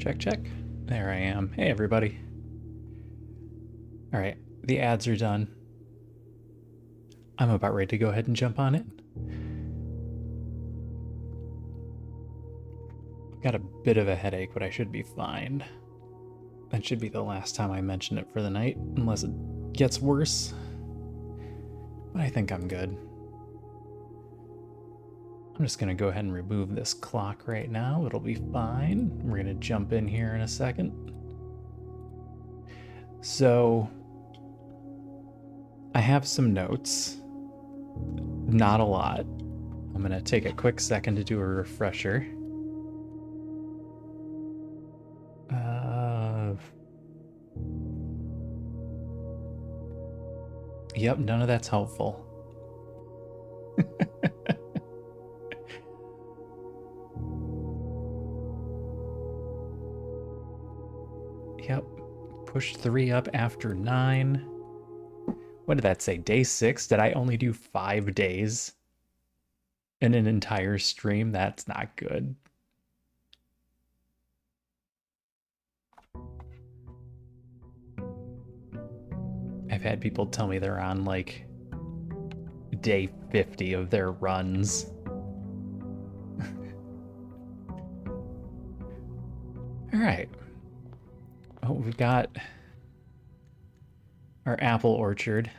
Check, check. There I am. Hey, everybody. All right, the ads are done. I'm about ready to go ahead and jump on it. Got a bit of a headache, but I should be fine. That should be the last time I mention it for the night, unless it gets worse. But I think I'm good. I'm just gonna go ahead and remove this clock right now. It'll be fine. We're gonna jump in here in a second. So, I have some notes. Not a lot. I'm gonna take a quick second to do a refresher. Yep, none of that's helpful. Yep, push 3 up after 9. What did that say? Day 6? Did I only do 5 days in an entire stream? That's not good. I've had people tell me they're on like day 50 of their runs. All right. Oh, we've got our apple orchard,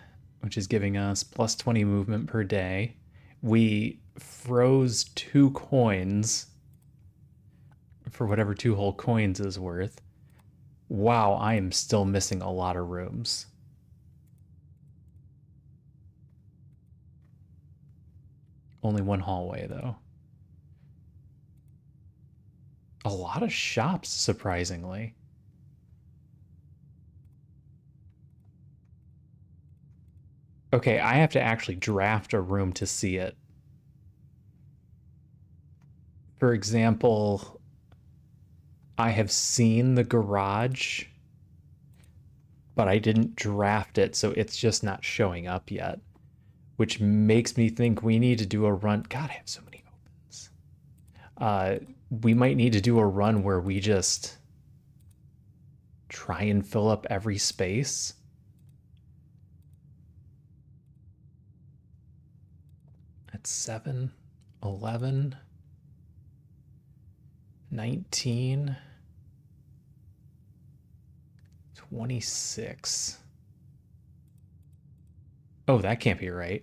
which is giving us plus 20 movement per day. We froze 2 coins for whatever 2 whole coins is worth. Wow, I am still missing a lot of rooms. Only 1 hallway, though. A lot of shops, surprisingly. Okay, I have to actually draft a room to see it. For example, I have seen the garage, but I didn't draft it, so it's just not showing up yet. Which makes me think we need to do a run. God, I have so many opens. We might need to do a run where we just try and fill up every space. That's 7, 11, 19, 26. Oh, that can't be right.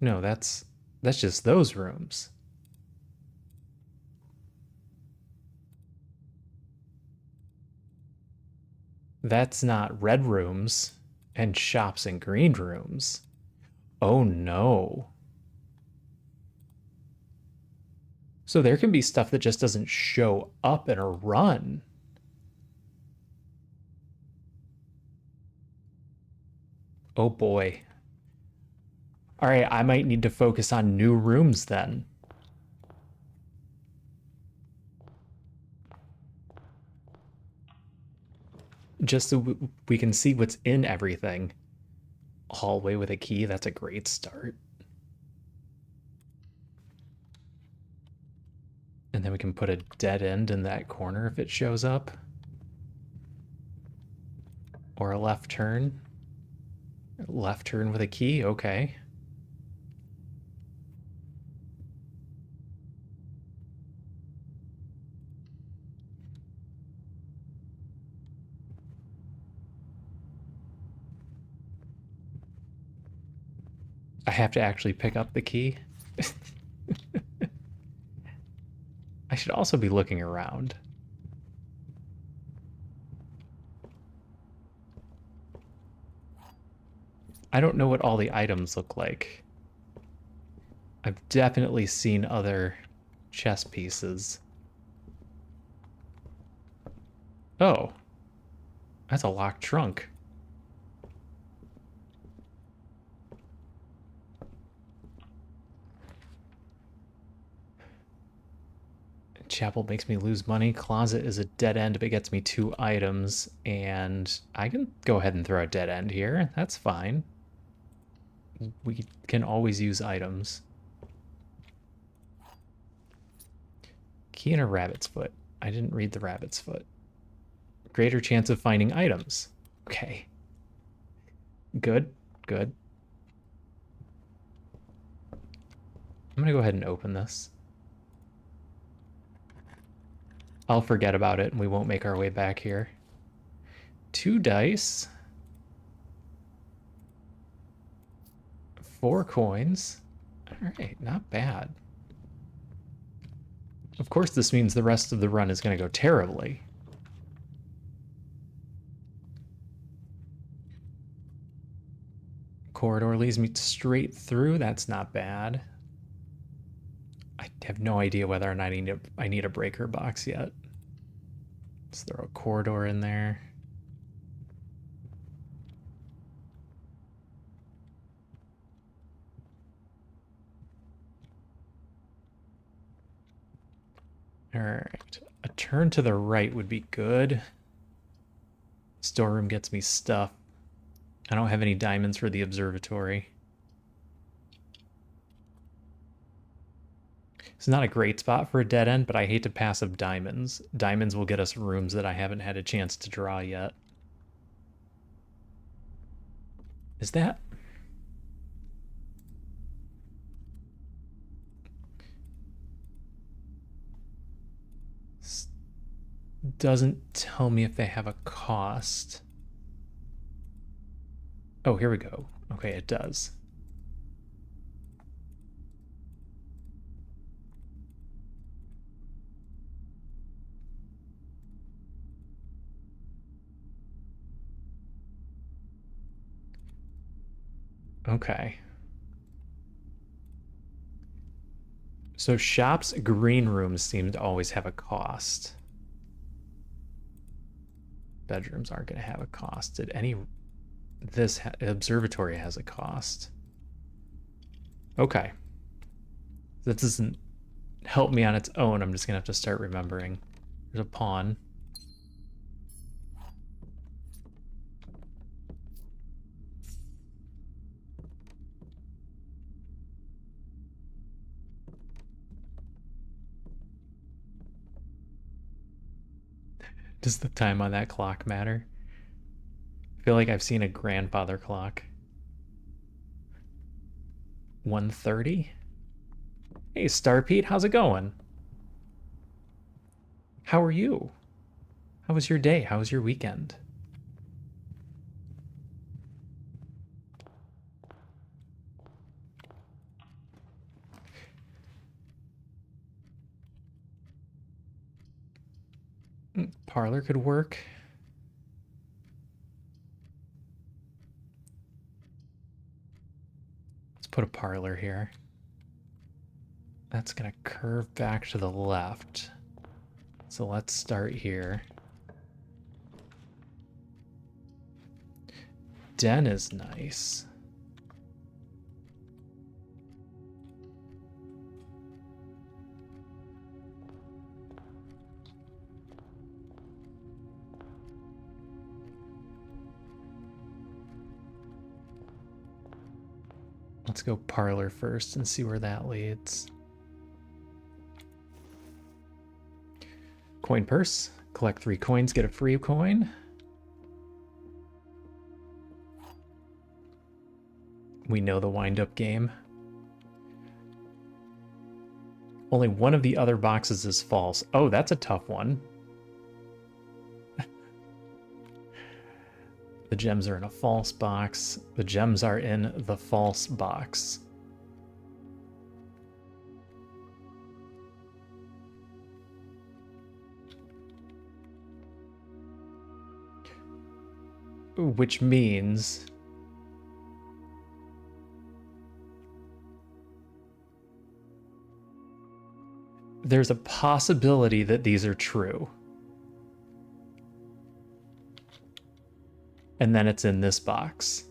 No, that's just those rooms. That's not red rooms and shops and green rooms. Oh no. So there can be stuff that just doesn't show up in a run. Oh boy. All right, I might need to focus on new rooms then. Just so we can see what's in everything. Hallway with a key, that's a great start. And then we can put a dead end in that corner if it shows up. Or a left turn. Left turn with a key, okay. I have to actually pick up the key. I should also be looking around. I don't know what all the items look like. I've definitely seen other chess pieces. Oh, that's a locked trunk. Chapel makes me lose money. Closet is a dead end, but gets me 2 items. And I can go ahead and throw a dead end here. That's fine. We can always use items. Key and a rabbit's foot. I didn't read the rabbit's foot. Greater chance of finding items. Okay. Good, good. I'm gonna go ahead and open this. I'll forget about it and we won't make our way back here. 2 dice. 4 coins. All right, not bad. Of course, this means the rest of the run is going to go terribly. Corridor leads me straight through. That's not bad. I have no idea whether or not I need a breaker box yet. Let's throw a corridor in there. All right. A turn to the right would be good. Storeroom gets me stuff. I don't have any diamonds for the observatory. It's not a great spot for a dead end, but I hate to pass up diamonds. Diamonds will get us rooms that I haven't had a chance to draw yet. Is that? Doesn't tell me if they have a cost. Oh, here we go. Okay, it does. Okay. So shops, green rooms seem to always have a cost. Bedrooms aren't going to have a cost. Did any... This observatory has a cost. Okay. That doesn't help me on its own. I'm just going to have to start remembering. There's a pawn. Does the time on that clock matter? I feel like I've seen a grandfather clock. 1:30? Hey, Star Pete, how's it going? How are you? How was your day? How was your weekend? Parlor could work. Let's put a parlor here. That's gonna curve back to the left. So let's start here. Den is nice. Let's go parlor first and see where that leads. Coin purse. Collect 3 coins, get a free coin. We know the wind-up game. Only one of the other boxes is false. Oh, that's a tough one. The gems are in a false box. The gems are in the false box. Which means... there's a possibility that these are true. And then it's in this box.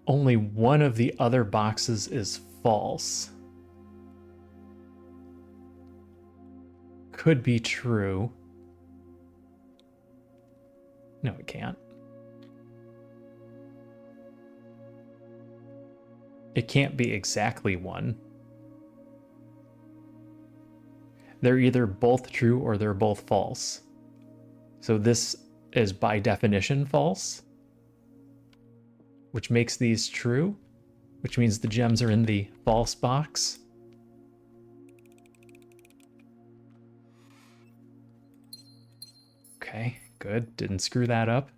Only one of the other boxes is false. Could be true. No, it can't. It can't be exactly one. They're either both true or they're both false. So this is by definition false, which makes these true, which means the gems are in the false box. Okay, good. Didn't screw that up.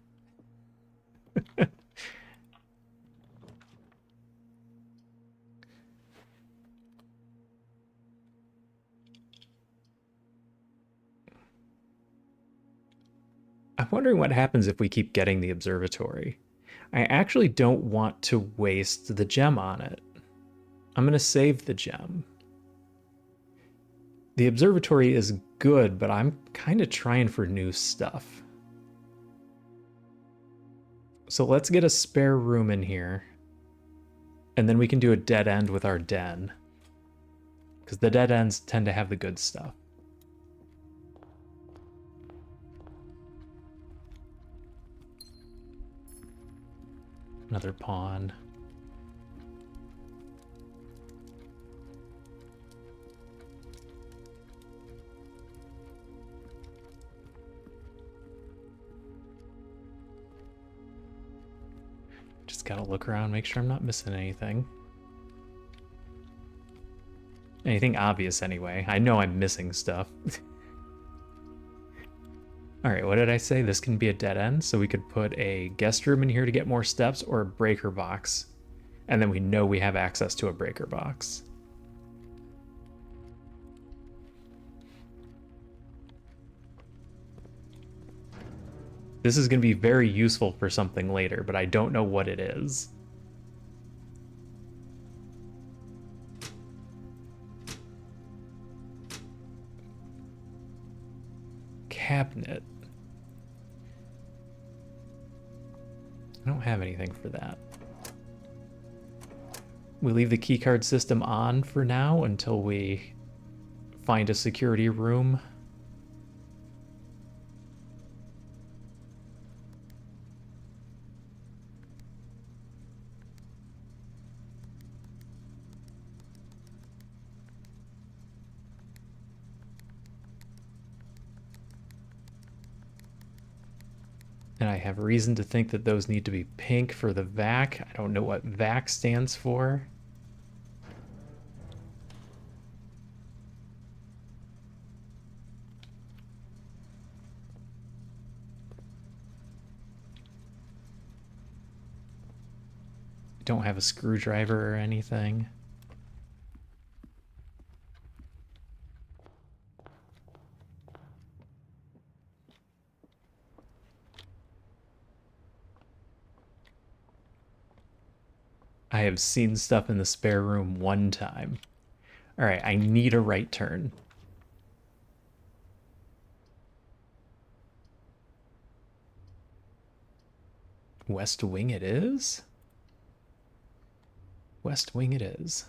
I'm wondering what happens if we keep getting the observatory. I actually don't want to waste the gem on it. I'm going to save the gem. The observatory is good, but I'm kind of trying for new stuff. So let's get a spare room in here. And then we can do a dead end with our den. Because the dead ends tend to have the good stuff. Another pawn. Just gotta look around, make sure I'm not missing anything. Anything obvious anyway. I know I'm missing stuff. Alright, what did I say? This can be a dead end, so we could put a guest room in here to get more steps, or a breaker box. And then we know we have access to a breaker box. This is going to be very useful for something later, but I don't know what it is. Cabinet. I don't have anything for that. We leave the keycard system on for now until we find a security room. And I have reason to think that those need to be pink for the vac. I don't know what vac stands for. Don't have a screwdriver or anything. I have seen stuff in the spare room one time. All right, I need a right turn. West wing it is? West wing it is.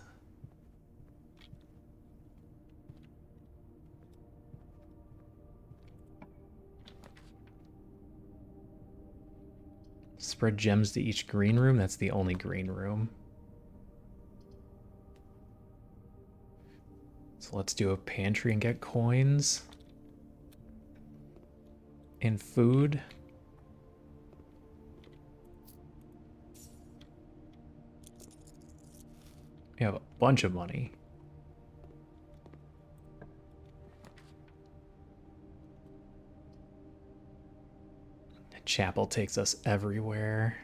Spread gems to each green room. That's the only green room. So let's do a pantry and get coins. And food. We have a bunch of money. The chapel takes us everywhere.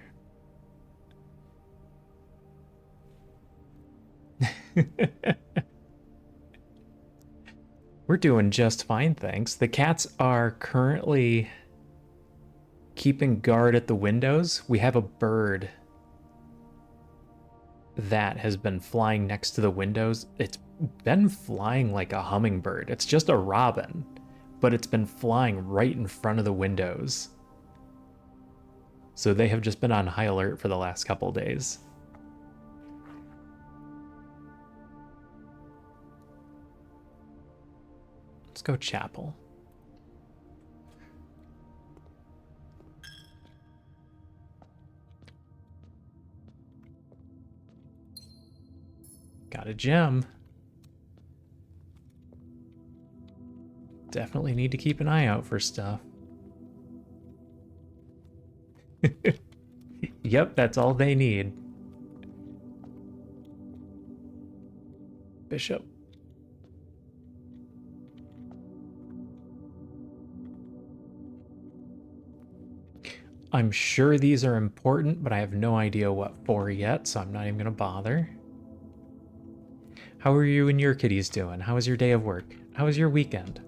We're doing just fine, thanks. The cats are currently keeping guard at the windows. We have a bird that has been flying next to the windows. It's been flying like a hummingbird. It's just a robin, but it's been flying right in front of the windows. So they have just been on high alert for the last couple days. Let's go chapel. Got a gem. Definitely need to keep an eye out for stuff. Yep, that's all they need. Bishop. I'm sure these are important, but I have no idea what for yet, so I'm not even going to bother. How are you and your kitties doing? How was your day of work? How was your weekend?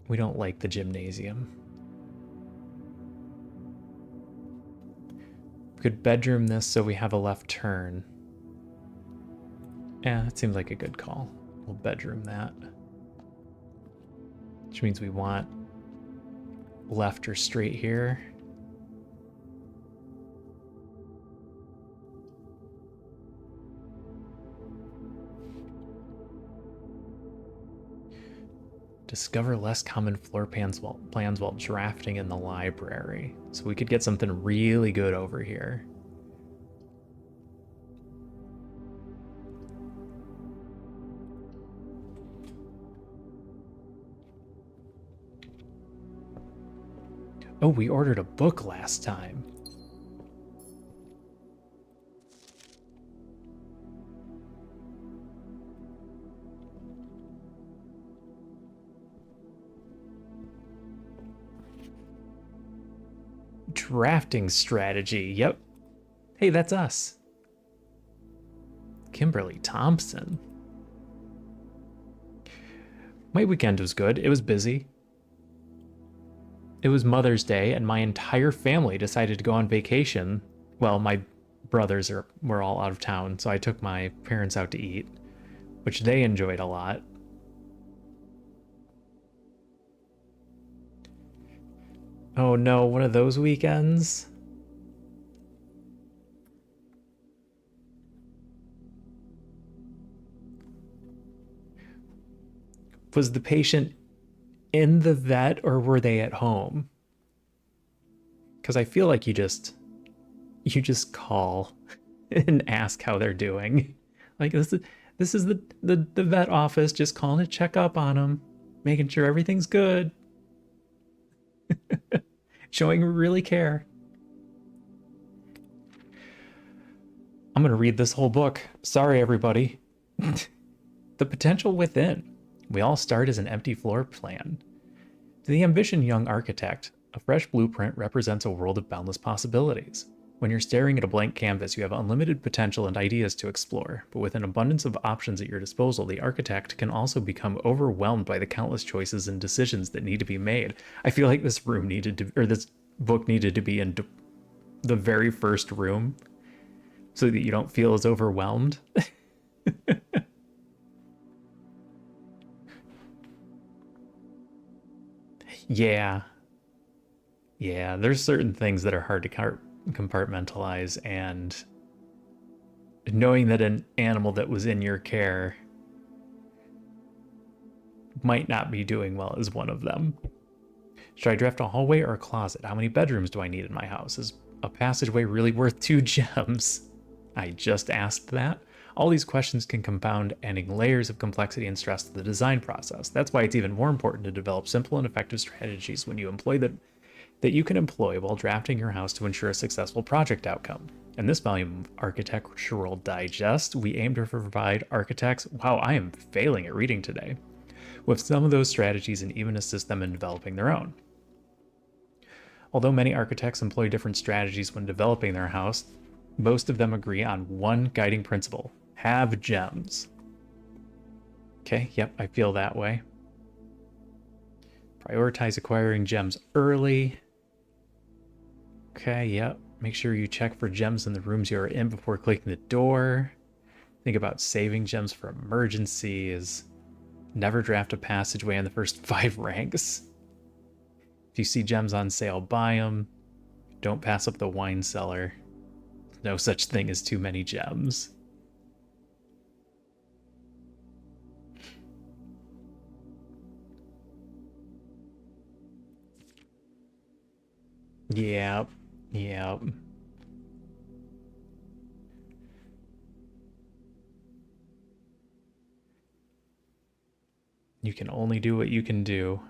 We don't like the gymnasium. We could bedroom this so we have a left turn. Yeah, that seems like a good call. We'll bedroom that. Which means we want left or straight here. Discover less common floor plans while drafting in the library. So we could get something really good over here. Oh, we ordered a book last time. Drafting strategy. Yep. Hey, that's us. Kimberly Thompson. My weekend was good. It was busy. It was Mother's Day, and my entire family decided to go on vacation. Well, my brothers were all out of town, so I took my parents out to eat, which they enjoyed a lot. Oh no, one of those weekends? Was the patient in the vet or were they at home? Because I feel like you just call and ask how they're doing. Like this is the vet office just calling to check up on them, making sure everything's good, showing really care. I'm gonna read this whole book. Sorry, everybody. The potential within. We all start as an empty floor plan. To the ambition young architect, a fresh blueprint represents a world of boundless possibilities. When you're staring at a blank canvas, you have unlimited potential and ideas to explore, but with an abundance of options at your disposal, the architect can also become overwhelmed by the countless choices and decisions that need to be made. I feel like this room needed to, or this book needed to be in the very first room so that you don't feel as overwhelmed. Yeah. Yeah, there's certain things that are hard to compartmentalize, and knowing that an animal that was in your care might not be doing well is one of them. Should I draft a hallway or a closet? How many bedrooms do I need in my house? Is a passageway really worth 2 gems? I just asked that. All these questions can compound, adding layers of complexity and stress to the design process. That's why it's even more important to develop simple and effective strategies when you employ that you can employ while drafting your house to ensure a successful project outcome. In this volume of Architectural Digest, we aim to provide architects, wow, I am failing at reading today, with some of those strategies and even assist them in developing their own. Although many architects employ different strategies when developing their house, most of them agree on one guiding principle: have gems. Okay, yep, I feel that way. Prioritize acquiring gems early. Okay, yep. Make sure you check for gems in the rooms you are in before clicking the door. Think about saving gems for emergencies. Never draft a passageway in the first 5 ranks. If you see gems on sale, buy them. Don't pass up the wine cellar. No such thing as too many gems. Yep. Yep. You can only do what you can do.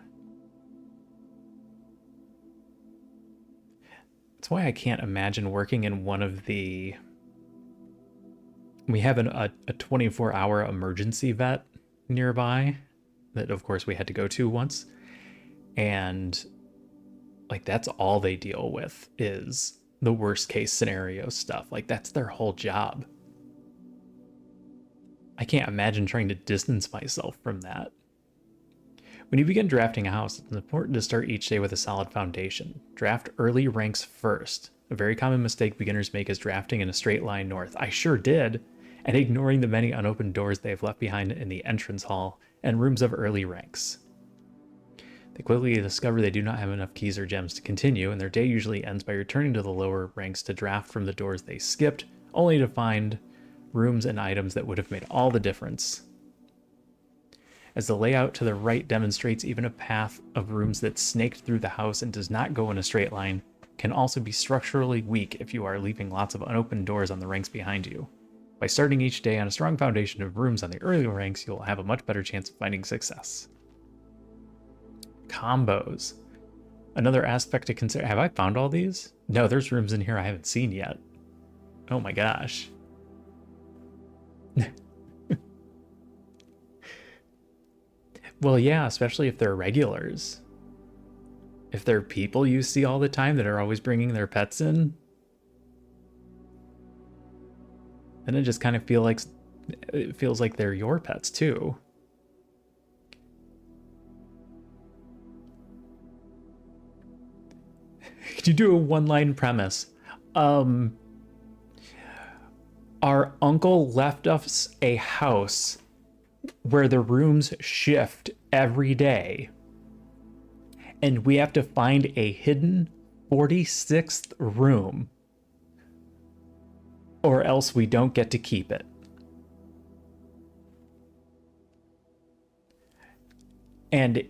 That's why I can't imagine working in one of the... We have a 24-hour emergency vet nearby that, of course, we had to go to once. And, like, that's all they deal with is the worst case scenario stuff. Like, that's their whole job. I can't imagine trying to distance myself from that. When you begin drafting a house, it's important to start each day with a solid foundation. Draft early ranks first. A very common mistake beginners make is drafting in a straight line north. I sure did, and ignoring the many unopened doors they have left behind in the entrance hall and rooms of early ranks. They quickly discover they do not have enough keys or gems to continue, and their day usually ends by returning to the lower ranks to draft from the doors they skipped, only to find rooms and items that would have made all the difference. As the layout to the right demonstrates, even a path of rooms that snaked through the house and does not go in a straight line can also be structurally weak if you are leaving lots of unopened doors on the ranks behind you. By starting each day on a strong foundation of rooms on the earlier ranks, you'll have a much better chance of finding success. Combos. Another aspect to consider. Have I found all these? No, there's rooms in here I haven't seen yet. Oh my gosh. Well, yeah, especially if they're regulars. If they're people you see all the time that are always bringing their pets in, then it just kind of feels like they're your pets too. Could you do a one-line premise? Our uncle left us a house where the rooms shift every day, and we have to find a hidden 46th room, or else we don't get to keep it. And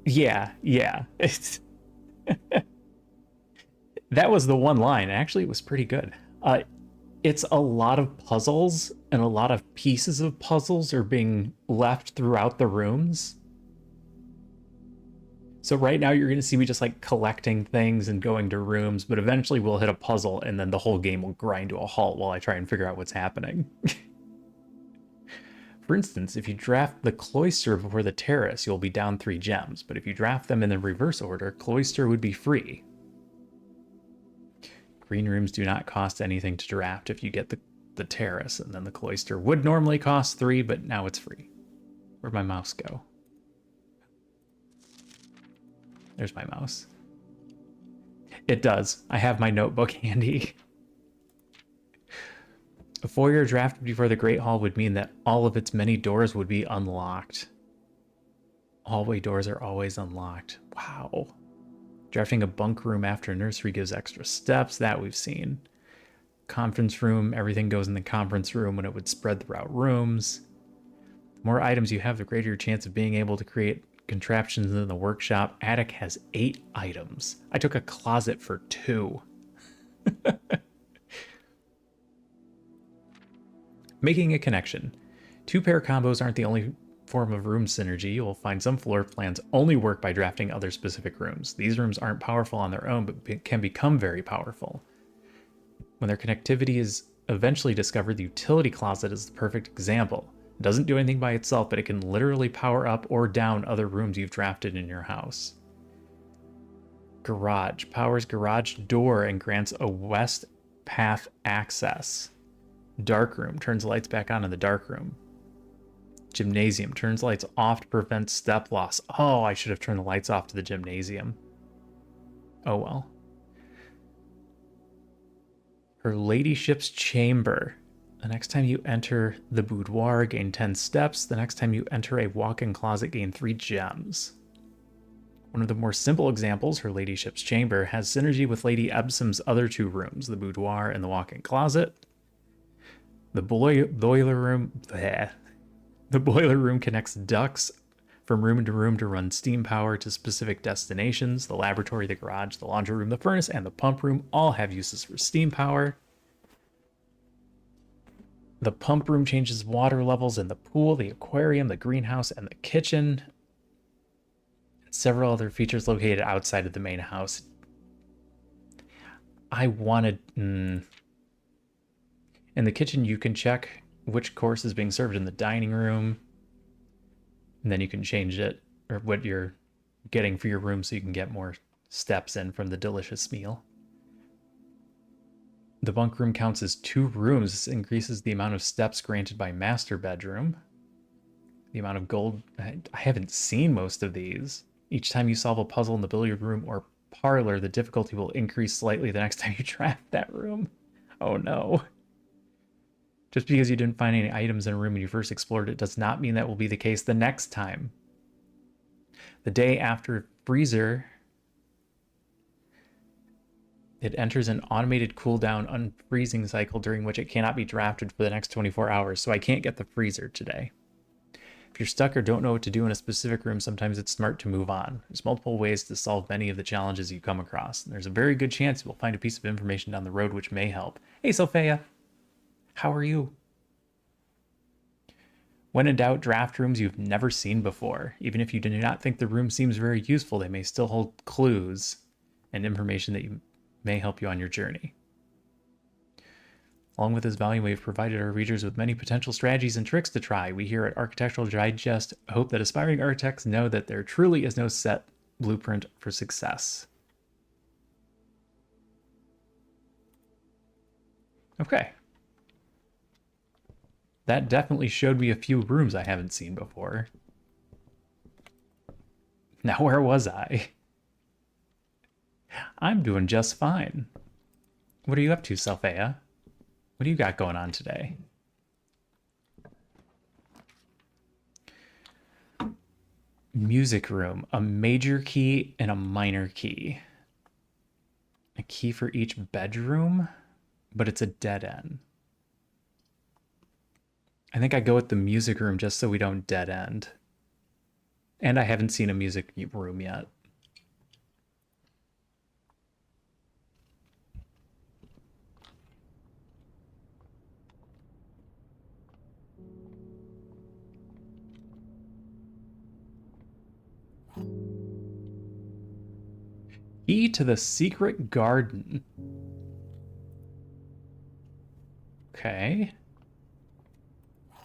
yeah, that was the one line. Actually, it was pretty good. It's a lot of puzzles, and a lot of pieces of puzzles are being left throughout the rooms. So right now you're going to see me just like collecting things and going to rooms, but eventually we'll hit a puzzle and then the whole game will grind to a halt while I try and figure out what's happening. For instance, if you draft the cloister before the terrace, you'll be down 3 gems, but if you draft them in the reverse order, cloister would be free. Green rooms do not cost anything to draft if you get the terrace, and then the cloister would normally cost 3, but now it's free. Where'd my mouse go? There's my mouse. It does. I have my notebook handy. A foyer drafted before the Great Hall would mean that all of its many doors would be unlocked. Hallway doors are always unlocked. Wow. Drafting a bunk room after nursery gives extra steps. That we've seen. Conference room. Everything goes in the conference room when it would spread throughout rooms. The more items you have, the greater your chance of being able to create contraptions in the workshop. Attic has 8 items. I took a closet for 2. Making a connection. 2-pair combos aren't the only form of room synergy. You'll find some floor plans only work by drafting other specific rooms. These rooms aren't powerful on their own, but can become very powerful. When their connectivity is eventually discovered, the utility closet is the perfect example. It doesn't do anything by itself, but it can literally power up or down other rooms you've drafted in your house. Garage. Powers garage door and grants a west path access. Dark room. Turns lights back on in the dark room. Gymnasium. Turns lights off to prevent step loss. Oh, I should have turned the lights off to the gymnasium. Oh well. Her ladyship's chamber. The next time you enter the boudoir, gain 10 steps. The next time you enter a walk-in closet, gain 3 gems. One of the more simple examples, her ladyship's chamber, has synergy with Lady Epsom's other 2 rooms, the boudoir and the walk-in closet. The boiler room... Bleh. The boiler room connects ducts From room to room to run steam power to specific destinations. The laboratory, the garage, the laundry room, the furnace, and the pump room all have uses for steam power. The pump room changes water levels in the pool, the aquarium, the greenhouse, and the kitchen. And several other features located outside of the main house. I wanted... in the kitchen, you can check which course is being served in the dining room. And then you can change it, or what you're getting for your room, so you can get more steps in from the delicious meal. The bunk room counts as 2 rooms. This increases the amount of steps granted by master bedroom. The amount of gold... I haven't seen most of these. Each time you solve a puzzle in the billiard room or parlor, the difficulty will increase slightly the next time you draft that room. Oh no. Just because you didn't find any items in a room when you first explored it does not mean that will be the case the next time. The day after freezer, it enters an automated cooldown unfreezing cycle during which it cannot be drafted for the next 24 hours, so I can't get the freezer today. If you're stuck or don't know what to do in a specific room, sometimes it's smart to move on. There's multiple ways to solve many of the challenges you come across, and there's a very good chance you'll find a piece of information down the road which may help. Hey, Sophia. How are you? When in doubt, draft rooms you've never seen before. Even if you do not think the room seems very useful, they may still hold clues and information that may help you on your journey. Along with this volume, we've provided our readers with many potential strategies and tricks to try. We here at Architectural Digest hope that aspiring architects know that there truly is no set blueprint for success. Okay. That definitely showed me a few rooms I haven't seen before. Now, where was I? I'm doing just fine. What are you up to, Sophia? What do you got going on today? Music room. A major key and a minor key. A key for each bedroom, but it's a dead end. I think I go with the music room just so we don't dead end. And I haven't seen a music room yet. Key to the secret garden. Okay.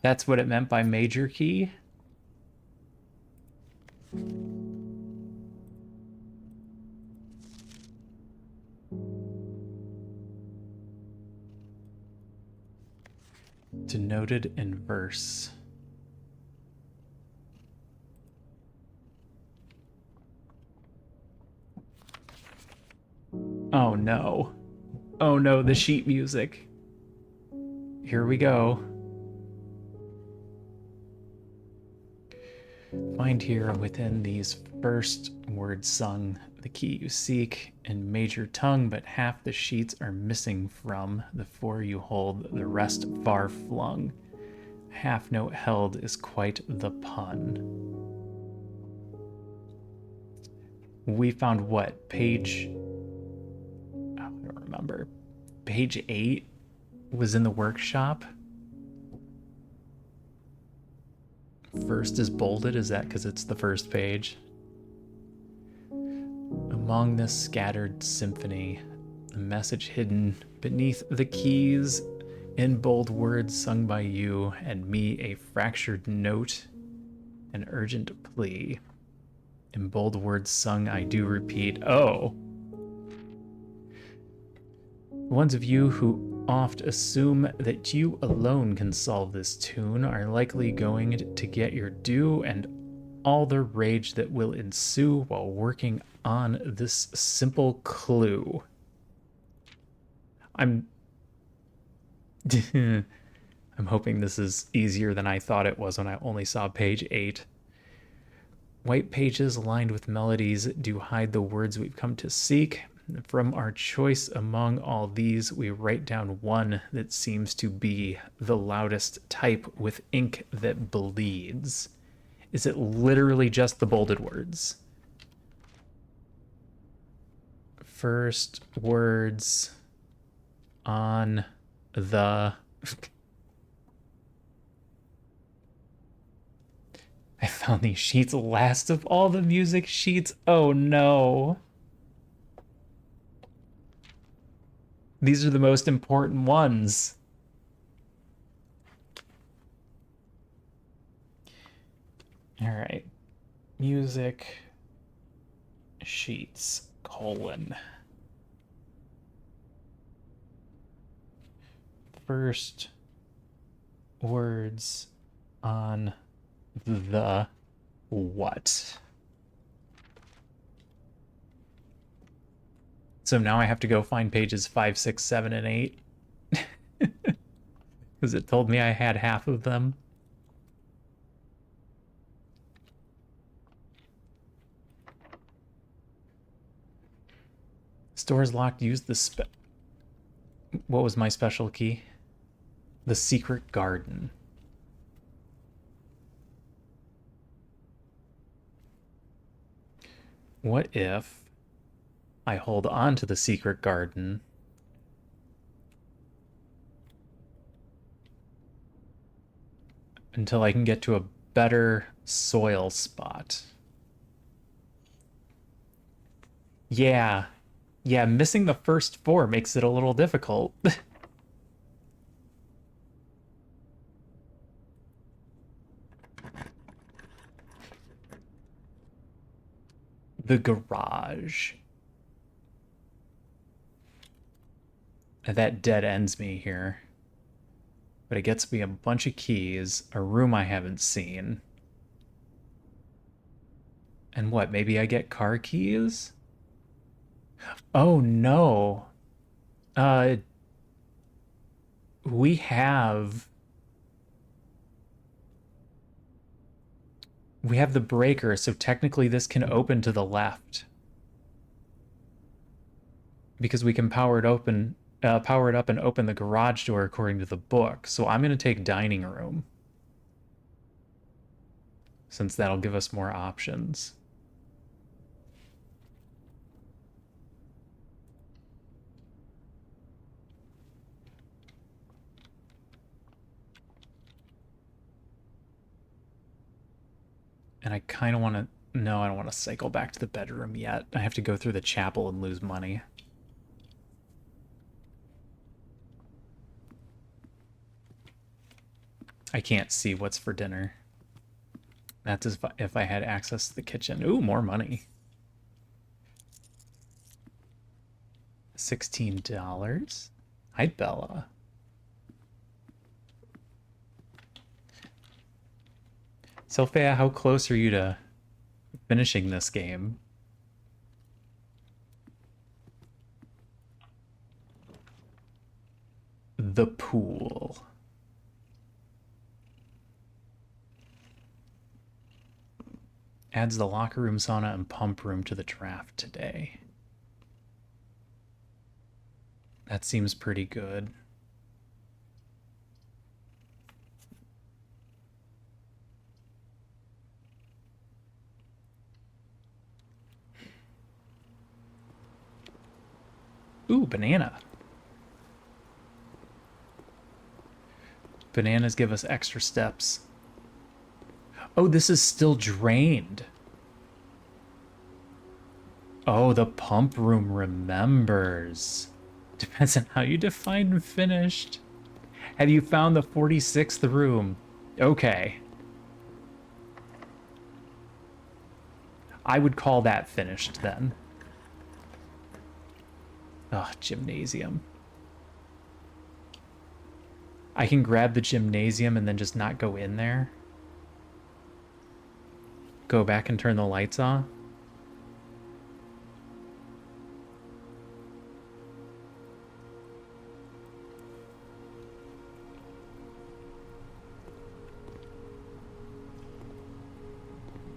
That's what it meant by major key. Denoted in verse. Oh no. Oh no, the sheet music. Here we go. Find here within these first words sung the key you seek in major tongue, but half the sheets are missing from the 4 you hold, the rest far flung. Half note held is quite the pun. We found what? Page... I don't remember. Page 8 was in the workshop. First is bolded. Is that because it's the first page? Among this scattered symphony, a message hidden beneath the keys, in bold words sung by you and me, a fractured note, an urgent plea. In bold words sung, I do repeat, oh. Ones of you who oft assume that you alone can solve this tune are likely going to get your due and all the rage that will ensue while working on this simple clue. I'm hoping this is easier than I thought it was when I only saw page 8. White pages lined with melodies do hide the words we've come to seek. From our choice among all these, we write down one that seems to be the loudest type with ink that bleeds. Is it literally just the bolded words? First words on the... I found these sheets last of all the music sheets. Oh no. These are the most important ones. All right. Music sheets, colon. First words on the what? So now I have to go find pages 5, 6, 7, and 8. Because it told me I had half of them. Store's locked. Use the what was my special key? The secret garden. What if I hold on to the secret garden until I can get to a better soil spot? Yeah. Yeah, missing the first 4 makes it a little difficult. The garage. That dead ends me here. But it gets me a bunch of keys, a room I haven't seen. And what, maybe I get car keys? Oh no. Uh, we have... We have the breaker, so technically this can open to the left. Because we can power it up and open the garage door according to the book. So I'm going to take dining room. Since that'll give us more options. And I kind of want to... No, I don't want to cycle back to the bedroom yet. I have to go through the chapel and lose money. I can't see what's for dinner. That's if I had access to the kitchen. Ooh, more money. $16. Hi, Bella. Sophia, how close are you to finishing this game? The pool. Adds the locker room, sauna, and pump room to the draft today. That seems pretty good. Ooh, banana. Bananas give us extra steps. Oh, this is still drained. Oh, the pump room remembers. Depends on how you define finished. Have you found the 46th room? Okay. I would call that finished then. Oh, gymnasium. I can grab the gymnasium and then just not go in there. Go back and turn the lights off.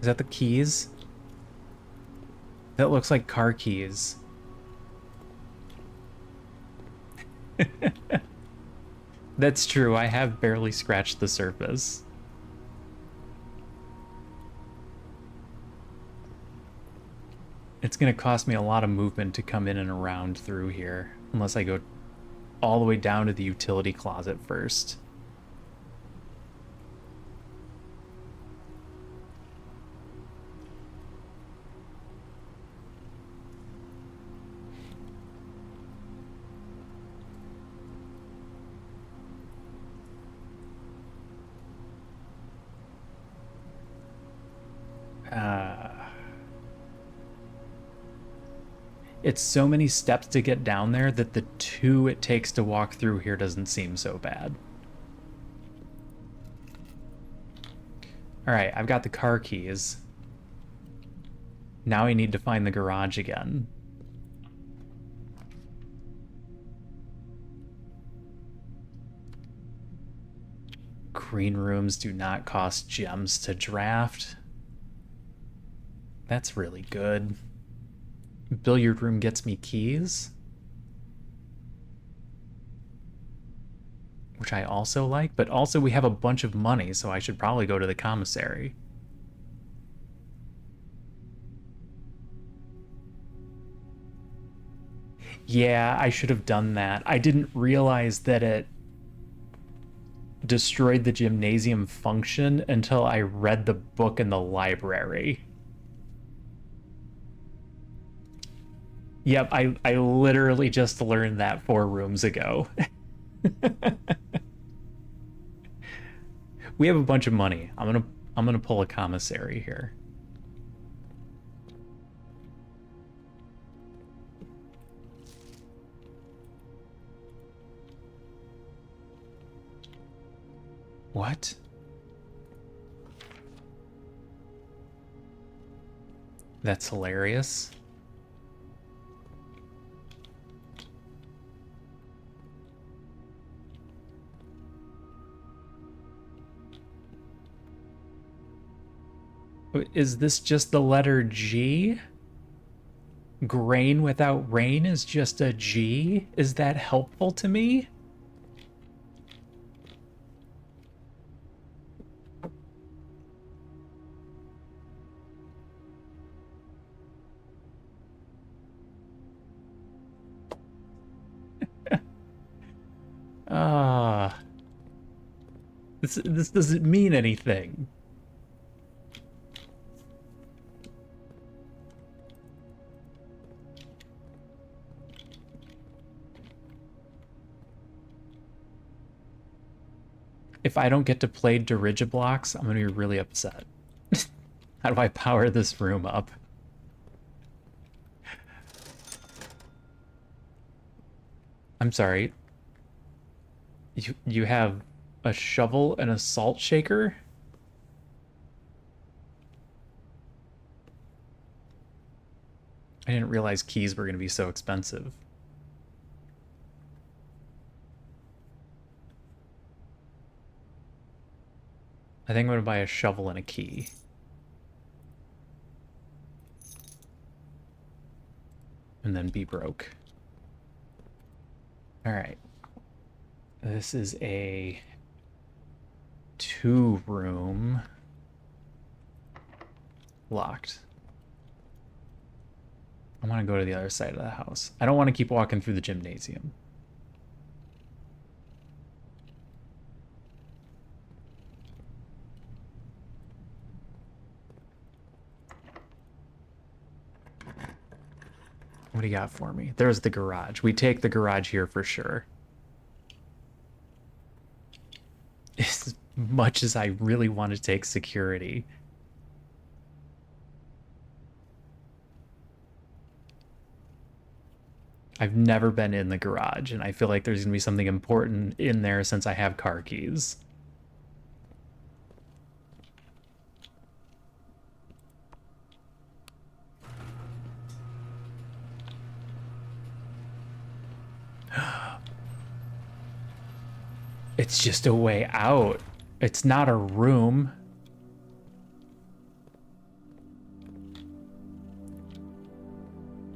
Is that the keys? That looks like car keys. That's true, I have barely scratched the surface. It's going to cost me a lot of movement to come in and around through here, unless I go all the way down to the utility closet first. It's so many steps to get down there that the 2 it takes to walk through here doesn't seem so bad. All right, I've got the car keys. Now I need to find the garage again. Green rooms do not cost gems to draft. That's really good. Billiard room gets me keys, which I also like, but also we have a bunch of money, so I should probably go to the commissary. Yeah, I should have done that. I didn't realize that it destroyed the gymnasium function until I read the book in the library. Yep, I literally just learned that 4 rooms ago. We have a bunch of money. I'm gonna pull a commissary here. What? That's hilarious. Is this just the letter G? Grain without rain is just a G? Is that helpful to me? Ah. This doesn't mean anything. If I don't get to play Dirigiblocks, I'm gonna be really upset. How do I power this room up? I'm sorry. You have a shovel and a salt shaker? I didn't realize keys were gonna be so expensive. I think I'm gonna buy a shovel and a key. And then be broke. All right. This is a 2-room. Locked. I want to go to the other side of the house. I don't want to keep walking through the gymnasium. What do you got for me? There's the garage. We take the garage here for sure. As much as I really want to take security. I've never been in the garage, and I feel like there's going to be something important in there since I have car keys. It's just a way out. It's not a room.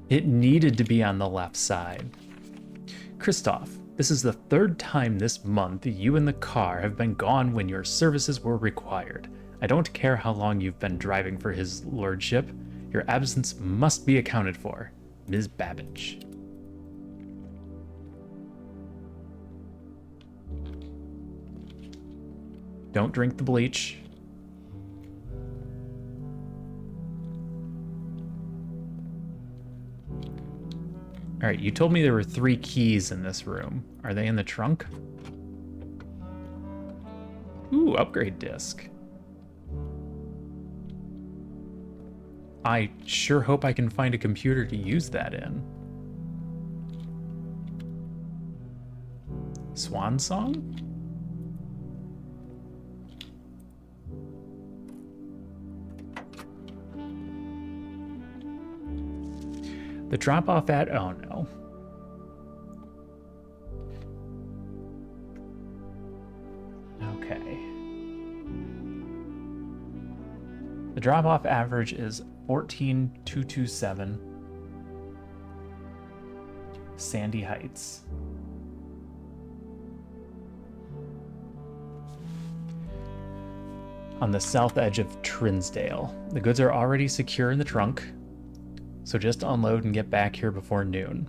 It needed to be on the left side. Christoph, this is the 3rd time this month you and the car have been gone when your services were required. I don't care how long you've been driving for his lordship. Your absence must be accounted for, Ms. Babbage. Don't drink the bleach. All right, you told me there were 3 keys in this room. Are they in the trunk? Ooh, upgrade disc. I sure hope I can find a computer to use that in. Swan song? The drop-off at... oh no. Okay. The drop-off average is 14,227. Sandy Heights. On the south edge of Trinsdale. The goods are already secure in the trunk, so just unload and get back here before noon.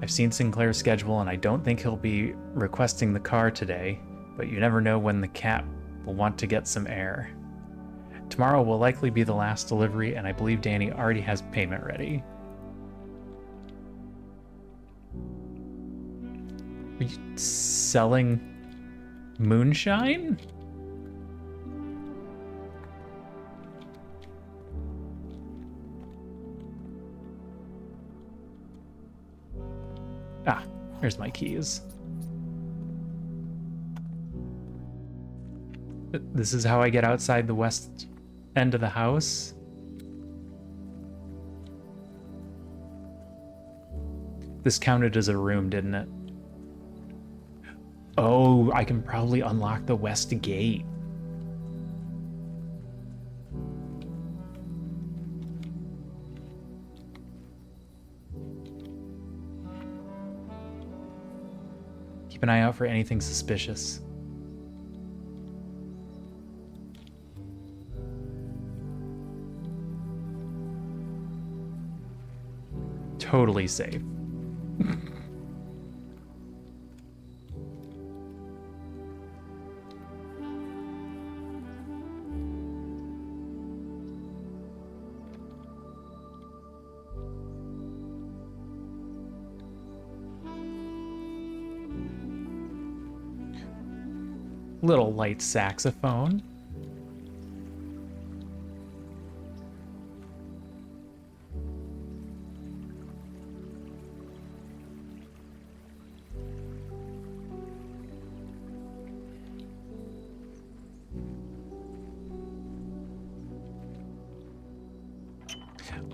I've seen Sinclair's schedule and I don't think he'll be requesting the car today, but you never know when the cat will want to get some air. Tomorrow will likely be the last delivery, and I believe Danny already has payment ready. Are you selling moonshine? Ah, here's my keys. This is how I get outside the west end of the house. This counted as a room, didn't it? Oh, I can probably unlock the west gate. Keep an eye out for anything suspicious. Totally safe. Little light saxophone.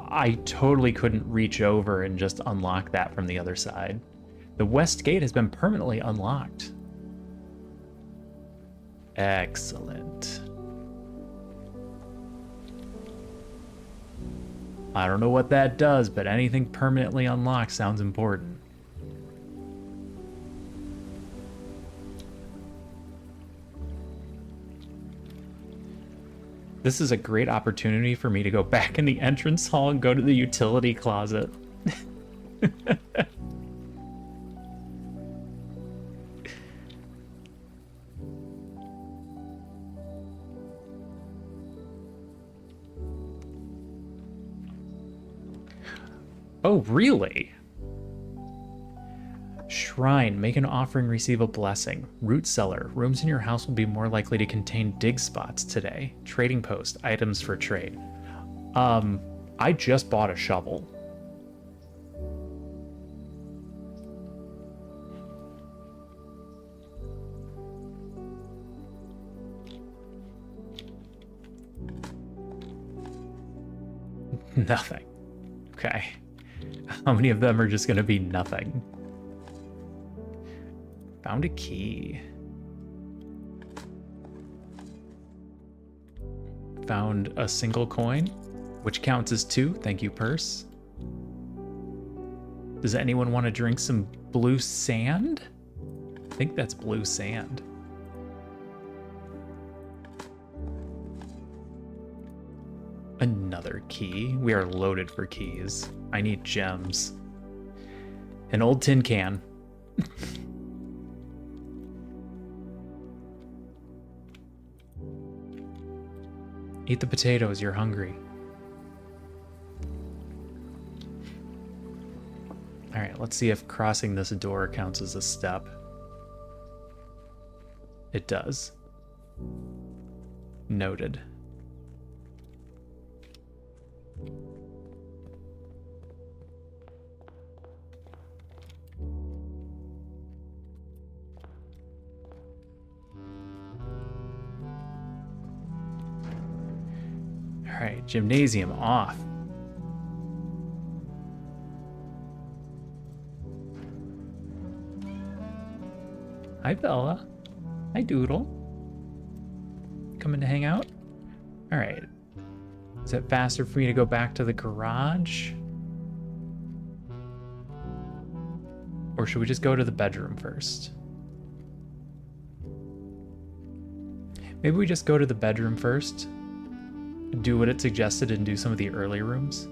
I totally couldn't reach over and just unlock that from the other side. The west gate has been permanently unlocked. Excellent. I don't know what that does, but anything permanently unlocked sounds important. This is a great opportunity for me to go back in the entrance hall and go to the utility closet. Oh, really? Shrine, make an offering, receive a blessing. Root cellar, rooms in your house will be more likely to contain dig spots today. Trading post, items for trade. I just bought a shovel. Nothing. Okay. How many of them are just gonna be nothing? Found a key. Found a single coin, which counts as 2. Thank you, purse. Does anyone want to drink some blue sand? I think that's blue sand. Another key. We are loaded for keys. I need gems. An old tin can. Eat the potatoes, you're hungry. Alright, let's see if crossing this door counts as a step. It does. Noted. Alright, gymnasium off. Hi, Bella. Hi, Doodle. Coming to hang out? Alright. Is it faster for me to go back to the garage? Or should we just go to the bedroom first? Maybe we just go to the bedroom first, do what it suggested, and do some of the early rooms.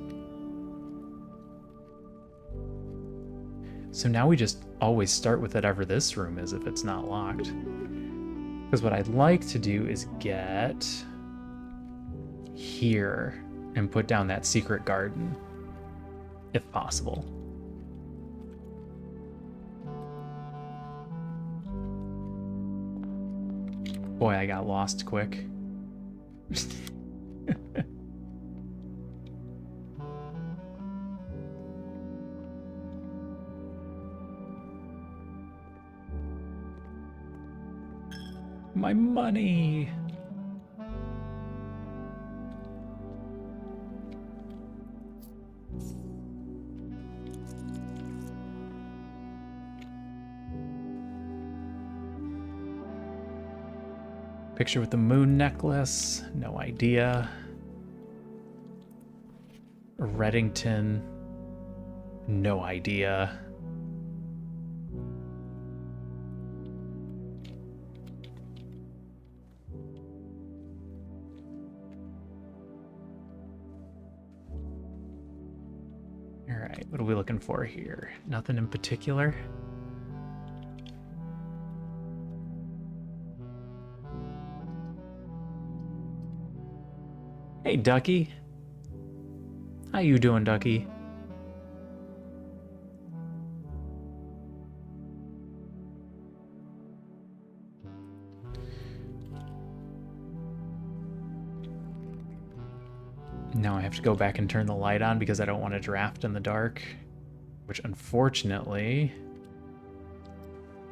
So now we just always start with whatever this room is if it's not locked. Because what I'd like to do is get here and put down that secret garden, if possible. Boy, I got lost quick. My money. Picture with the moon necklace, no idea. Reddington, no idea. All right, what are we looking for here? Nothing in particular. Hey, Ducky. How you doing, Ducky? Now I have to go back and turn the light on because I don't want to draft in the dark, which unfortunately,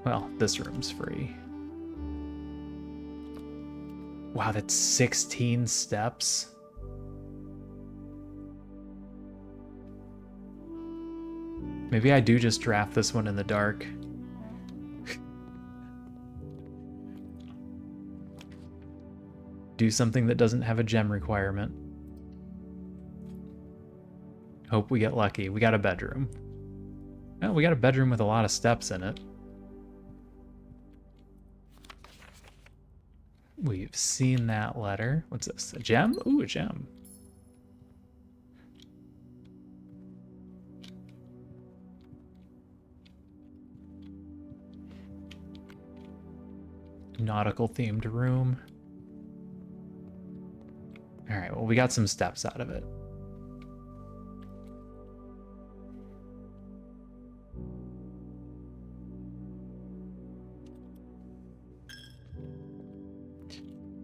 well, this room's free. Wow, that's 16 steps. Maybe I do just draft this one in the dark. Do something that doesn't have a gem requirement. Hope we get lucky. We got a bedroom. Oh, we got a bedroom with a lot of steps in it. We've seen that letter. What's this? A gem? Ooh, a gem. Nautical themed room. All right, well, we got some steps out of it.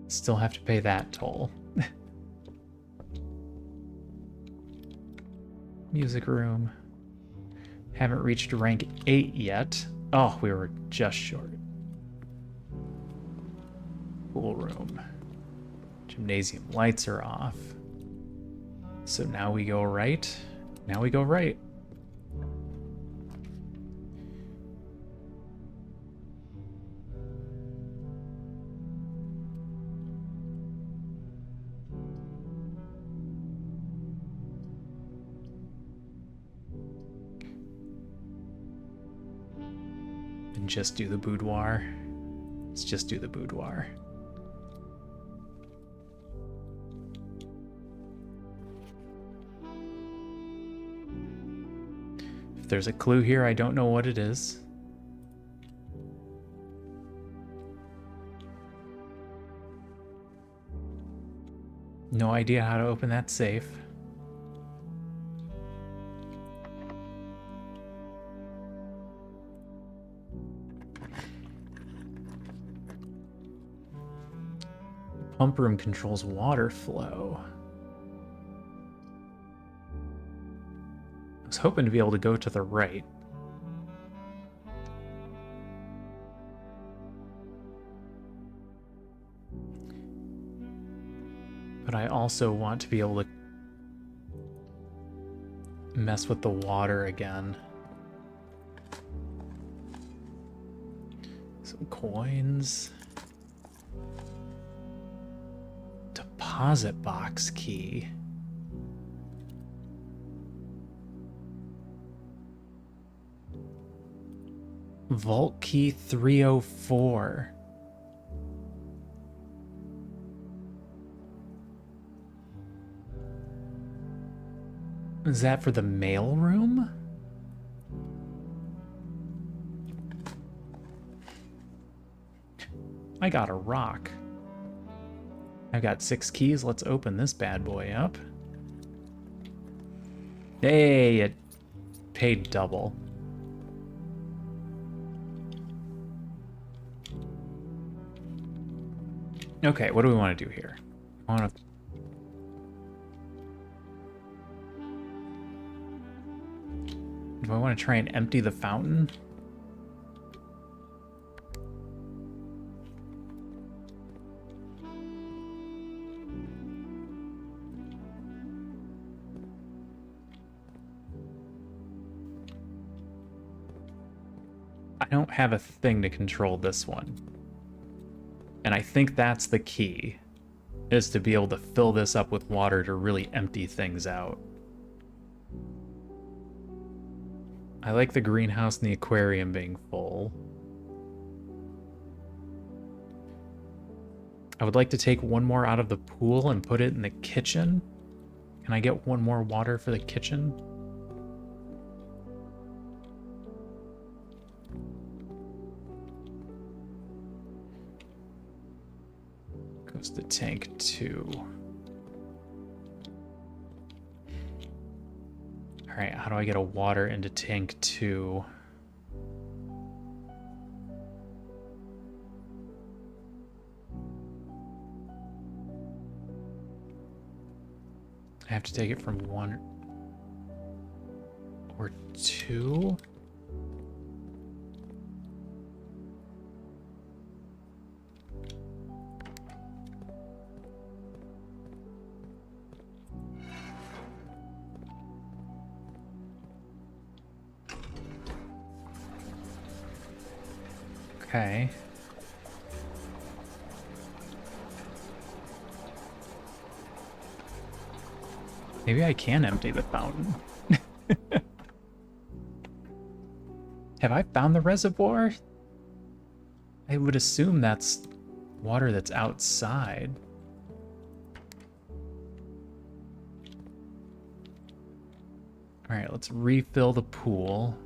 Still have to pay that toll. Music room. Haven't reached rank 8 yet. Oh, we were just short. Pool room. Gymnasium lights are off. So now we go right. Now we go right. And just do the boudoir. Let's just do the boudoir. If there's a clue here, I don't know what it is. No idea how to open that safe. Pump room controls water flow. I was hoping to be able to go to the right. But I also want to be able to mess with the water again. Some coins. Deposit box key. Vault key 304. Is that for the mail room? I got a rock. I've got 6 keys. Let's open this bad boy up. Hey, it paid double. Okay, what do we want to do here? Do I want to try and empty the fountain? I don't have a thing to control this one. And I think that's the key, is to be able to fill this up with water to really empty things out. I like the greenhouse and the aquarium being full. I would like to take one more out of the pool and put it in the kitchen. Can I get one more water for the kitchen? Goes to tank 2. Alright, how do I get a water into tank 2? I have to take it from 1 or 2? Okay. Maybe I can empty the fountain. Have I found the reservoir? I would assume that's water that's outside. All right, let's refill the pool.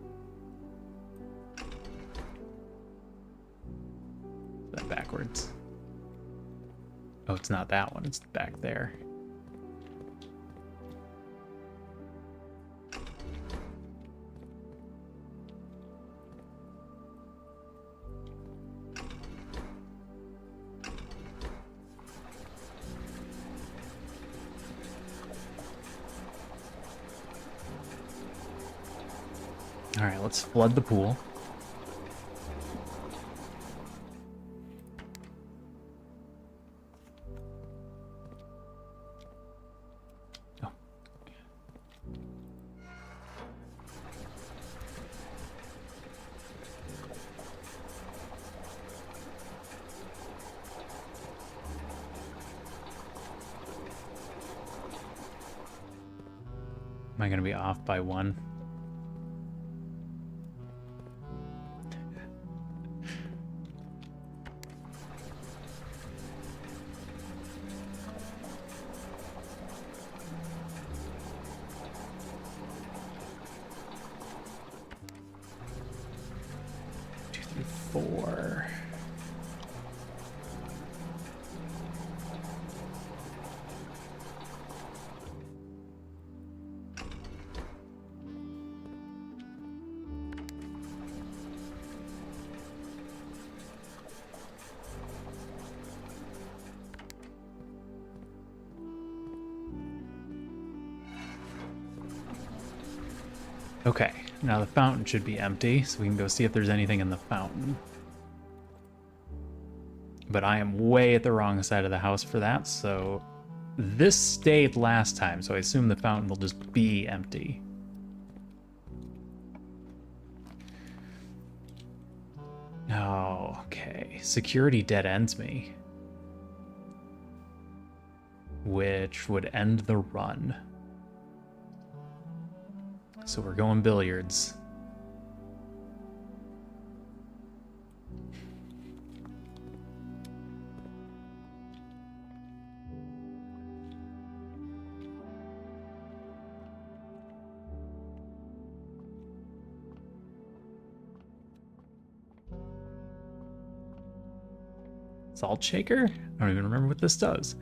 Is that backwards? Oh, it's not that one, it's back there. All right, let's flood the pool. Oh. Am I going to be off by 1? 4. Okay, now the fountain should be empty, so we can go see if there's anything in the fountain. But I am way at the wrong side of the house for that, so this stayed last time, so I assume the fountain will just be empty. Oh, okay. Security dead ends me, which would end the run. So we're going billiards. Salt shaker? I don't even remember what this does.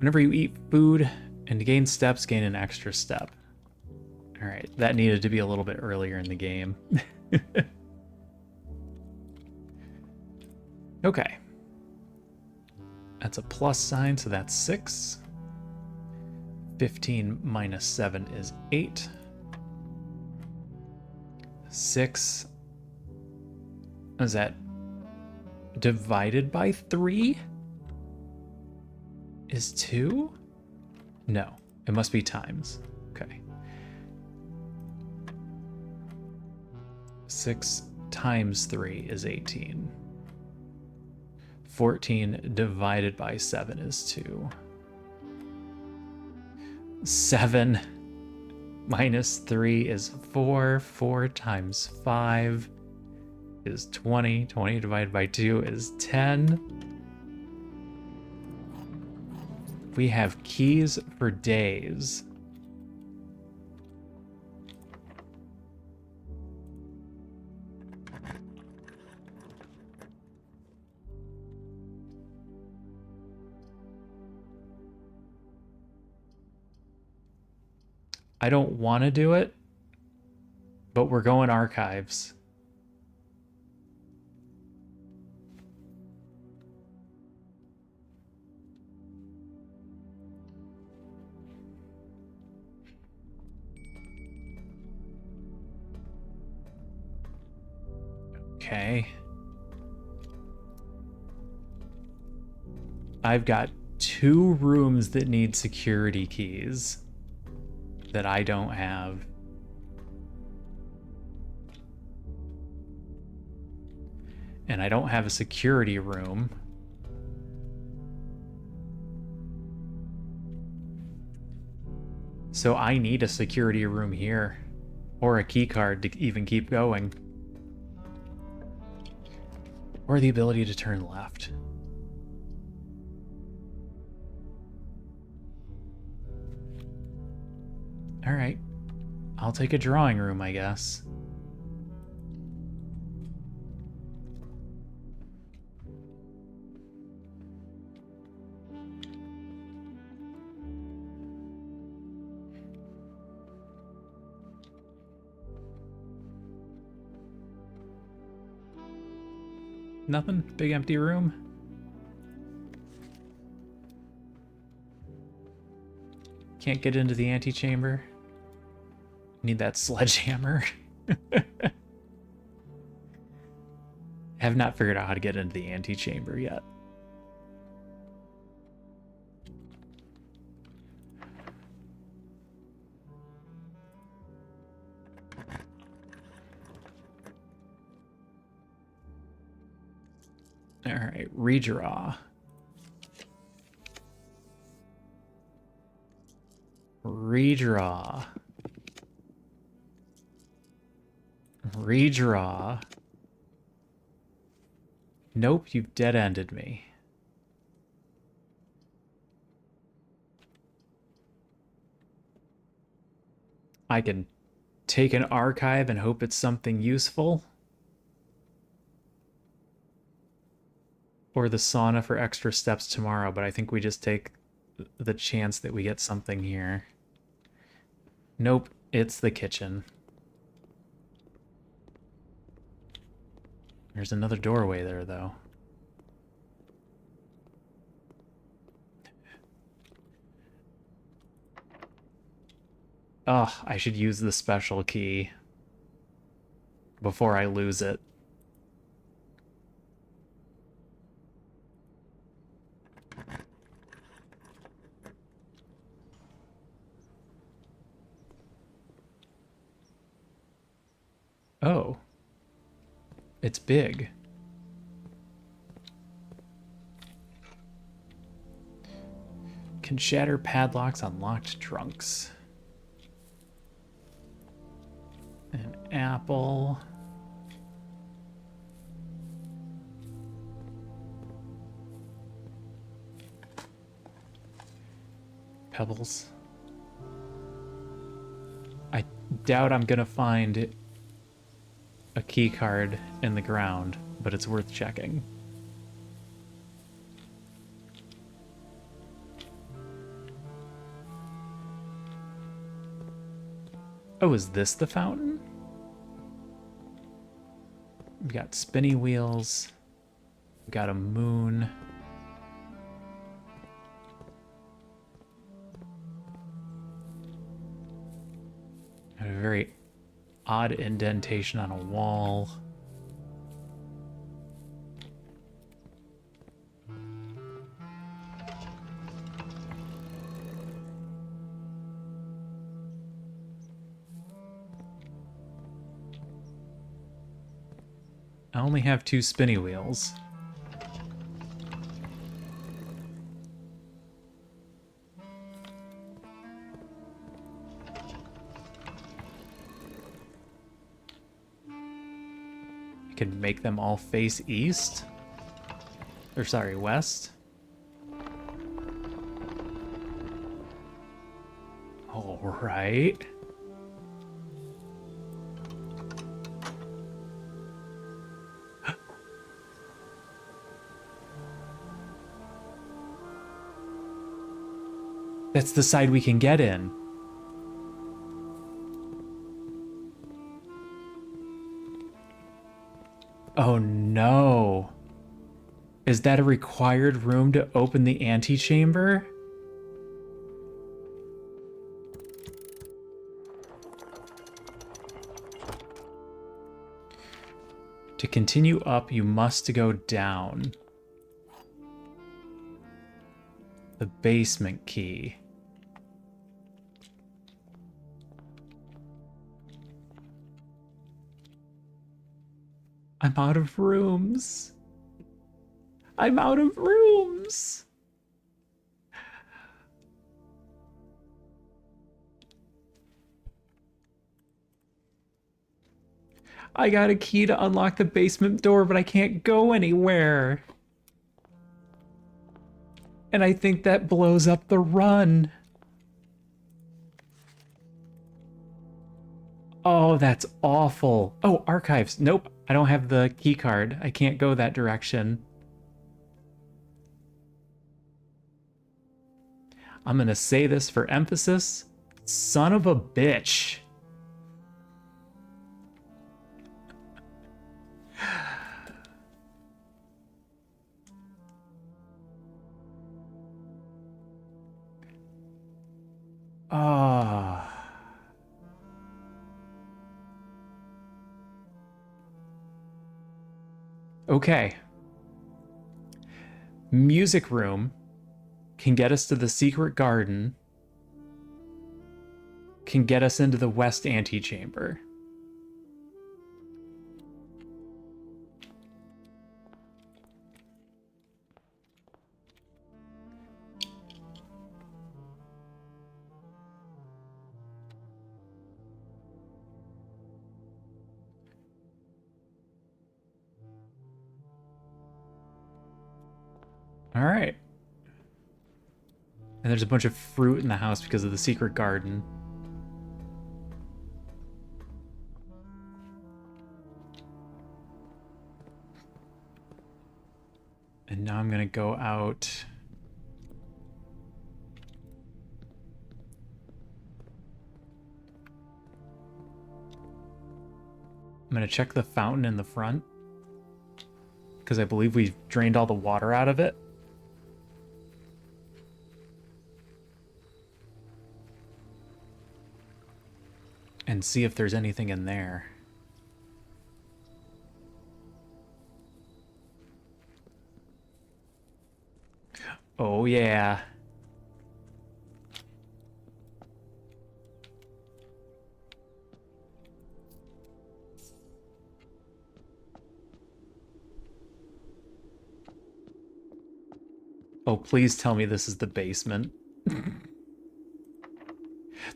Whenever you eat food and to gain steps, gain an extra step. Alright, that needed to be a little bit earlier in the game. Okay. That's a plus sign, so that's 6. 15 minus 7 is 8. 6. Is that divided by 3? Is 2? No, it must be times. Okay. 6 times 3 is 18. 14 divided by 7 is 2. 7 minus 3 is 4. 4 times 5 is 20. 20 divided by 2 is 10. We have keys for days. I don't want to do it, but we're going archives. Okay. I've got 2 rooms that need security keys that I don't have. And I don't have a security room. So I need a security room here. Or a key card to even keep going. Or the ability to turn left. Alright. I'll take a drawing room, I guess. Nothing? Big empty room? Can't get into the antechamber? Need that sledgehammer. Have not figured out how to get into the antechamber yet. All right, redraw. Redraw. Redraw. Nope, you've dead-ended me. I can take an archive and hope it's something useful. or the sauna for extra steps tomorrow, but I think we just take the chance that we get something here. Nope, it's the kitchen. There's another doorway there, though. Ugh, I should use the special key before I lose it. Oh. It's big. Can shatter padlocks on locked trunks. An apple. Pebbles. I doubt I'm gonna find a key card in the ground, but it's worth checking. Oh, is this the fountain? We got spinny wheels. We got a moon. Got a very odd indentation on a wall. I only have 2 spinny wheels. I can make them all face east. Or sorry, west. All right. That's the side we can get in. Oh no. Is that a required room to open the antechamber? To continue up, you must go down. The basement key. I'm out of rooms. I'm out of rooms. I got a key to unlock the basement door, but I can't go anywhere. And I think that blows up the run. Oh, that's awful. Oh, archives. Nope, I don't have the key card. I can't go that direction. I'm gonna say this for emphasis. Son of a bitch. Ah. Okay. Music room can get us to the secret garden, can get us into the west antechamber. All right. And there's a bunch of fruit in the house because of the secret garden. And now I'm gonna go out. I'm gonna check the fountain in the front, because I believe we've drained all the water out of it. And see if there's anything in there. Oh yeah. Oh, please tell me this is the basement.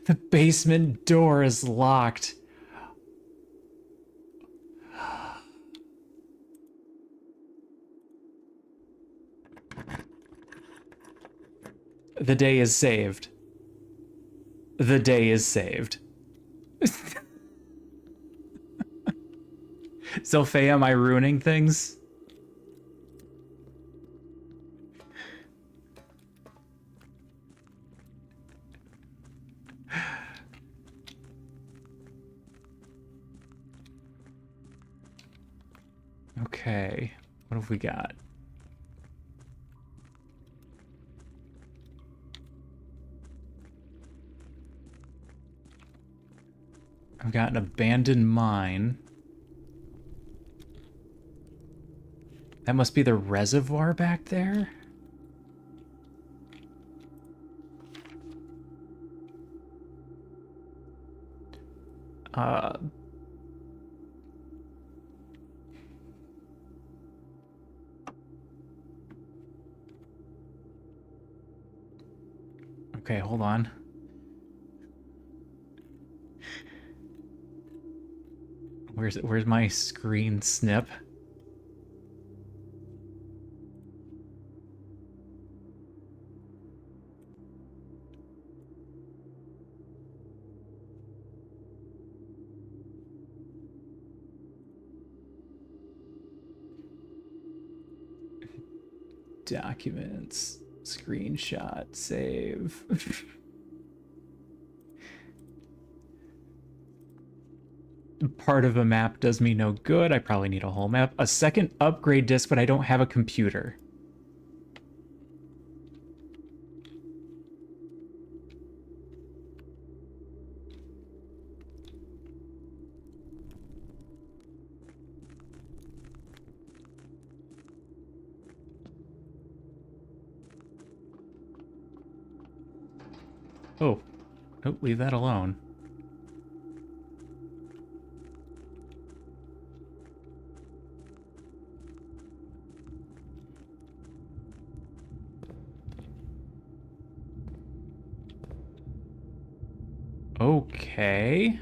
The basement door is locked. The day is saved. The day is saved. Sophia, am I ruining things? Okay, what have we got? I've got an abandoned mine. That must be the reservoir back there? Uh... Okay, hold on. Where's my screen snip? Documents, screenshot, save. Part of a map does me no good. I probably need a whole map. A second upgrade disc, but I don't have a computer. Oh. Oh, leave that alone. Okay.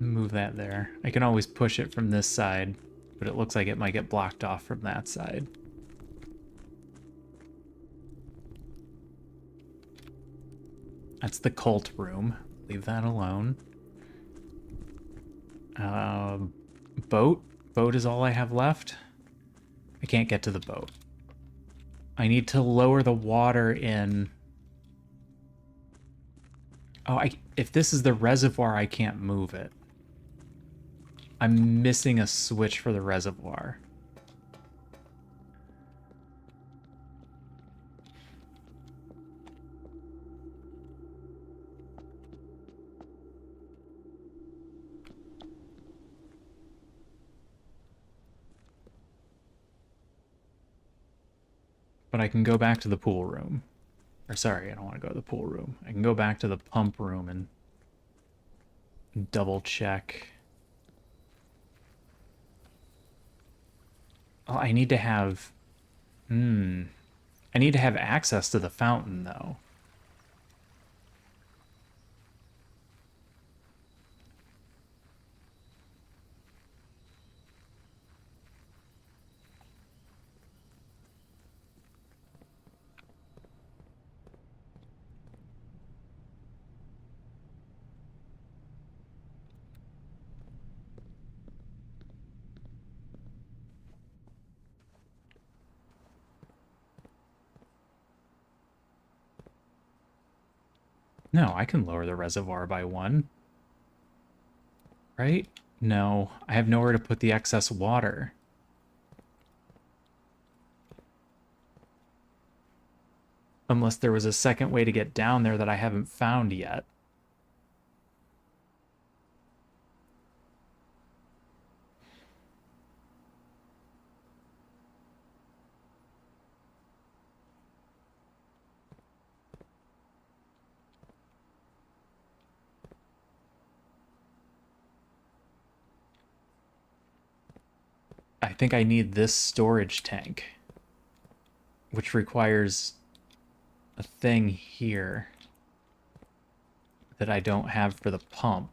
Move that there. I can always push it from this side, but it looks like it might get blocked off from that side. That's the cult room. Leave that alone. Boat? Boat is all I have left. I can't get to the boat. I need to lower the water in. Oh, if this is the reservoir, I can't move it. I'm missing a switch for the reservoir. But I can go back to the pool room. Or sorry, I don't want to go to the pool room. I can go back to the pump room and double check. Oh, I need to have... I need to have access to the fountain, though. No, I can lower the reservoir by 1. Right? No, I have nowhere to put the excess water. Unless there was a second way to get down there that I haven't found yet. I think I need this storage tank, which requires a thing here that I don't have for the pump.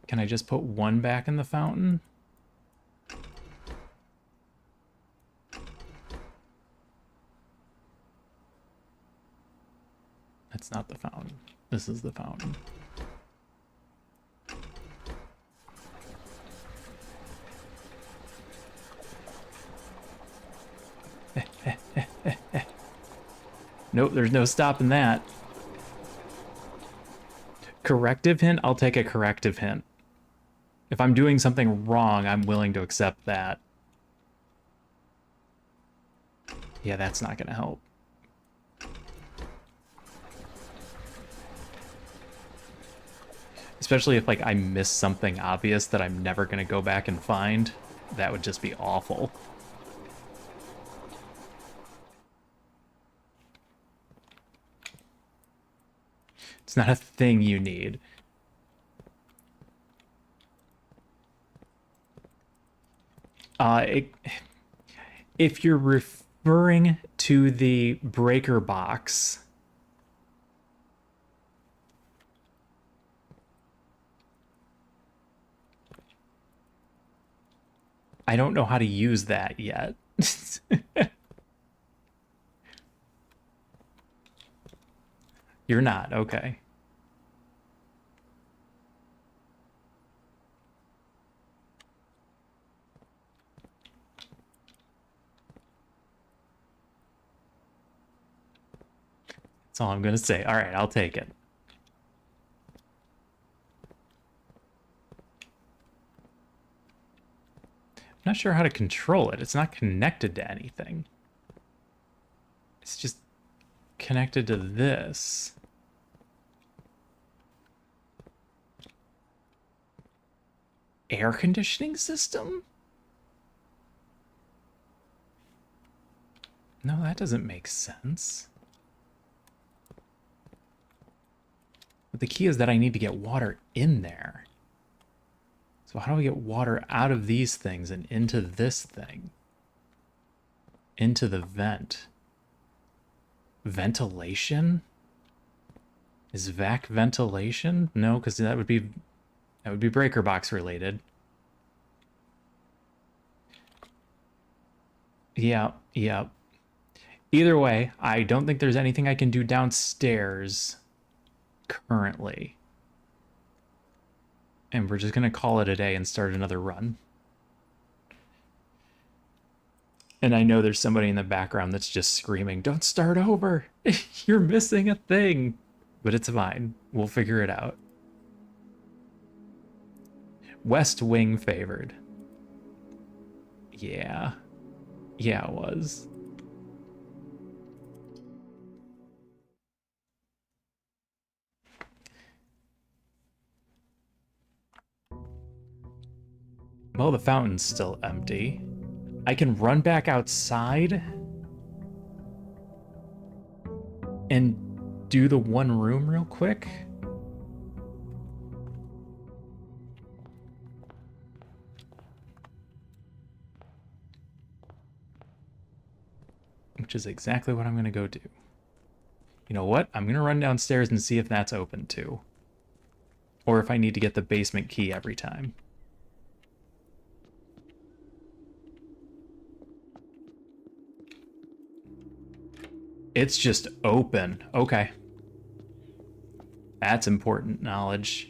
Can I just put 1 back in the fountain? That's not the fountain. This is the fountain. Nope, there's no stopping that. Corrective hint? I'll take a corrective hint. If I'm doing something wrong, I'm willing to accept that. Yeah, that's not going to help. Especially if, like, I miss something obvious that I'm never going to go back and find. That would just be awful. It's not a thing you need. If you're referring to the breaker box, I don't know how to use that yet. You're not, okay. That's all I'm gonna say. All right, I'll take it. I'm not sure how to control it. It's not connected to anything. It's just connected to this. Air conditioning system? No, that doesn't make sense. But the key is that I need to get water in there. So how do I get water out of these things and into this thing? Into the vent. Ventilation? Is vac ventilation? No, because that would be breaker box related. Yeah, yeah. Either way, I don't think there's anything I can do downstairs currently. And we're just going to call it a day and start another run. And I know there's somebody in the background that's just screaming, "Don't start over! You're missing a thing!" But it's fine. We'll figure it out. West Wing favored. Yeah. Yeah, it was. Well, the fountain's still empty. I can run back outside and do the one room real quick. which is exactly what I'm going to go do. You know what? I'm going to run downstairs and see if that's open too. Or if I need to get the basement key every time. It's just open. Okay. That's important knowledge.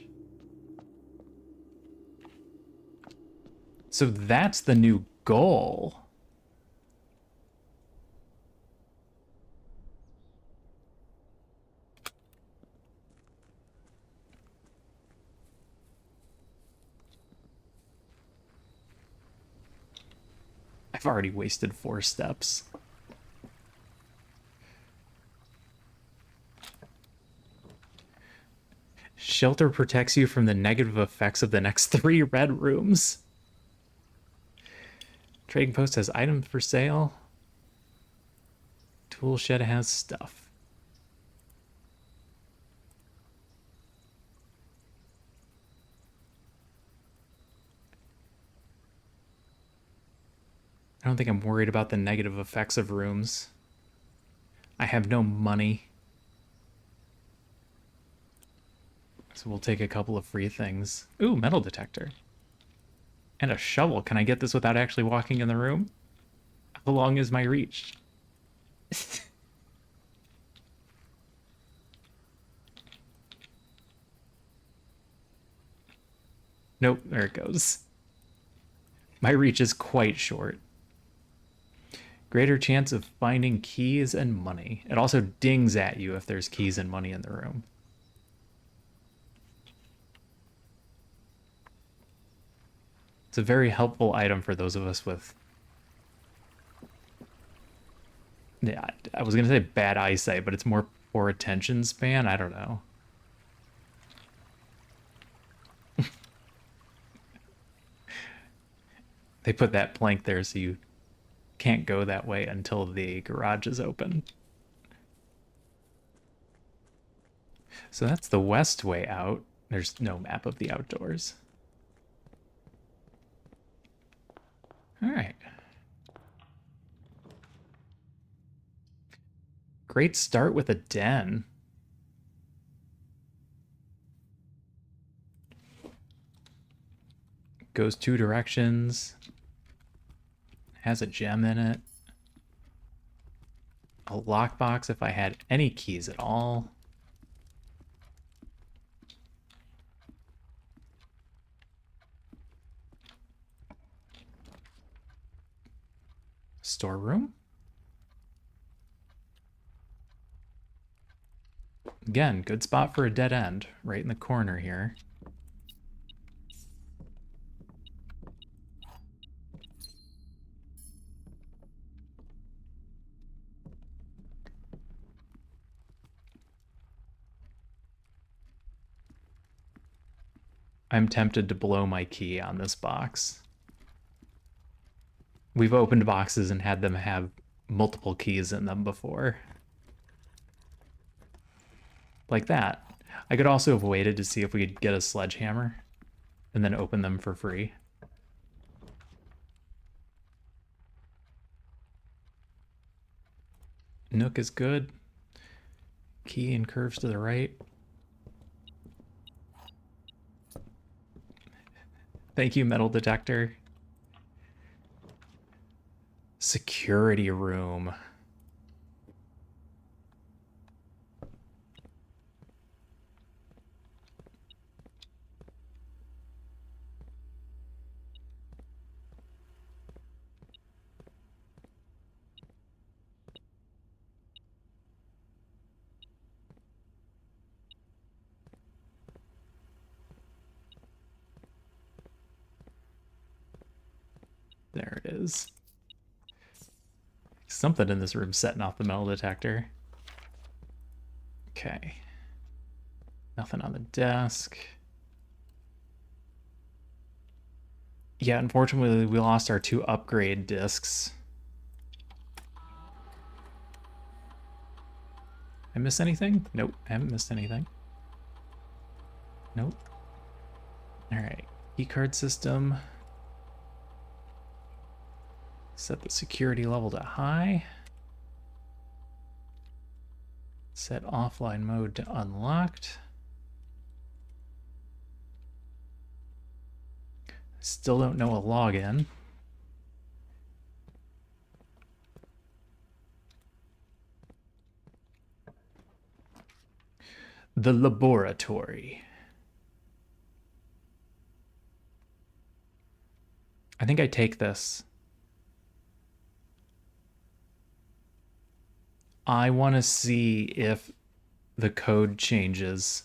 So that's the new goal. I've already wasted 4 steps. Shelter protects you from the negative effects of the next 3 red rooms. Trading post has items for sale. Tool shed has stuff. I don't think I'm worried about the negative effects of rooms. I have no money. So we'll take a couple of free things. Ooh, metal detector. And a shovel. Can I get this without actually walking in the room? How long is my reach? Nope, there it goes. My reach is quite short. Greater chance of finding keys and money. It also dings at you if there's keys and money in the room. It's a very helpful item for those of us with... Yeah, I was going to say bad eyesight, but it's more poor attention span. I don't know. They put that plank there so you can't go that way until the garage is open. So that's the west way out. There's no map of the outdoors. All right. Great start with a den. Goes 2 directions. Has a gem in it. A lockbox if I had any keys at all. Storeroom. Again, good spot for a dead end, right in the corner here. I'm tempted to blow my key on this box. We've opened boxes and had them have multiple keys in them before. Like that. I could also have waited to see if we could get a sledgehammer and then open them for free. Nook is good. Key and curves to the right. Thank you, metal detector. Security room. There it is. Something in this room setting off the metal detector. Okay. Nothing on the desk. Yeah, unfortunately, we lost our 2 upgrade discs. I miss anything? Nope, I haven't missed anything. Nope. Alright, keycard system. Set the security level to high. Set offline mode to unlocked. Still don't know a login. The laboratory. I think I take this. I want to see if the code changes.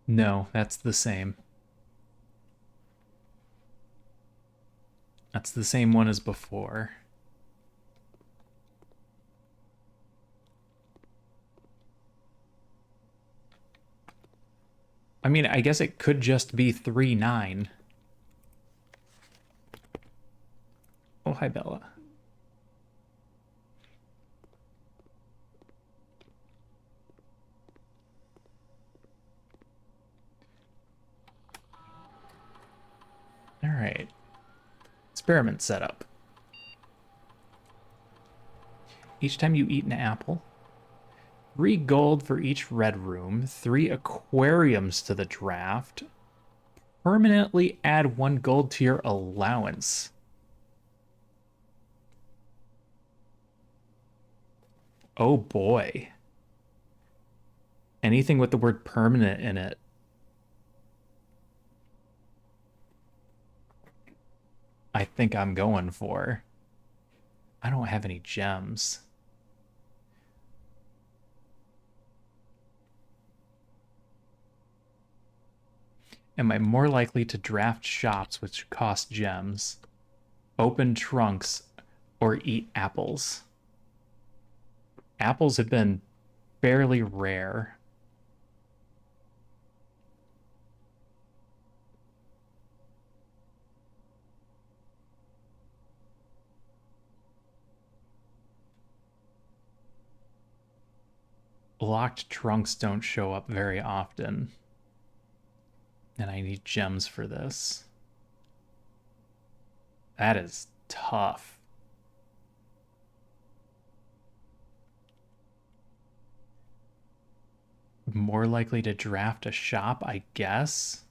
No, that's the same. That's the same one as before. I mean, I guess it could just be 3-9. Oh, hi, Bella. All right. Experiment setup. Each time you eat an apple, 3 gold for each red room, 3 aquariums to the draft. Permanently add 1 gold to your allowance. Oh boy. Anything with the word permanent in it. I think I'm going for. I don't have any gems. Am I more likely to draft shops which cost gems, open trunks, or eat apples? Apples have been fairly rare. Locked trunks don't show up very often. And I need gems for this. That is tough. More likely to draft a shop, I guess.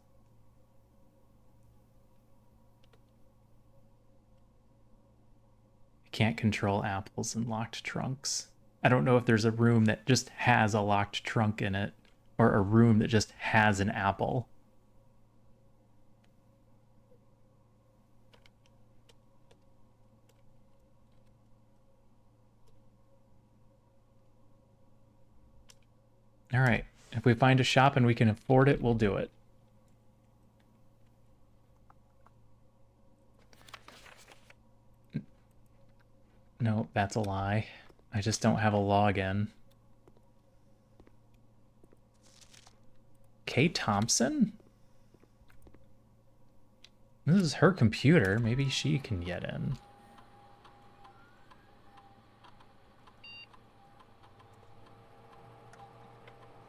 I can't control apples in locked trunks. I don't know if there's a room that just has a locked trunk in it, or a room that just has an apple. All right. If we find a shop and we can afford it, we'll do it. No, that's a lie. I just don't have a login. Kay Thompson? This is her computer. Maybe she can get in.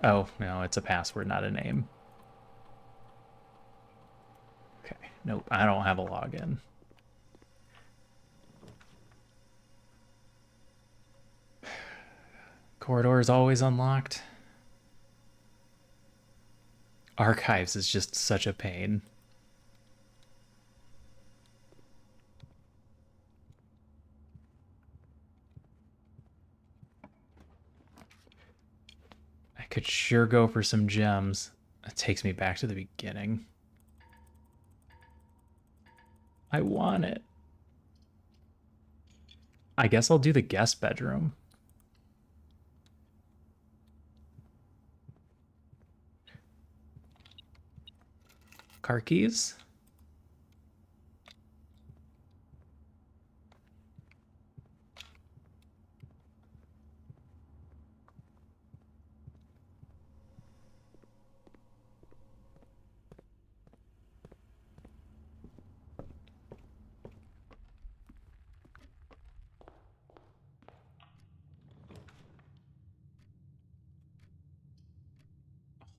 Oh, no, it's a password, not a name. Okay, nope, I don't have a login. Corridor is always unlocked. Archives is just such a pain. I could sure go for some gems. That takes me back to the beginning. I want it. I guess I'll do the guest bedroom. Car keys?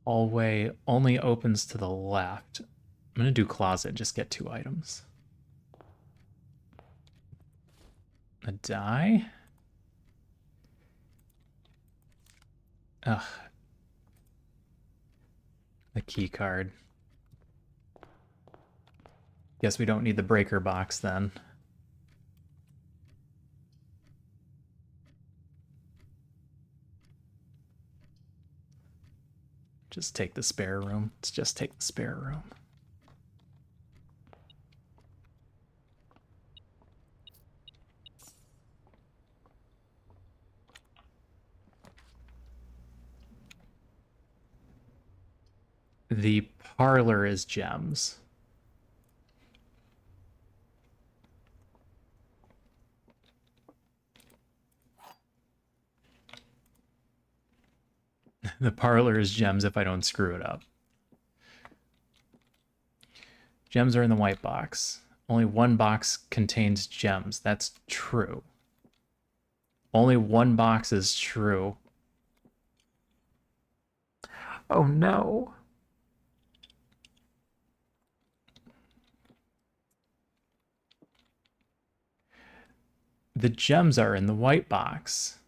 Hallway only opens to the left. I'm going to do closet, just get 2 items. A die? Ugh. The key card. Guess we don't need the breaker box then. Just take the spare room. Let's just take the spare room. The parlor is gems. The parlor is gems if I don't screw it up. Gems are in the white box. Only one box contains gems. That's true. Only one box is true. Oh no. The gems are in the white box.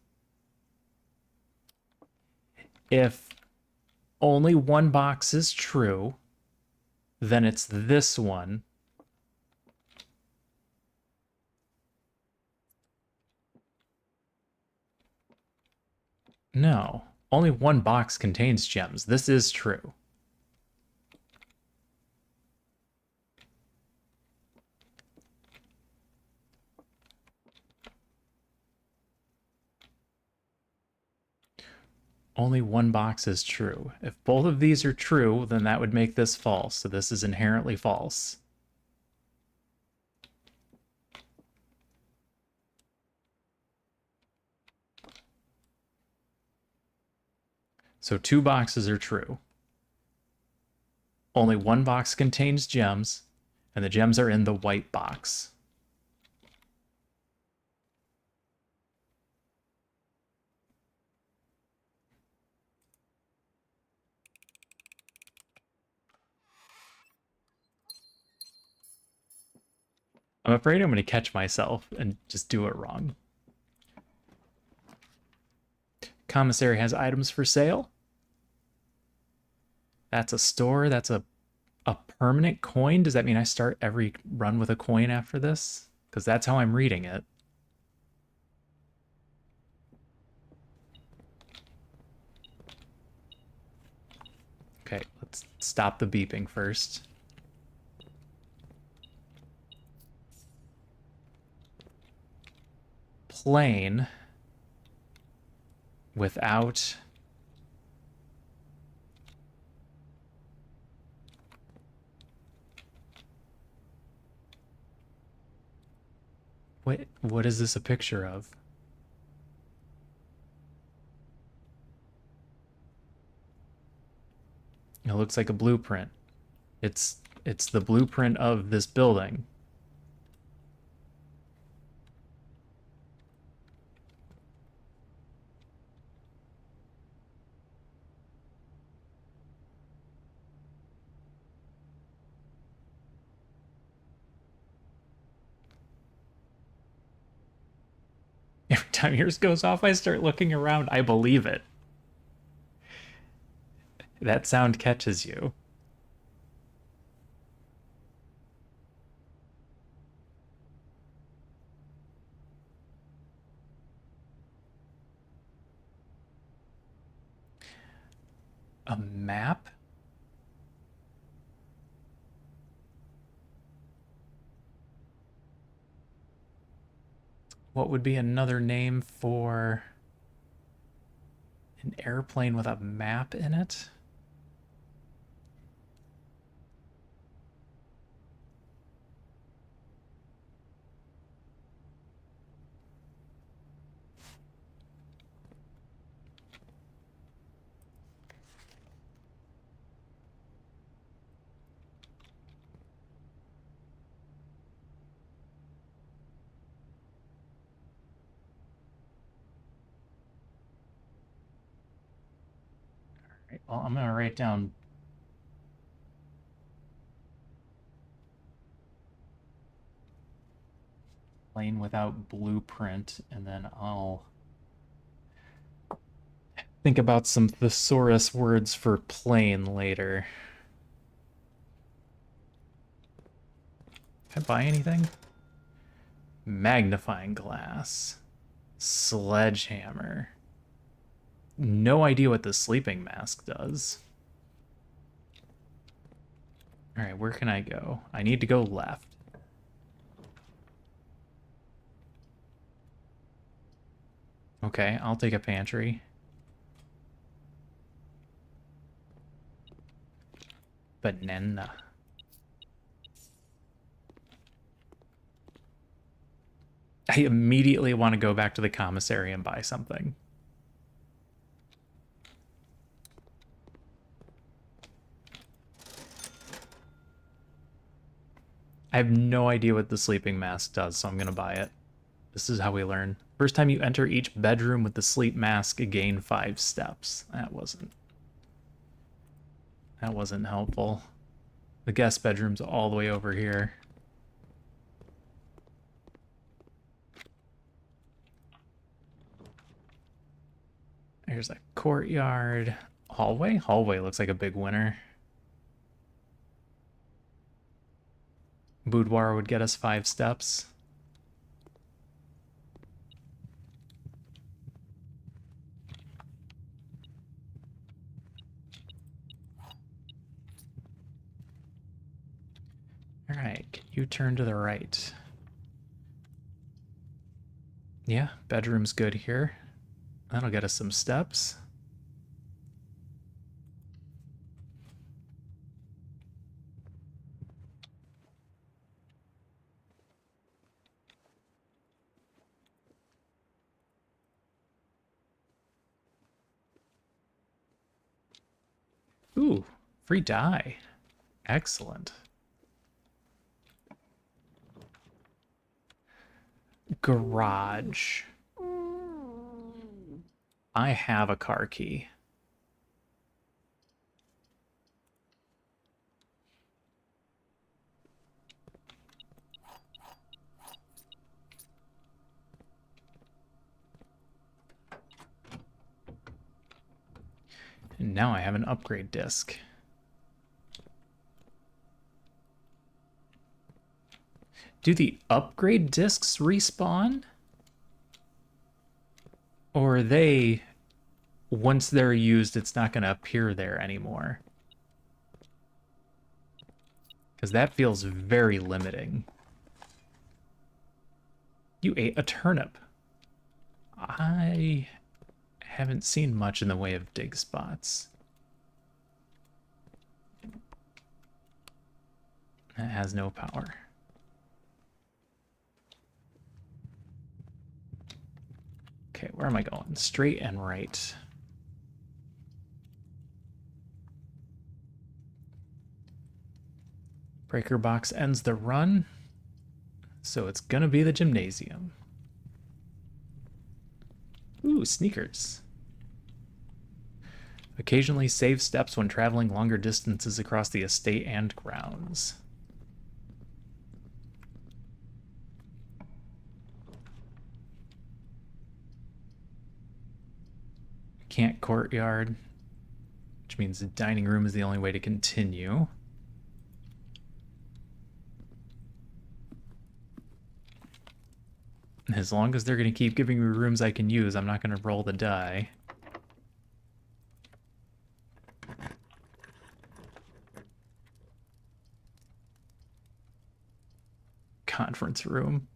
If only one box is true, then it's this one. No, only one box contains gems. This is true. Only one box is true. If both of these are true, then that would make this false. So this is inherently false. So 2 boxes are true. Only one box contains gems, and the gems are in the white box. I'm afraid I'm going to catch myself and just do it wrong. Commissary has items for sale. That's a store. That's a permanent coin. Does that mean I start every run with a coin after this? Because that's how I'm reading it. Okay, let's stop the beeping first. Plane without what is this a picture of? It looks like a blueprint. It's the blueprint of this building. Every time yours goes off, I start looking around. I believe it. That sound catches you. A map? What would be another name for an airplane with a map in it? Right. well, I'm gonna write down plane without blueprint, and then I'll think about some thesaurus words for plane later. Can I buy anything? Magnifying glass. Sledgehammer. No idea what the sleeping mask does. Alright, where can I go? I need to go left. Okay, I'll take a pantry. Banana. I immediately want to go back to the commissary and buy something. I have no idea what the sleeping mask does, so I'm going to buy it. This is how we learn. First time you enter each bedroom with the sleep mask, gain 5 steps. That wasn't helpful. The guest bedroom's all the way over here. There's a courtyard. Hallway? Hallway looks like a big winner. Boudoir would get us 5 steps. Alright, can you turn to the right? Yeah, bedroom's good here. That'll get us some steps. Ooh, free dye. Excellent. Garage. I have a car key. And now I have an upgrade disc. Do the upgrade discs respawn? Or are they, once they're used, it's not going to appear there anymore? Because that feels very limiting. You ate a turnip. I haven't seen much in the way of dig spots. That has no power. Okay, where am I going? Straight and right. Breaker box ends the run, so it's gonna be the gymnasium. Ooh, sneakers. Occasionally save steps when traveling longer distances across the estate and grounds. Can't courtyard, which means the dining room is the only way to continue. As long as they're going to keep giving me rooms I can use, I'm not going to roll the die. Conference room.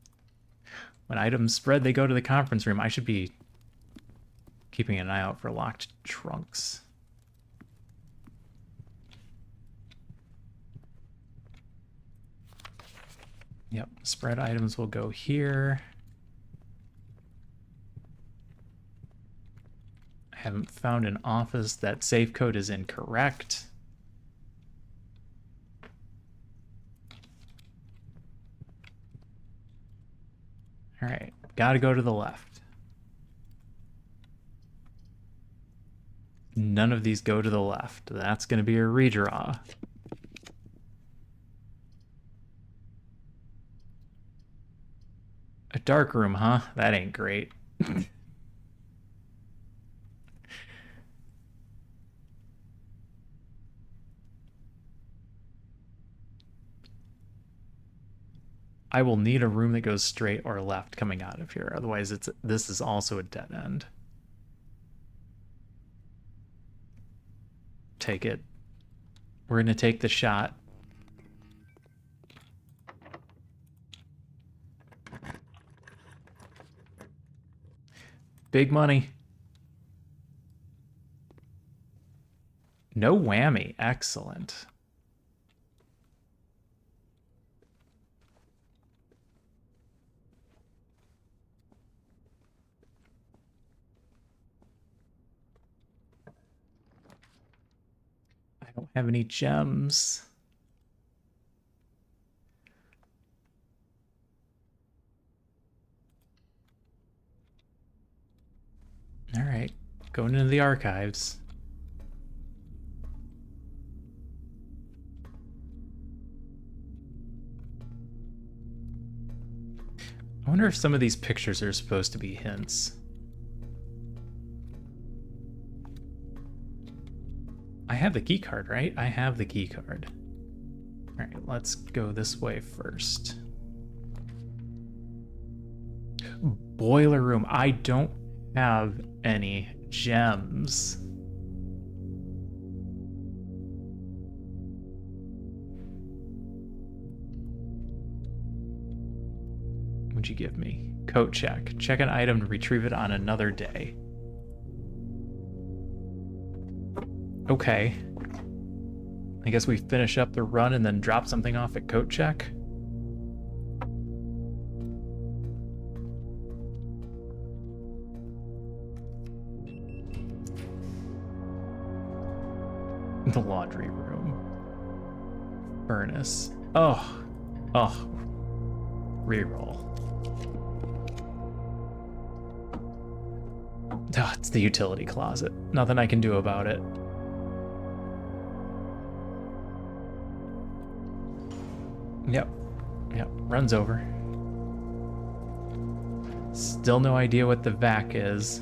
When items spread, they go to the conference room. I should be keeping an eye out for locked trunks. Yep, spread items will go here. I haven't found an office that safe code is incorrect. All right, gotta go to the left. None of these go to the left. That's going to be a redraw. A dark room, huh? That ain't great. I will need a room that goes straight or left coming out of here. Otherwise, this is also a dead end. Take it. We're going to take the shot. Big money. No whammy. Excellent. I don't have any gems. All right, going into the archives. I wonder if some of these pictures are supposed to be hints. I have the key card, right? I have the key card. All right, let's go this way first. Boiler room. I don't have any gems. What'd you give me? Coat check. Check an item to retrieve it on another day. Okay. I guess we finish up the run and then drop something off at coat check. The laundry room. Furnace. Oh. Oh. Reroll. Oh, it's the utility closet. Nothing I can do about it. Yep. Yep. Runs over. Still no idea what the vac is.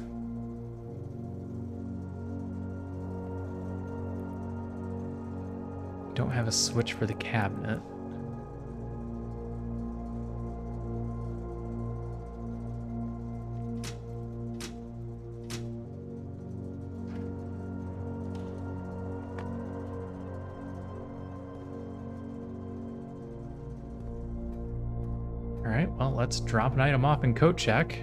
Don't have a switch for the cabinet. All right, well, let's drop an item off in coat check.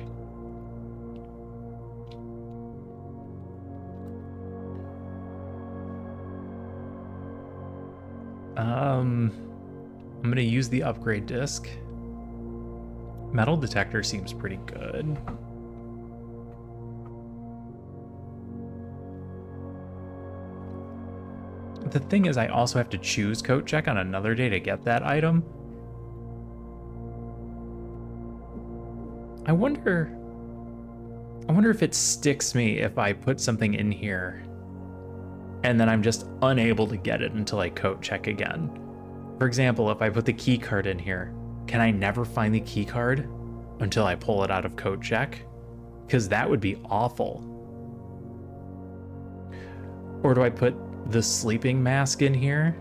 I'm gonna use the upgrade disc. Metal detector seems pretty good. The thing is, I also have to choose coat check on another day to get that item. I wonder if it sticks me if I put something in here and then I'm just unable to get it until I coat check again. For example, if I put the key card in here, can I never find the key card until I pull it out of coat check? Because that would be awful. Or do I put the sleeping mask in here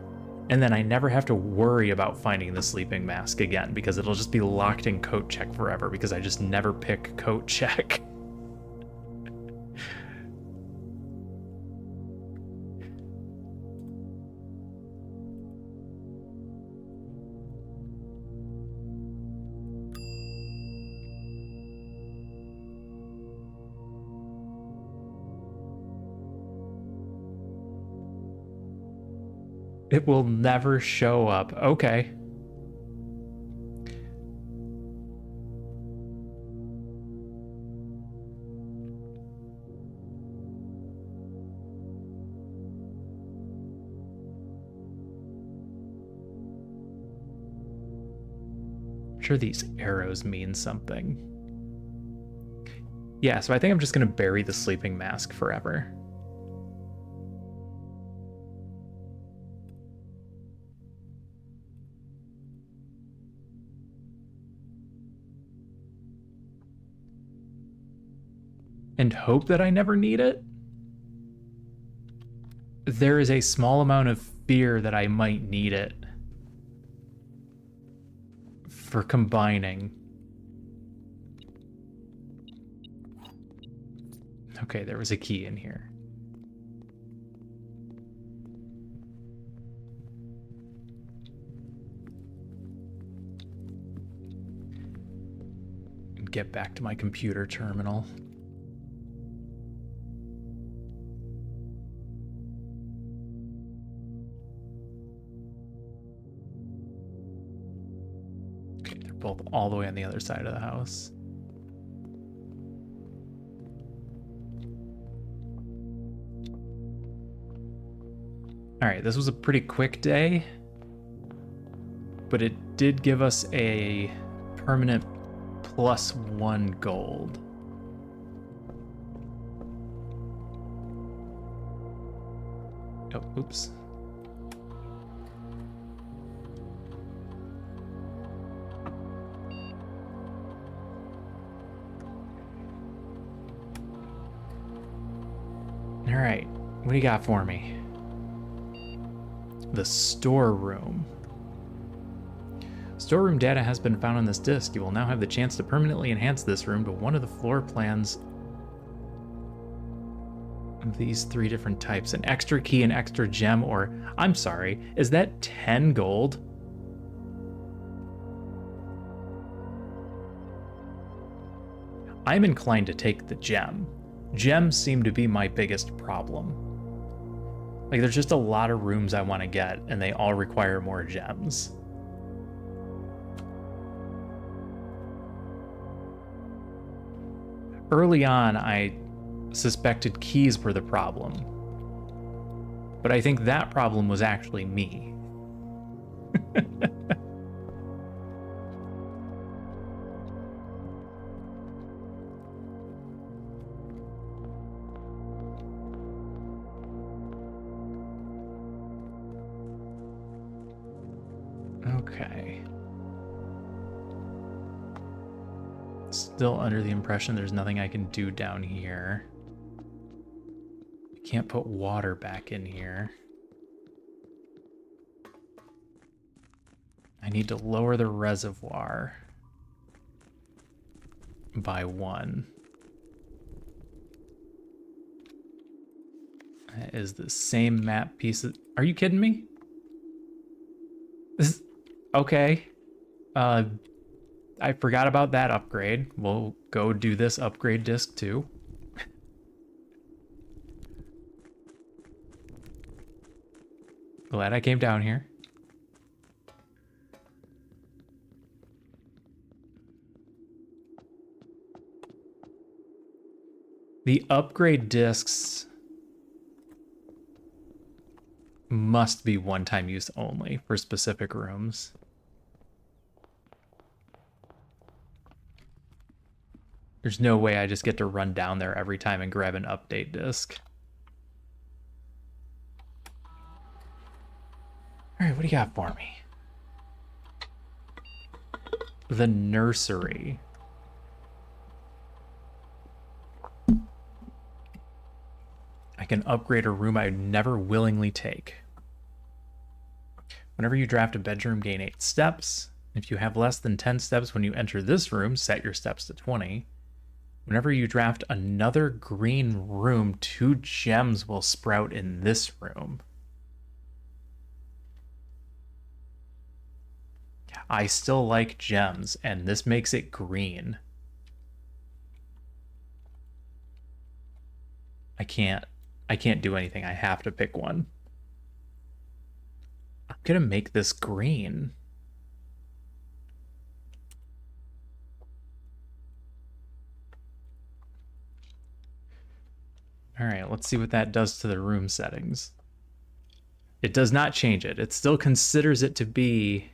and then I never have to worry about finding the sleeping mask again because it'll just be locked in coat check forever because I just never pick coat check. It will never show up. Okay. I'm sure these arrows mean something. Yeah, so I think I'm just gonna bury the sleeping mask forever. and hope that I never need it, there is a small amount of fear that I might need it for combining. Okay, there was a key in here. Get back to my computer terminal. Okay, they're both all the way on the other side of the house. All right, this was a pretty quick day, but it did give us a permanent +1 gold. Oh, oops. All right, what do you got for me? The storeroom. Storeroom data has been found on this disk. You will now have the chance to permanently enhance this room to one of the floor plans of these 3 different types. An extra key, an extra gem, or... I'm sorry, is that 10 gold? I'm inclined to take the gem. Gems seem to be my biggest problem. Like, there's just a lot of rooms I want to get, and they all require more gems. Early on, I suspected keys were the problem. But I think that problem was actually me. Okay. Still under the impression there's nothing I can do down here. I can't put water back in here. I need to lower the reservoir by 1. That is the same map piece. Are you kidding me? This is... Okay. I forgot about that upgrade. We'll go do this upgrade disc too. Glad I came down here. The upgrade discs must be one-time use only for specific rooms. There's no way I just get to run down there every time and grab an update disc. All right, what do you got for me? The nursery. I can upgrade a room I'd never willingly take. Whenever you draft a bedroom, gain 8 steps. If you have less than 10 steps when you enter this room, set your steps to 20. Whenever you draft another green room, 2 gems will sprout in this room. I still like gems, and this makes it green. I can't do anything. I have to pick one. I'm gonna make this green. All right, let's see what that does to the room settings. It does not change it. It still considers it to be...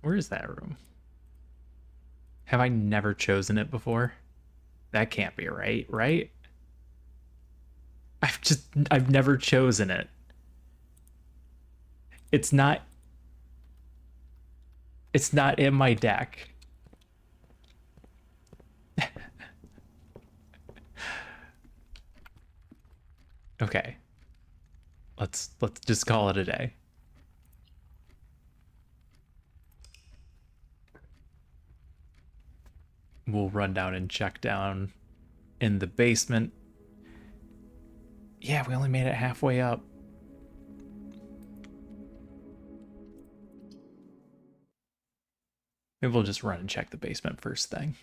Where is that room? Have I never chosen it before? That can't be right, right? I've never chosen it. It's not it's not in my deck. Okay. Let's just call it a day. We'll run down and check down in the basement. Yeah, we only made it halfway up. Maybe we'll just run and check the basement first thing.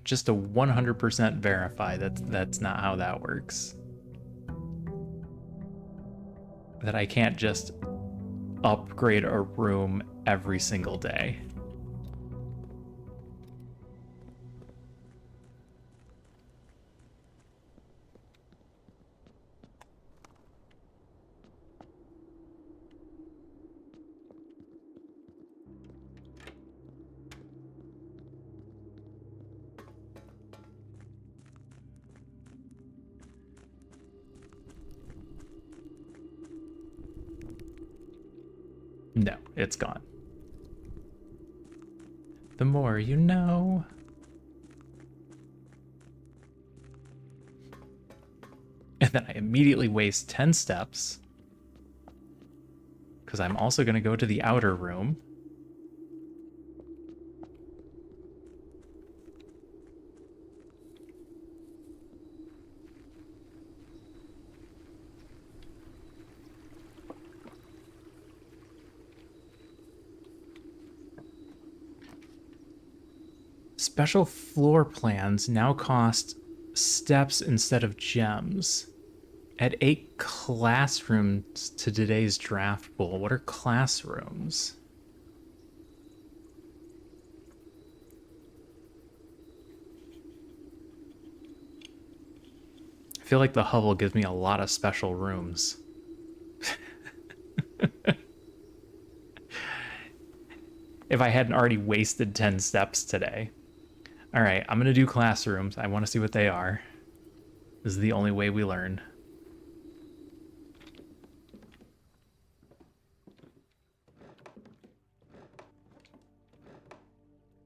Just to 100% verify that's not how that works. That I can't just upgrade a room every single day. No, it's gone. The more you know. And then I immediately waste 10 steps. Because I'm also going to go to the outer room. Special floor plans now cost steps instead of gems. Add 8 classrooms to today's draft pool. What are classrooms? I feel like the hovel gives me a lot of special rooms. If I hadn't already wasted 10 steps today. All right, I'm going to do classrooms. I want to see what they are. This is the only way we learn.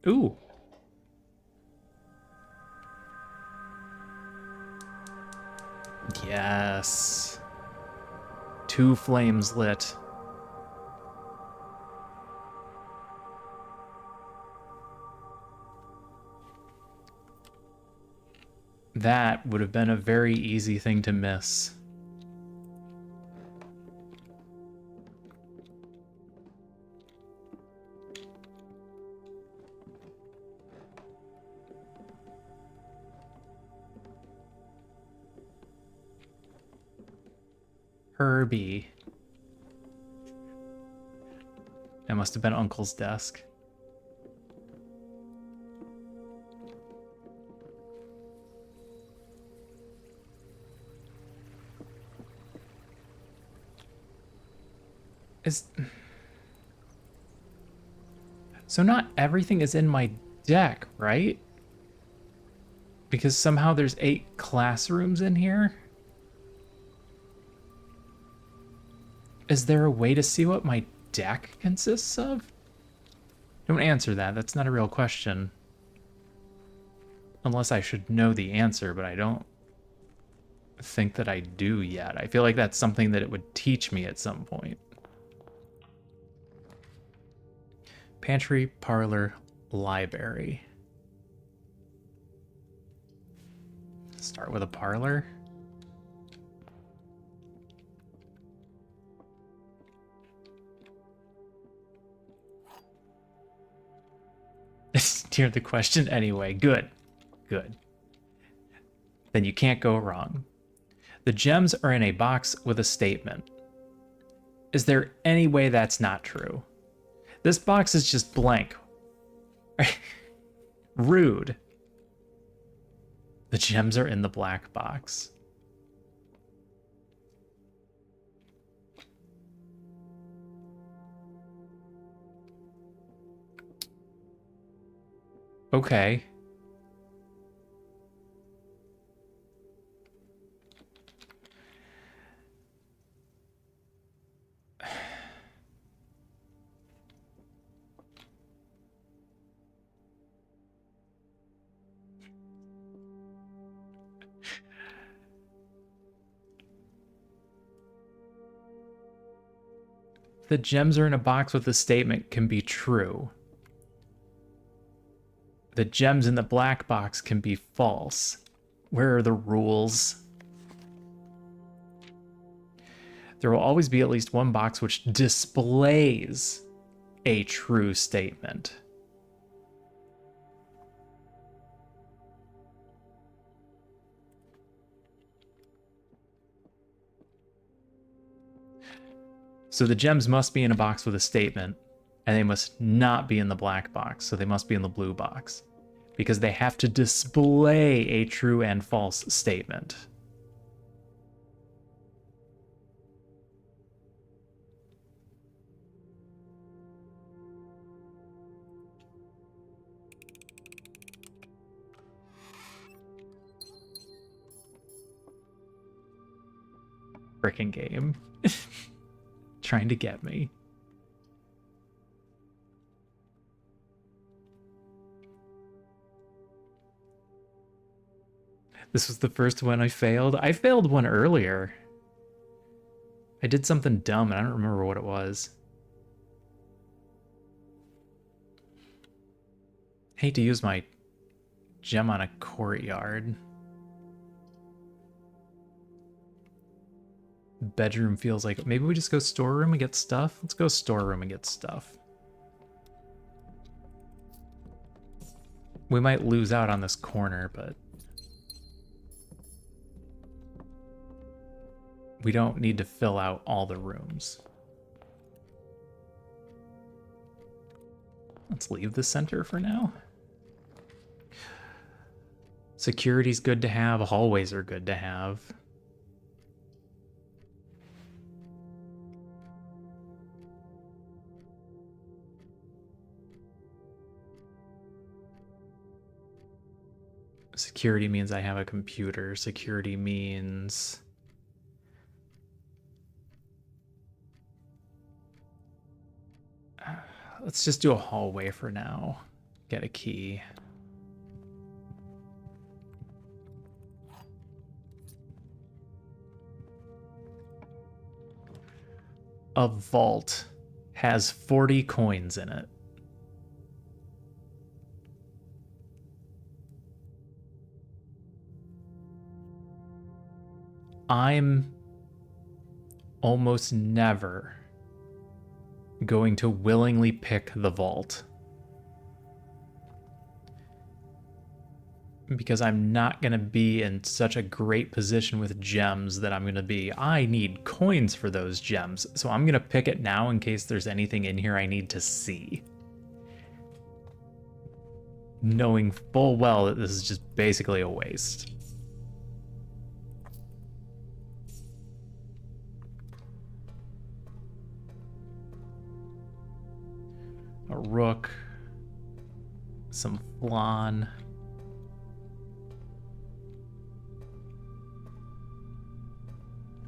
Ooh. Yes. 2 flames lit. That would have been a very easy thing to miss. Herbie. That must have been Uncle's desk. So not everything is in my deck, right? Because somehow there's 8 classrooms in here? Is there a way to see what my deck consists of? Don't answer that. That's not a real question. Unless I should know the answer, but I don't think that I do yet. I feel like that's something that it would teach me at some point. Pantry, parlor, library. Start with a parlor. Hear the question anyway. Good. Good. Then you can't go wrong. The gems are in a box with a statement. Is there any way that's not true? This box is just blank. Rude. The gems are in the black box. Okay. The gems are in a box with a statement can be true. The gems in the black box can be false. Where are the rules? There will always be at least one box which displays a true statement. So the gems must be in a box with a statement, and they must not be in the black box, so they must be in the blue box, because they have to display a true and false statement. Frickin' game. Trying to get me. This was the first one I failed. I failed one earlier. I did something dumb and I don't remember what it was. Hate to use my gem on a courtyard. Bedroom feels like... Maybe we just go storeroom and get stuff? Let's go storeroom and get stuff. We might lose out on this corner, but... we don't need to fill out all the rooms. Let's leave the center for now. Security's good to have. Hallways are good to have. Security means I have a computer. Security means... let's just do a hallway for now. Get a key. A vault has 40 coins in it. I'm almost never going to willingly pick the vault, because I'm not going to be in such a great position with gems that I'm going to be, I need coins for those gems, so I'm going to pick it now in case there's anything in here I need to see, knowing full well that this is just basically a waste. A rook, some flan.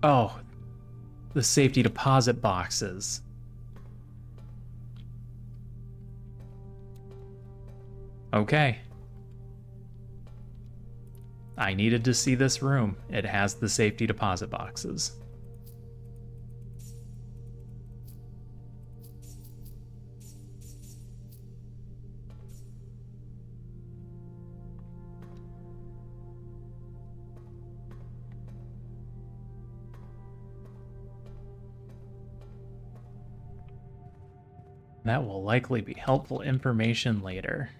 Oh, the safety deposit boxes. Okay. I needed to see this room. It has the safety deposit boxes. That will likely be helpful information later.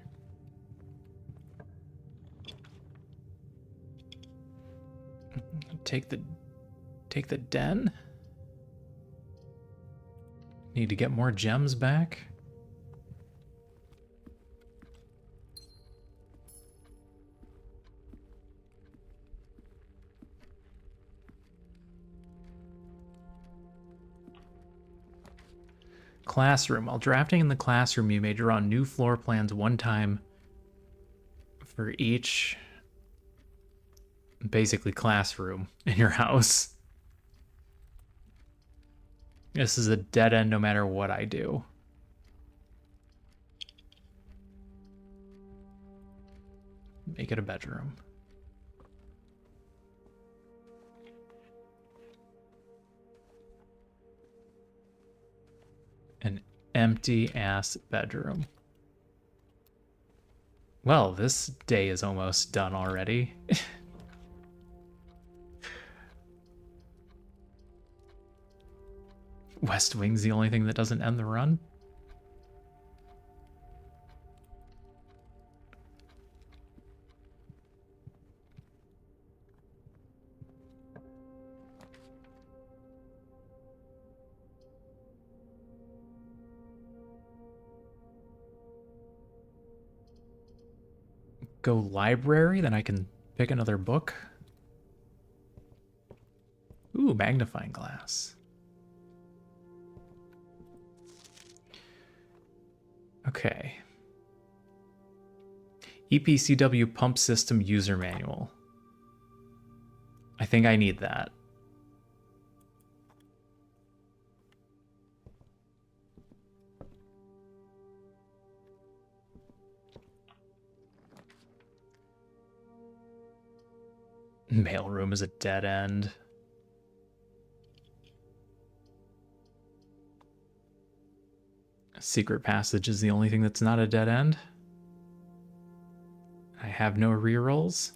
Take the den. Need to get more gems back. Classroom. While drafting in the classroom, you may draw new floor plans one time for each, basically, classroom in your house. This is a dead end no matter what I do. Make it a bedroom. An empty ass bedroom. Well, this day is almost done already. West Wing's the only thing that doesn't end the run. Go library, then I can pick another book. Ooh, magnifying glass. Okay. EPCW pump system user manual. I think I need that. Mailroom is a dead end. Secret passage is the only thing that's not a dead end. I have no rerolls.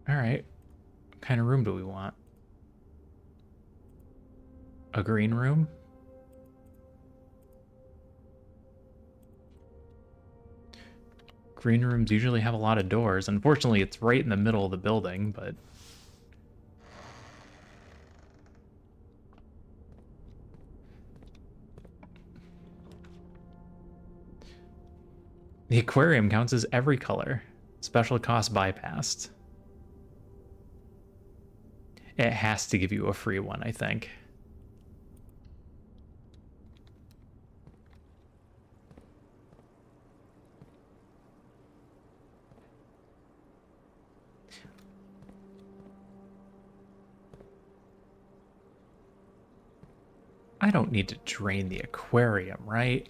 All right. What kind of room do we want? A green room? Green rooms usually have a lot of doors. Unfortunately, it's right in the middle of the building, but... The aquarium counts as every color. Special cost bypassed. It has to give you a free one, I think. I don't need to drain the aquarium, right?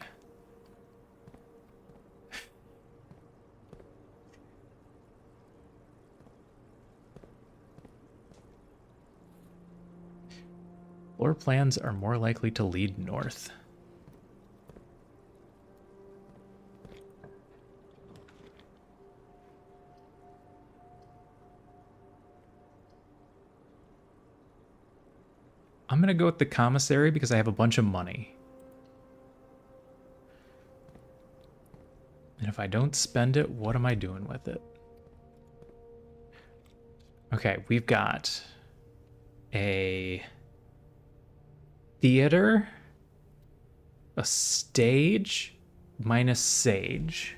Floor plans are more likely to lead north. I'm going to go with the commissary because I have a bunch of money. And if I don't spend it, what am I doing with it? Okay, we've got a theater, a stage, minus sage.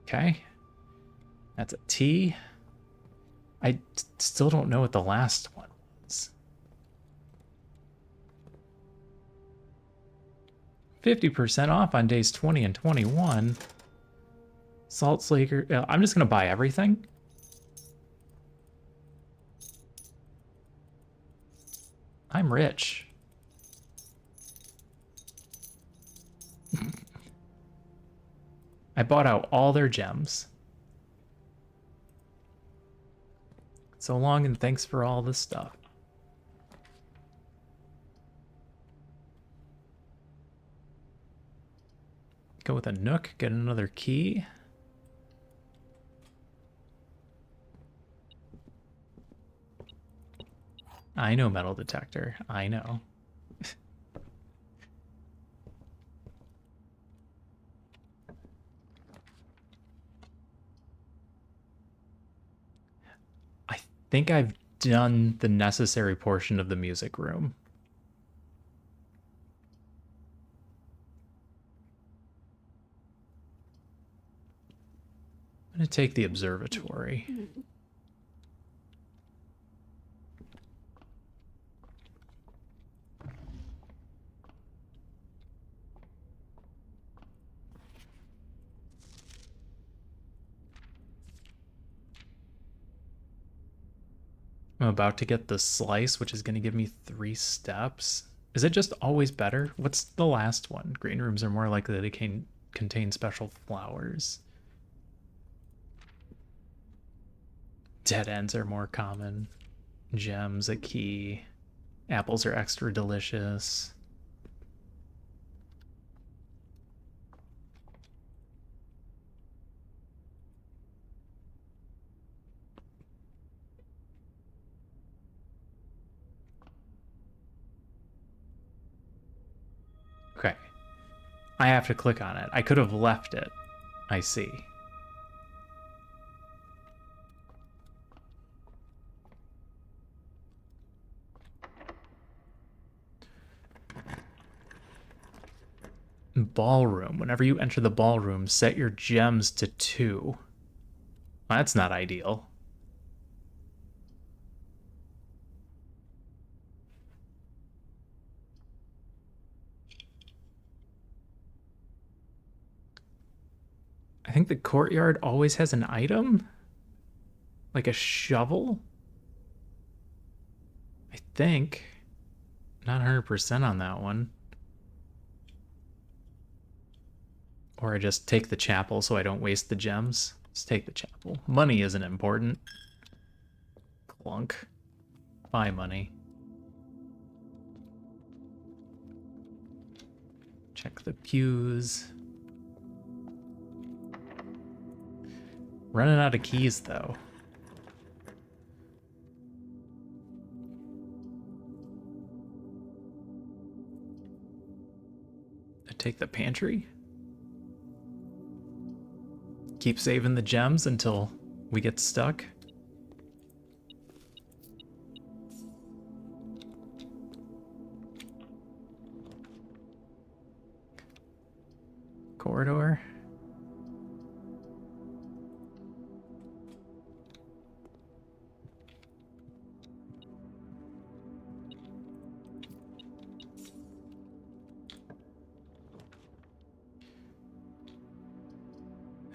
Okay. That's a T. I still don't know what the last one was. 50% off on days 20 and 21. Salt Slaker. I'm just going to buy everything. I'm rich. I bought out all their gems. So long and thanks for all this stuff. Go with a nook, get another key. I know metal detector. I know. I think I've done the necessary portion of the music room. I'm going to take the observatory. I'm about to get the slice, which is going to give me 3 steps. Is it just always better? What's the last one? Green rooms are more likely to contain special flowers. Dead ends are more common. Gems a key. Apples are extra delicious. Okay. I have to click on it. I could have left it. I see. Ballroom. Whenever you enter the ballroom, set your gems to 2. Well, that's not ideal. I think the courtyard always has an item. Like a shovel? I think. Not 100% on that one. Or I just take the chapel so I don't waste the gems. Just take the chapel. Money isn't important. Clunk. Buy money. Check the pews. Running out of keys, though. I take the pantry. Keep saving the gems until we get stuck. Corridor.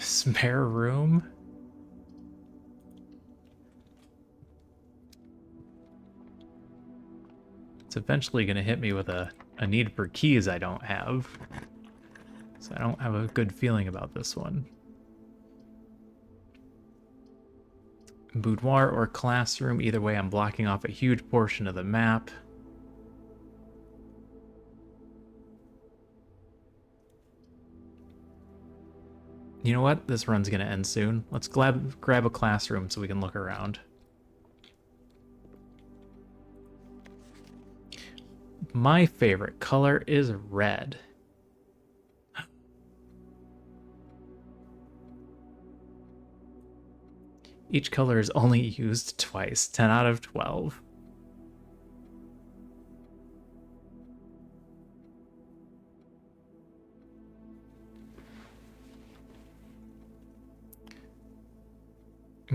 Spare room. It's eventually going to hit me with a need for keys I don't have. So I don't have a good feeling about this one. Boudoir or classroom. Either way, I'm blocking off a huge portion of the map. You know what? This run's going to end soon. Let's grab a classroom so we can look around. My favorite color is red. Each color is only used twice. 10 out of 12.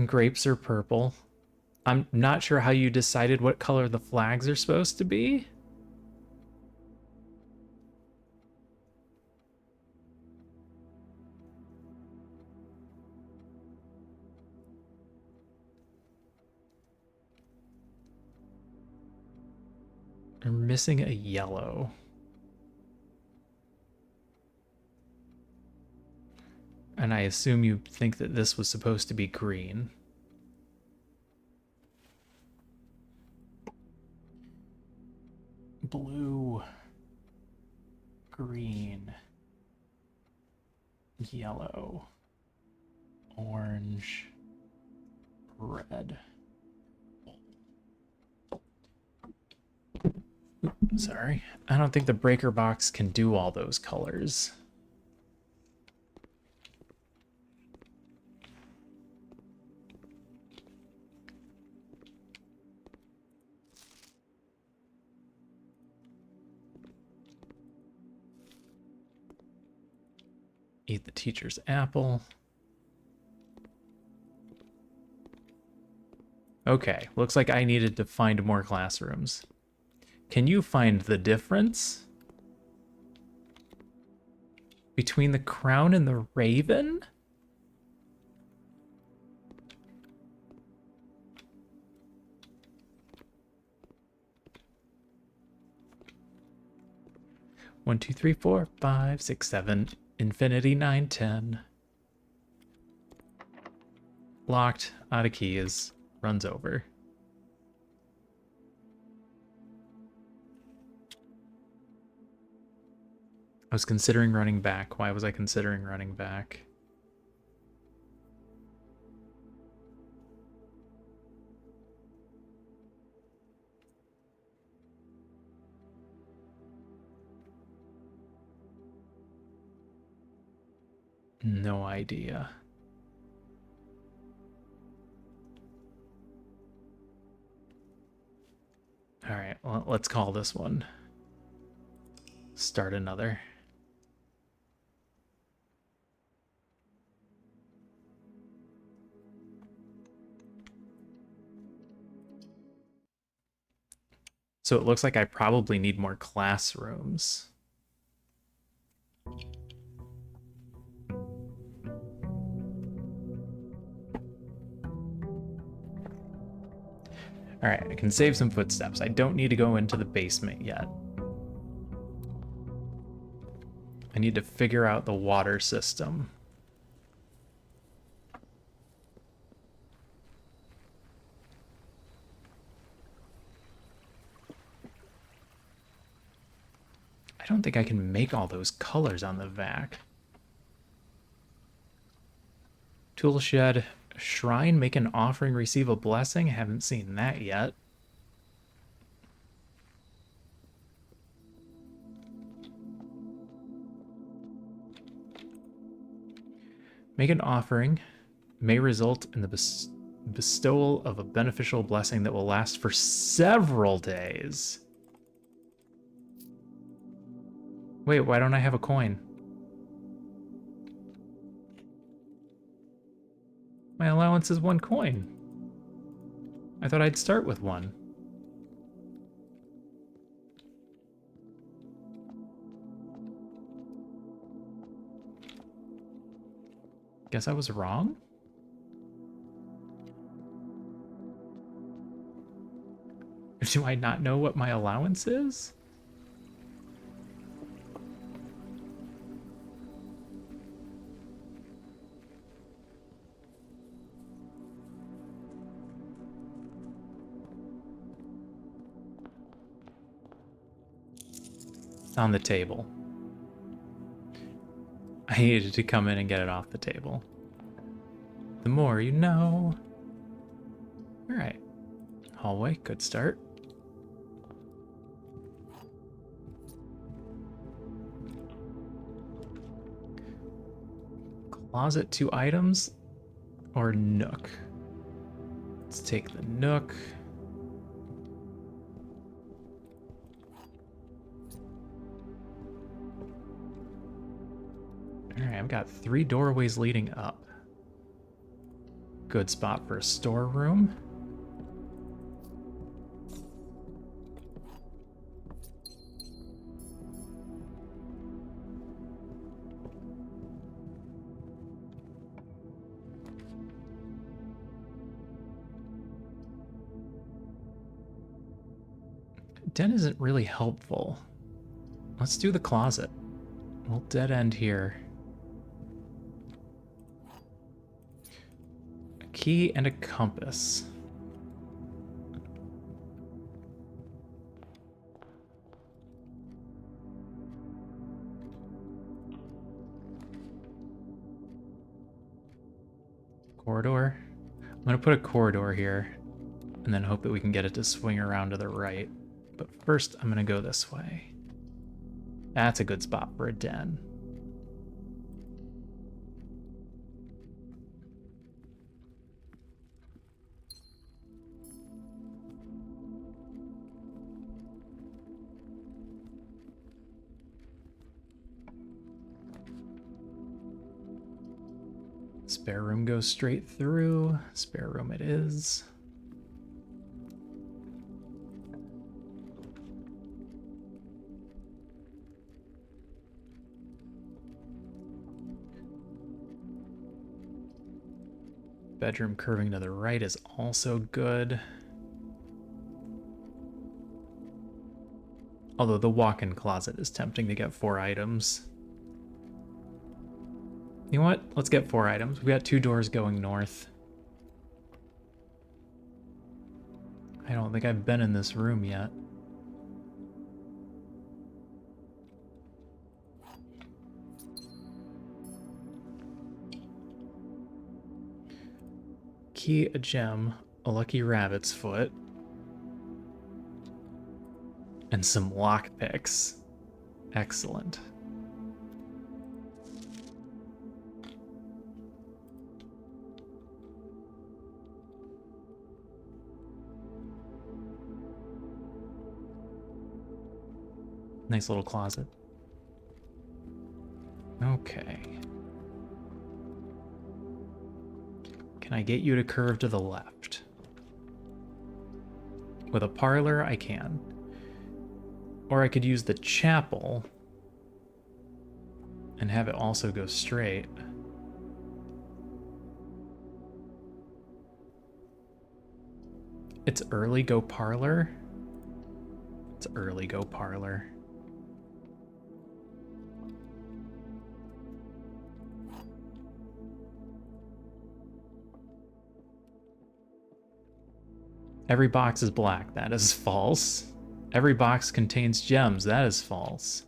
Grapes are purple. I'm not sure how you decided what color the flags are supposed to be. We're missing a yellow. And I assume you think that this was supposed to be green. Blue, green, yellow, orange, red. Sorry. I don't think the breaker box can do all those colors. Eat the teacher's apple. Okay, looks like I needed to find more classrooms. Can you find the difference between the crown and the raven? 1, 2, 3, 4, 5, 6, 7, infinity, 9, 10. Locked, out of keys, runs over. I was considering running back. Why was I considering running back? No idea. All right, well, let's call this one. Start another. So it looks like I probably need more classrooms. All right, I can save some footsteps. I don't need to go into the basement yet. I need to figure out the water system. I don't think I can make all those colors on the vac. Tool shed, shrine, make an offering, receive a blessing. Haven't seen that yet. Make an offering may result in the bestowal of a beneficial blessing that will last for several days. Wait, why don't I have a coin? My allowance is 1 coin. I thought I'd start with 1. Guess I was wrong? Do I not know what my allowance is? On the table. I needed to come in and get it off the table. The more you know. All right. Hallway, good start. Closet, 2 items, or nook? Let's take the nook. Alright, I've got 3 doorways leading up. Good spot for a storeroom. Den isn't really helpful. Let's do the closet. We'll dead end here. A key and a compass. Corridor. I'm gonna put a corridor here and then hope that we can get it to swing around to the right. But first, I'm gonna go this way. That's a good spot for a den. Spare room goes straight through. Spare room it is. Bedroom curving to the right is also good. Although the walk-in closet is tempting to get 4 items. You know what? Let's get 4 items. We got 2 doors going north. I don't think I've been in this room yet. Key, a gem, a lucky rabbit's foot, and some lockpicks. Excellent. Nice little closet. Okay. Can I get you to curve to the left? With a parlor, I can. Or I could use the chapel and have it also go straight. It's early, go parlor. It's early, go parlor. Every box is black. That is false. Every box contains gems. That is false.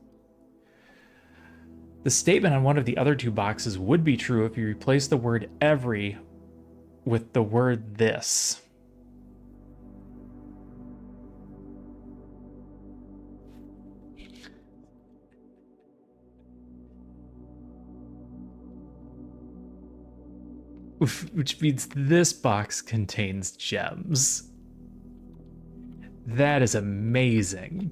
The statement on one of the other 2 boxes would be true if you replace the word every with the word this. Which means this box contains gems. That is amazing.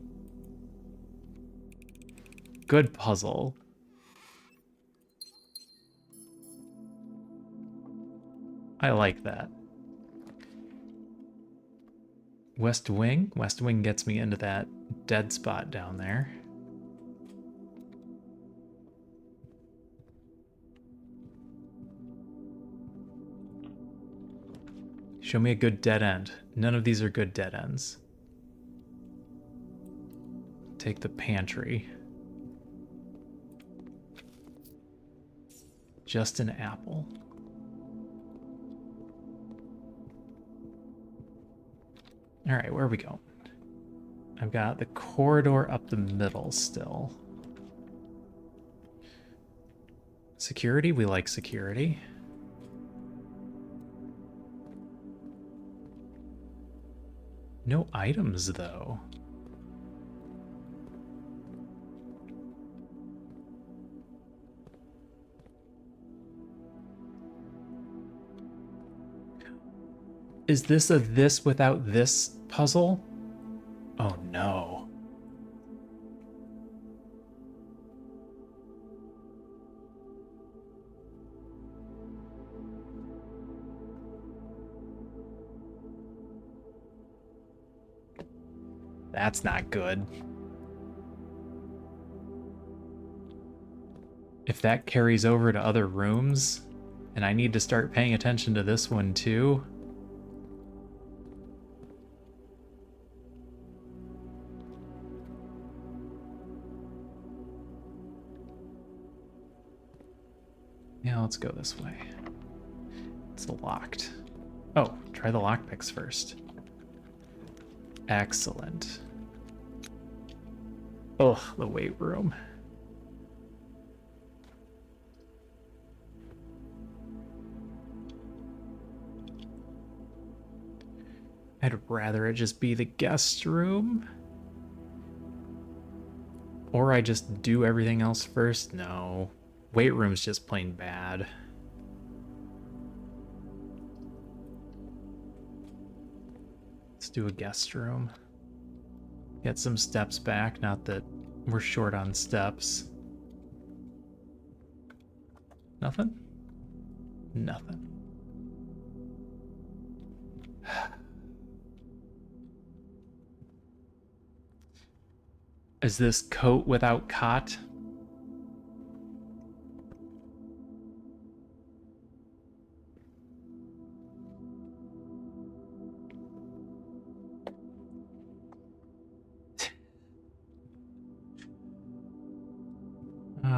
Good puzzle. I like that. West Wing? West Wing gets me into that dead spot down there. Show me a good dead end. None of these are good dead ends. Take the pantry. Just an apple. All right, where are we going? I've got the corridor up the middle still. Security, we like security. No items, though. Is this a this without this puzzle? Oh no. That's not good. If that carries over to other rooms, and I need to start paying attention to this one too. Yeah, let's go this way. It's locked. Oh, try the lockpicks first. Excellent. Ugh, the weight room. I'd rather it just be the guest room. Or I just do everything else first. No. Weight room's just plain bad. Let's do a guest room. Get some steps back, not that we're short on steps. Nothing? Nothing. Is this coat without cot?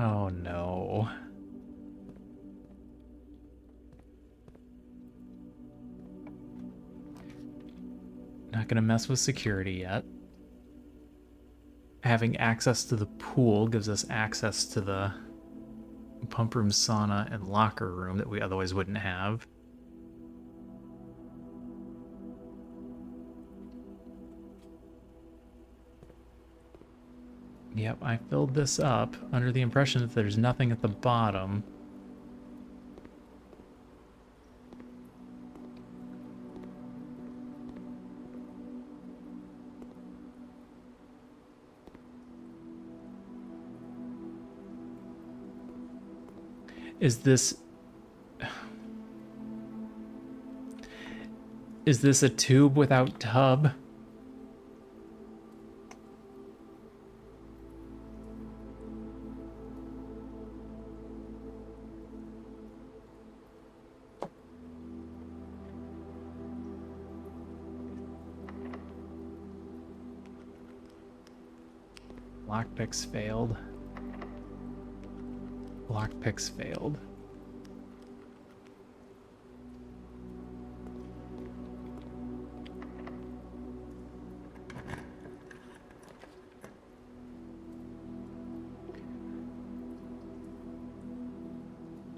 Oh no. Not gonna mess with security yet. Having access to the pool gives us access to the pump room, sauna, and locker room that we otherwise wouldn't have. Yep, I filled this up under the impression that there's nothing at the bottom. Is this a tube without tub? Lockpicks failed. Lockpicks failed.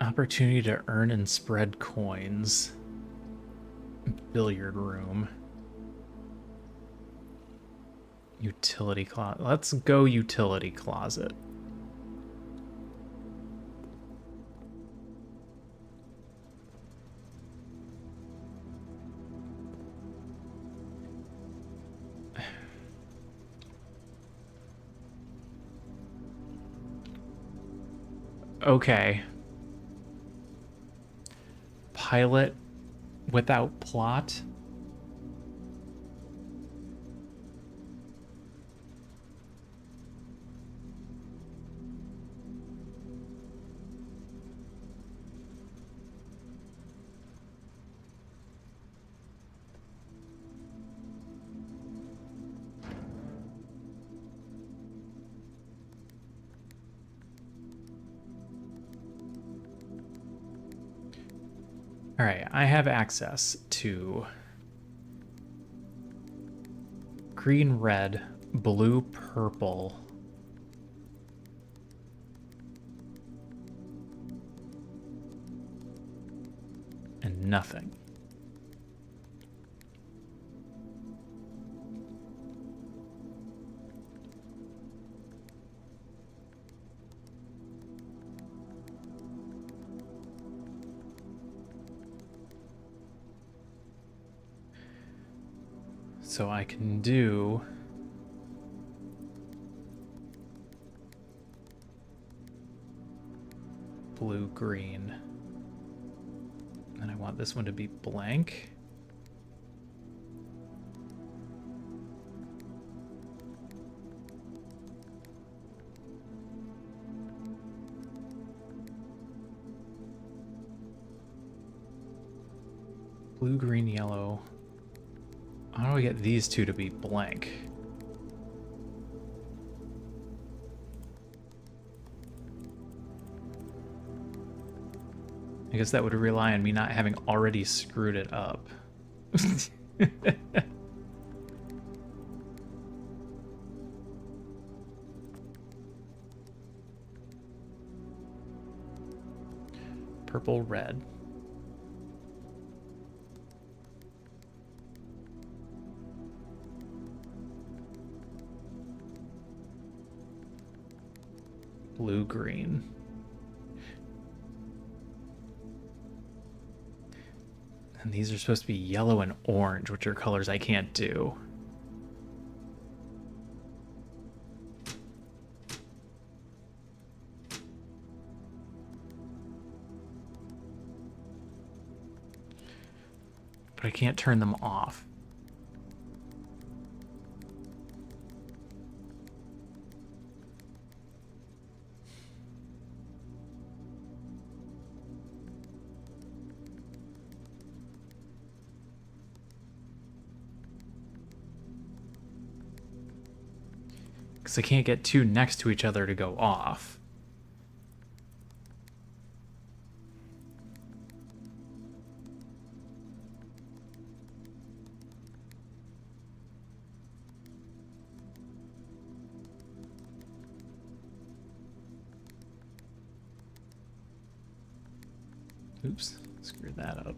Opportunity to earn and spread coins. Billiard room. Utility closet. Let's go utility closet. Okay. Pilot without plot. All right, I have access to green, red, blue, purple. And nothing. So I can do blue, green. And I want this one to be blank. Blue, green, yellow. How do I get these two to be blank? I guess that would rely on me not having already screwed it up. Purple, red. Blue, green. And these are supposed to be yellow and orange, which are colors I can't do. But I can't turn them off. Because I can't get two next to each other to go off. Oops, screwed that up.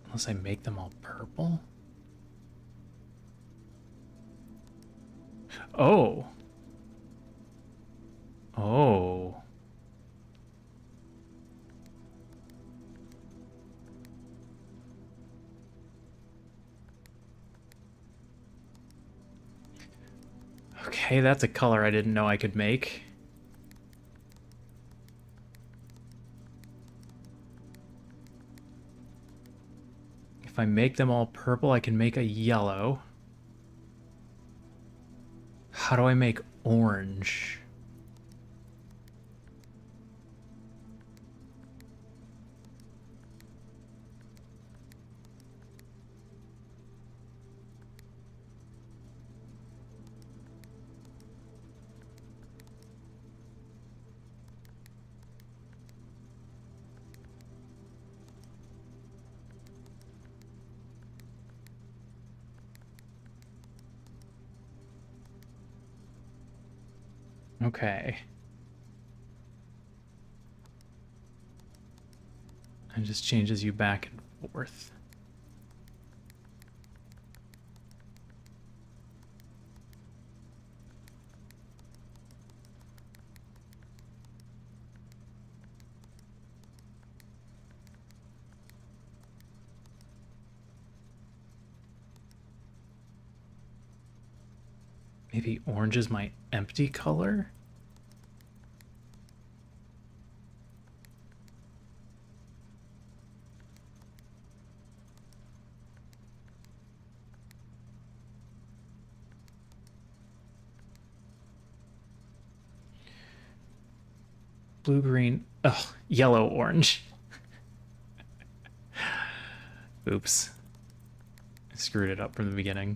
Unless I make them all purple? Oh. Oh. Okay, that's a color I didn't know I could make. If I make them all purple, I can make a yellow. How do I make orange? Okay. It just changes you back and forth. Maybe orange is my empty color? Blue, green, oh, yellow, orange. Oops. I screwed it up from the beginning.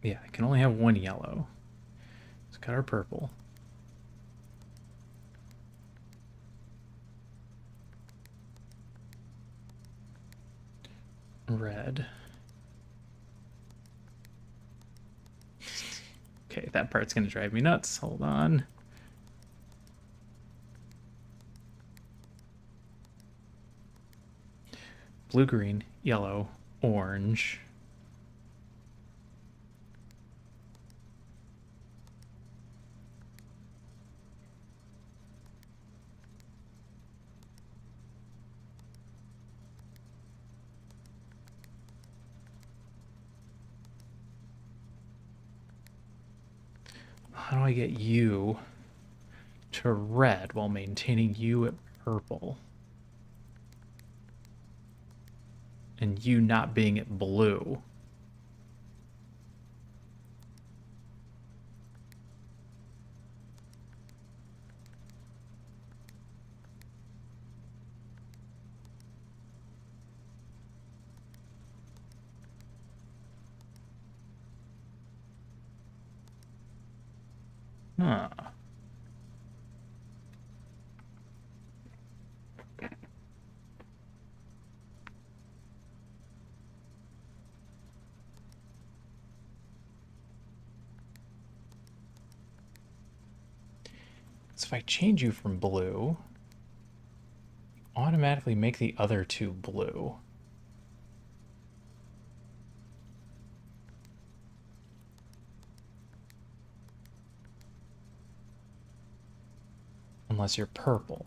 Yeah, I can only have one yellow. Let's cut our purple. Red. Okay, that part's gonna drive me nuts. Hold on. Blue, green, yellow, orange. How do I get you to red while maintaining you at purple? And you not being at blue? Huh. So if I change you from blue, automatically make the other two blue. Unless you're purple.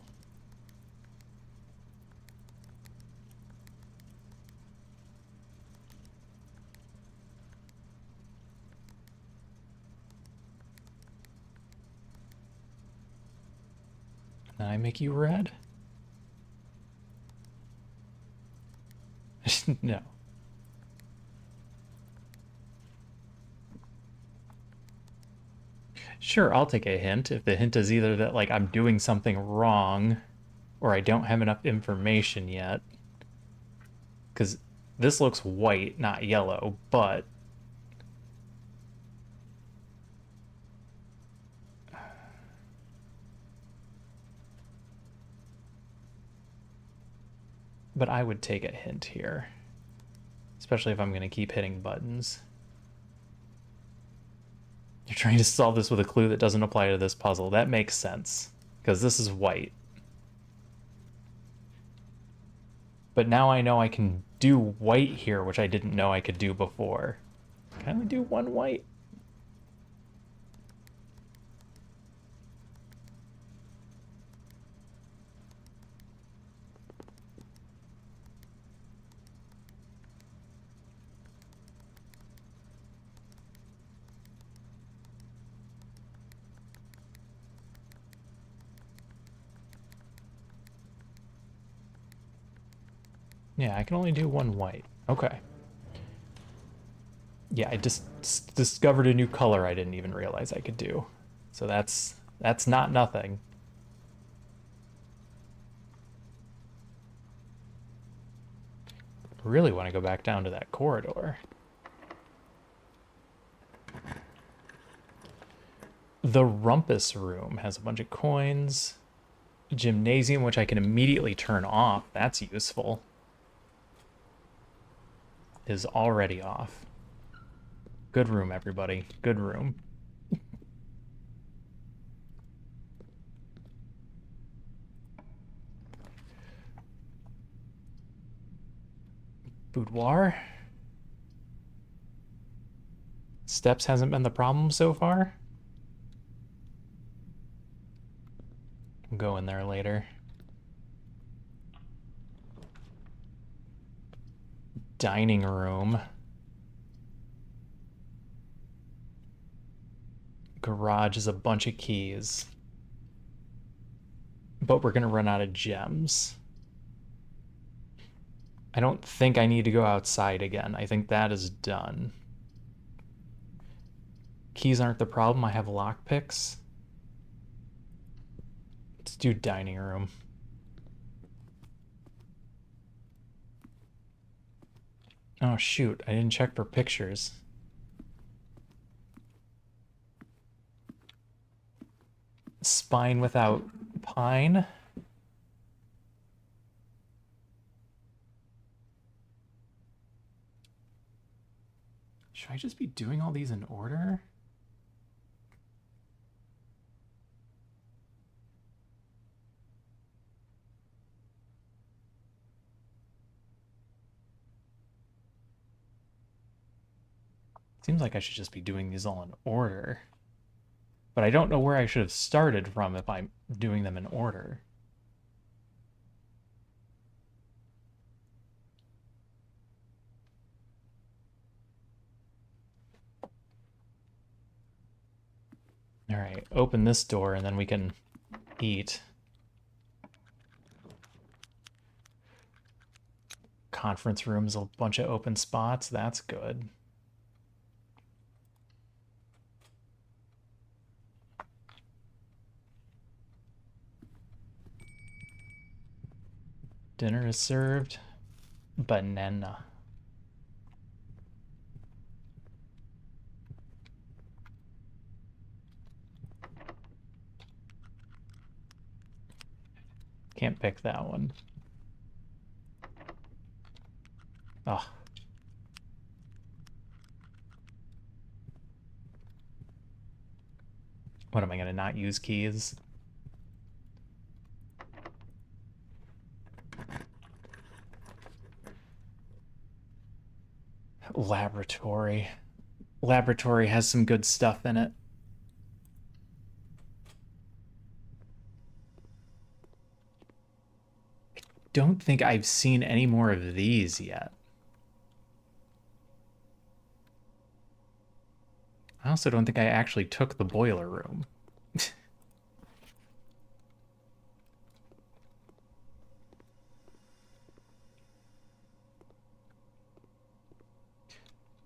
Then I make you red? No. Sure, I'll take a hint. If the hint is either that, like, I'm doing something wrong Or I don't have enough information yet. Because this looks white, not yellow, but... But I would take a hint here. Especially if I'm going to keep hitting buttons. You're trying to solve this with a clue that doesn't apply to this puzzle. That makes sense. Because this is white. But now I know I can do white here, which I didn't know I could do before. Can I only do one white? Yeah, I can only do one white. Okay. Yeah, I just discovered a new color I didn't even realize I could do. So that's not nothing. I really want to go back down to that corridor. The Rumpus Room has a bunch of coins. Gymnasium, which I can immediately turn off. That's useful. Is already off. Good room, everybody. Good room. Boudoir. Steps hasn't been the problem so far. I'll go in there later. Dining room. Garage is a bunch of keys. But we're gonna run out of gems. I don't think I need to go outside again. I think that is done. Keys aren't the problem. I have lockpicks. Let's do dining room. Oh shoot, I didn't check for pictures. Spine without pine. Should I just be doing all these in order? Seems like I should just be doing these all in order. But I don't know where I should have started from if I'm doing them in order. All right, open this door and then we can eat. Conference room's a bunch of open spots. That's good. Dinner is served. Banana. Can't pick that one. Oh. What am I gonna not use keys? Laboratory. Laboratory has some good stuff in it. I don't think I've seen any more of these yet. I also don't think I actually took the boiler room.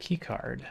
Keycard.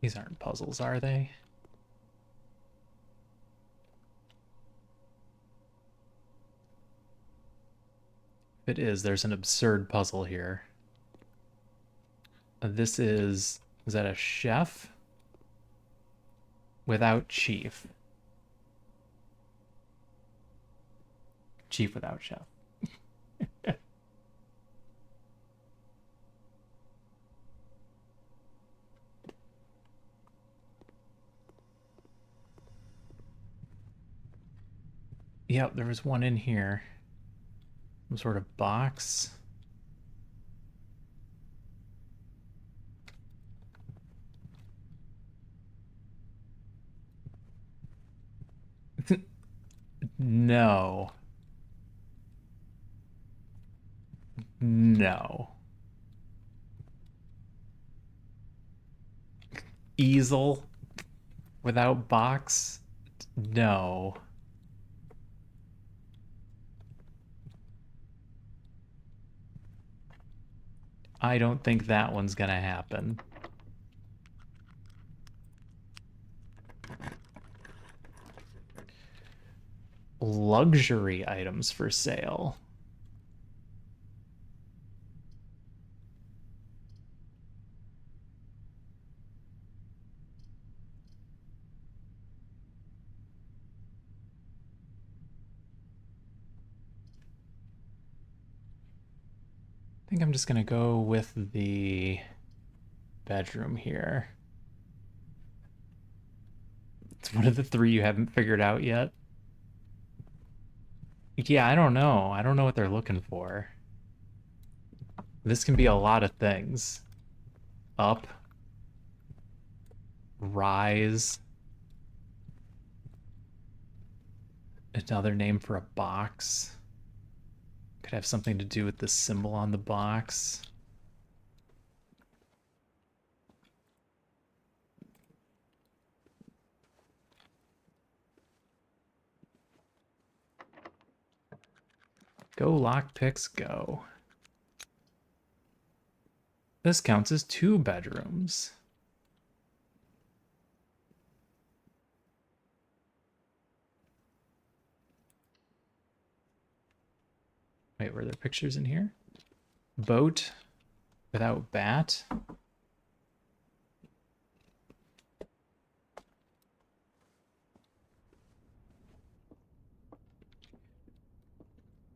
These aren't puzzles, are they? If it is, there's an absurd puzzle here. This is that a chef without chief? Chief without chef. Yep, there was one in here. Some sort of box. No. No. Easel without box? No. I don't think that one's gonna happen. Luxury items for sale. I think I'm just gonna go with the bedroom here. It's one of the three you haven't figured out yet. Yeah, I don't know. I don't know what they're looking for. This can be a lot of things. Up. Rise. Another name for a box. Could have something to do with the symbol on the box. Go lockpicks, go. This counts as 2 bedrooms. Wait, were there pictures in here? Boat without bat.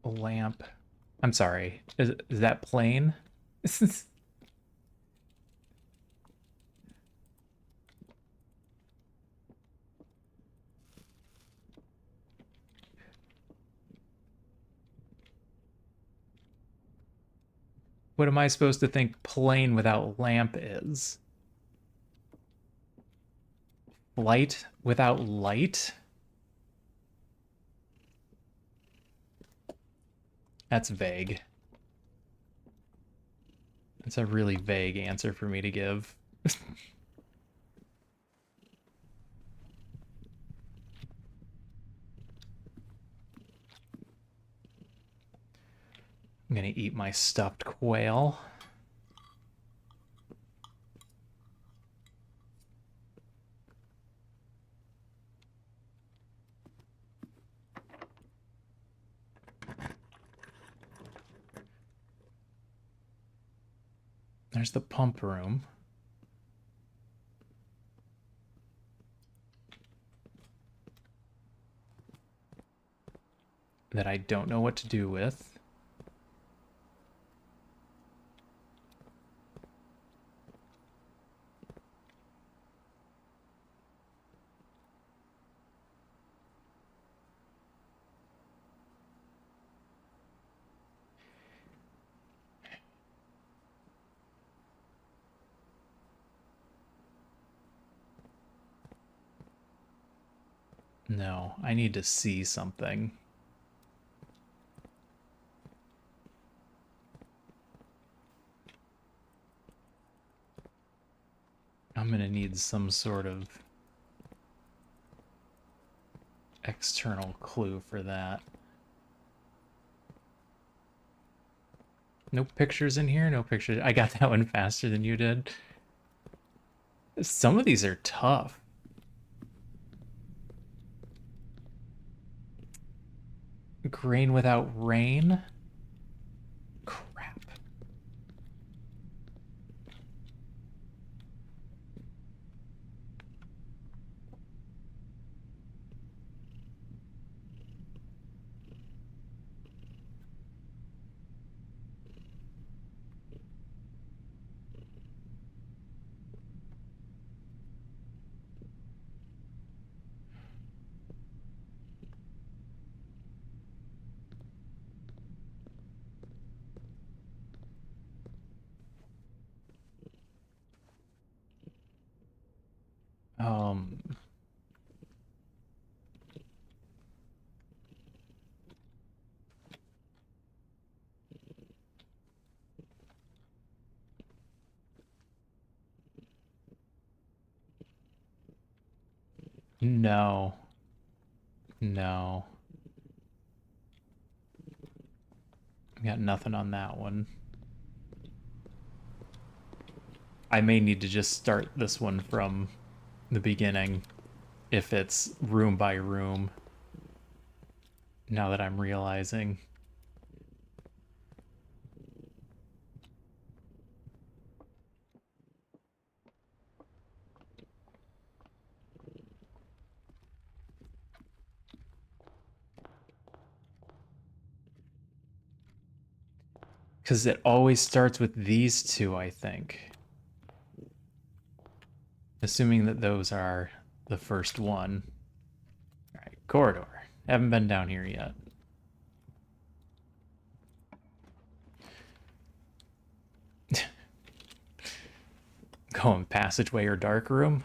A lamp. I'm sorry. Is that plane? What am I supposed to think plane without lamp is? Light without light? That's vague. That's a really vague answer for me to give. I'm gonna eat my stuffed quail. There's the pump room. That I don't know what to do with. No, I need to see something. I'm gonna need some sort of external clue for that. No pictures in here? No pictures. I got that one faster than you did. Some of these are tough. Grain without rain? Crap. Um, no. No. Got nothing on that one. I may need to just start this one from the beginning if it's room by room. Now that I'm realizing. Because it always starts with these two, I think. Assuming that those are the first one. All right, corridor. Haven't been down here yet. Going passageway or dark room?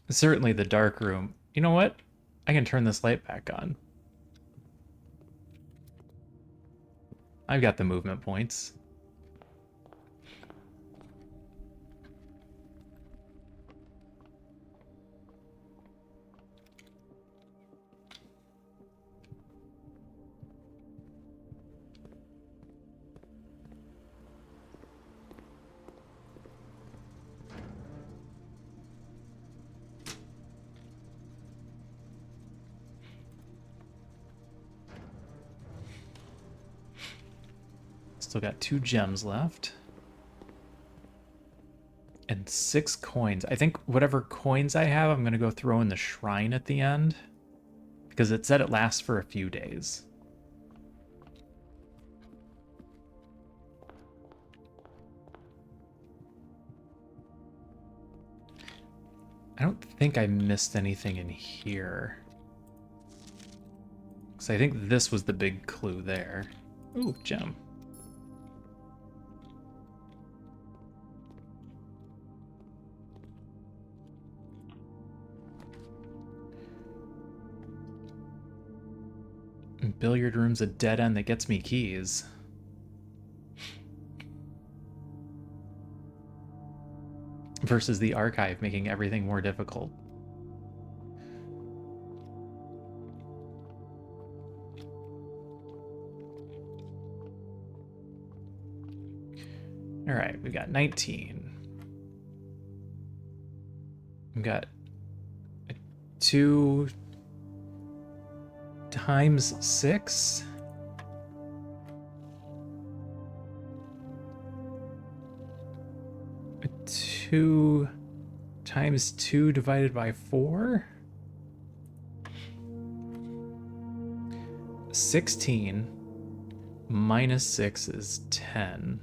Certainly the dark room. You know what? I can turn this light back on. I've got the movement points. Still got 2 gems left. And 6 coins. I think whatever coins I have, I'm going to go throw in the shrine at the end. Because it said it lasts for a few days. I don't think I missed anything in here. Because I think this was the big clue there. Ooh, gem. Billiard room's a dead end that gets me keys. Versus the archive making everything more difficult. All right, we got 19. We got 2 times 6. Two times 2 divided by 4. 16 minus 6 is 10.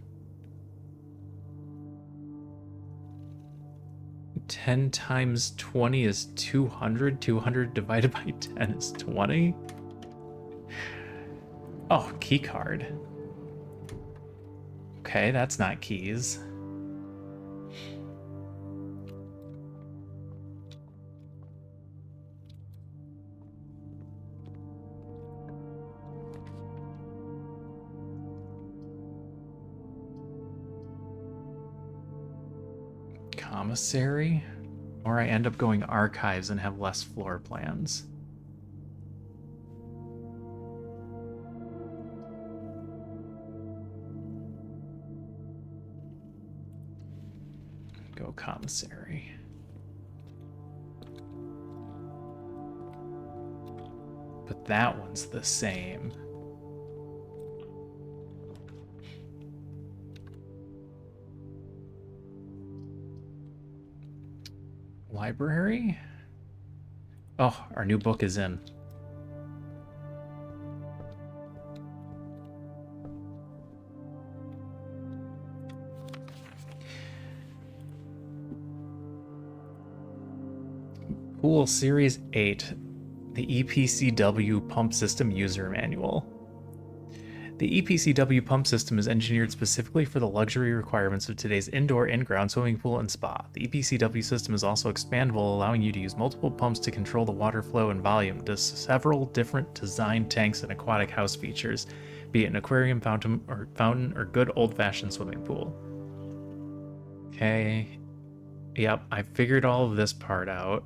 10 times 20 is 200. 200 divided by 10 is 20. Oh, key card. Okay, that's not keys. Commissary? Or I end up going archives and have less floor plans. commissary. But that one's the same. Library? Oh, our new book is in. Pool Series 8, the EPCW Pump System User Manual. The EPCW pump system is engineered specifically for the luxury requirements of today's indoor in-ground swimming pool and spa. The EPCW system is also expandable, allowing you to use multiple pumps to control the water flow and volume to several different design tanks and aquatic house features, be it an aquarium, fountain, or good old-fashioned swimming pool. Okay. Yep, I figured all of this part out.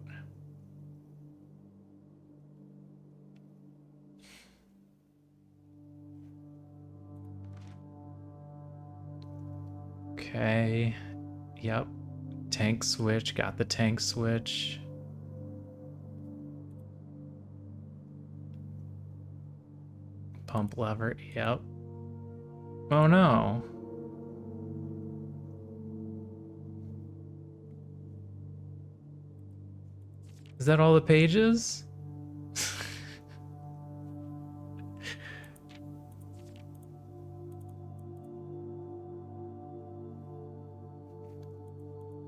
Okay. Yep. Tank switch. Got the tank switch. Pump lever. Yep. Oh no. Is that all the pages?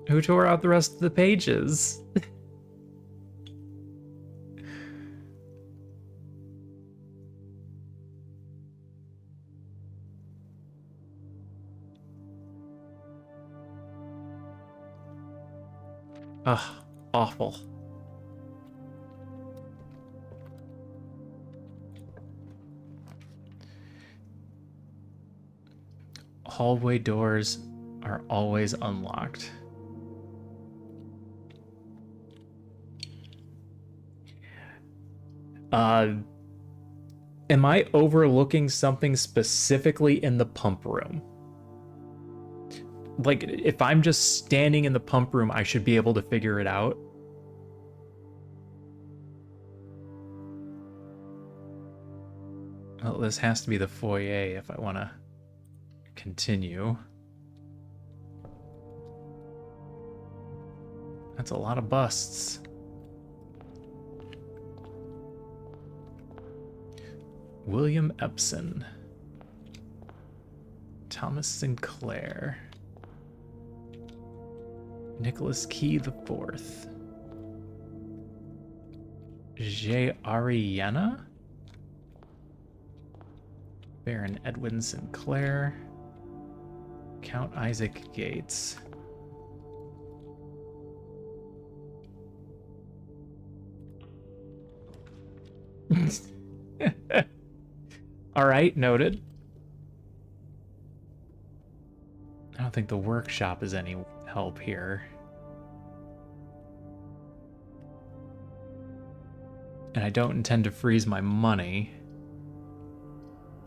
Who tore out the rest of the pages? Ugh, awful. Hallway doors are always unlocked. Am I overlooking something specifically in the pump room? Like, if I'm just standing in the pump room, I should be able to figure it out. Well, this has to be the foyer if I want to continue. That's a lot of busts. William Epson. Thomas Sinclair. Nicholas Key IV. J. Ariana. Baron Edwin Sinclair. Count Isaac Gates. All right, noted. I don't think the workshop is any help here. And I don't intend to freeze my money.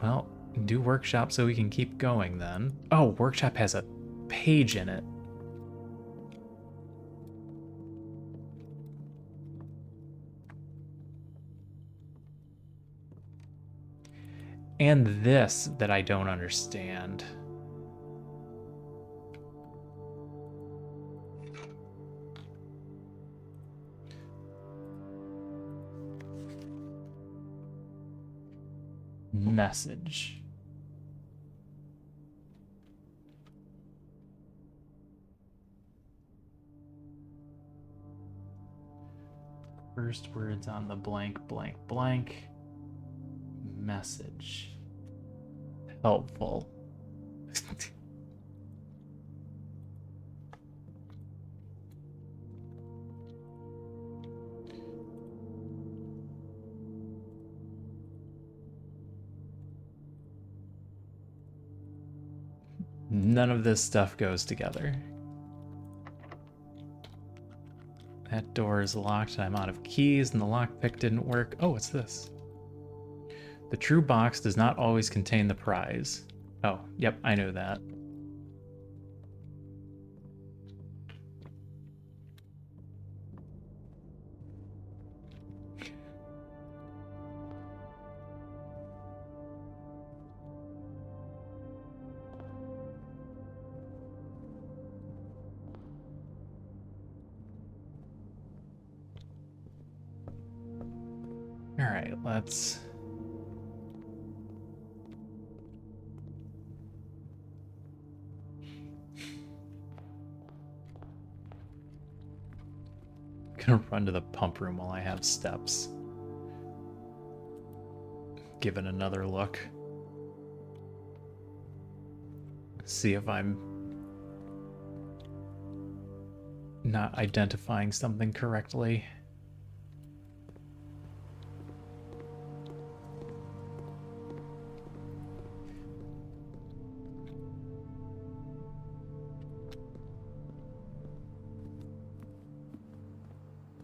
Well, do workshop so we can keep going then. Oh, workshop has a page in it. And this that I don't understand. Message. First words on the blank, blank, blank. Message. Helpful. None of this stuff goes together. That door is locked and I'm out of keys and the lockpick didn't work. Oh, what's this? The true box does not always contain the prize. Oh, yep, I know that. right, let's... Gonna run to the pump room while I have steps. Give it another look. See if I'm not identifying something correctly.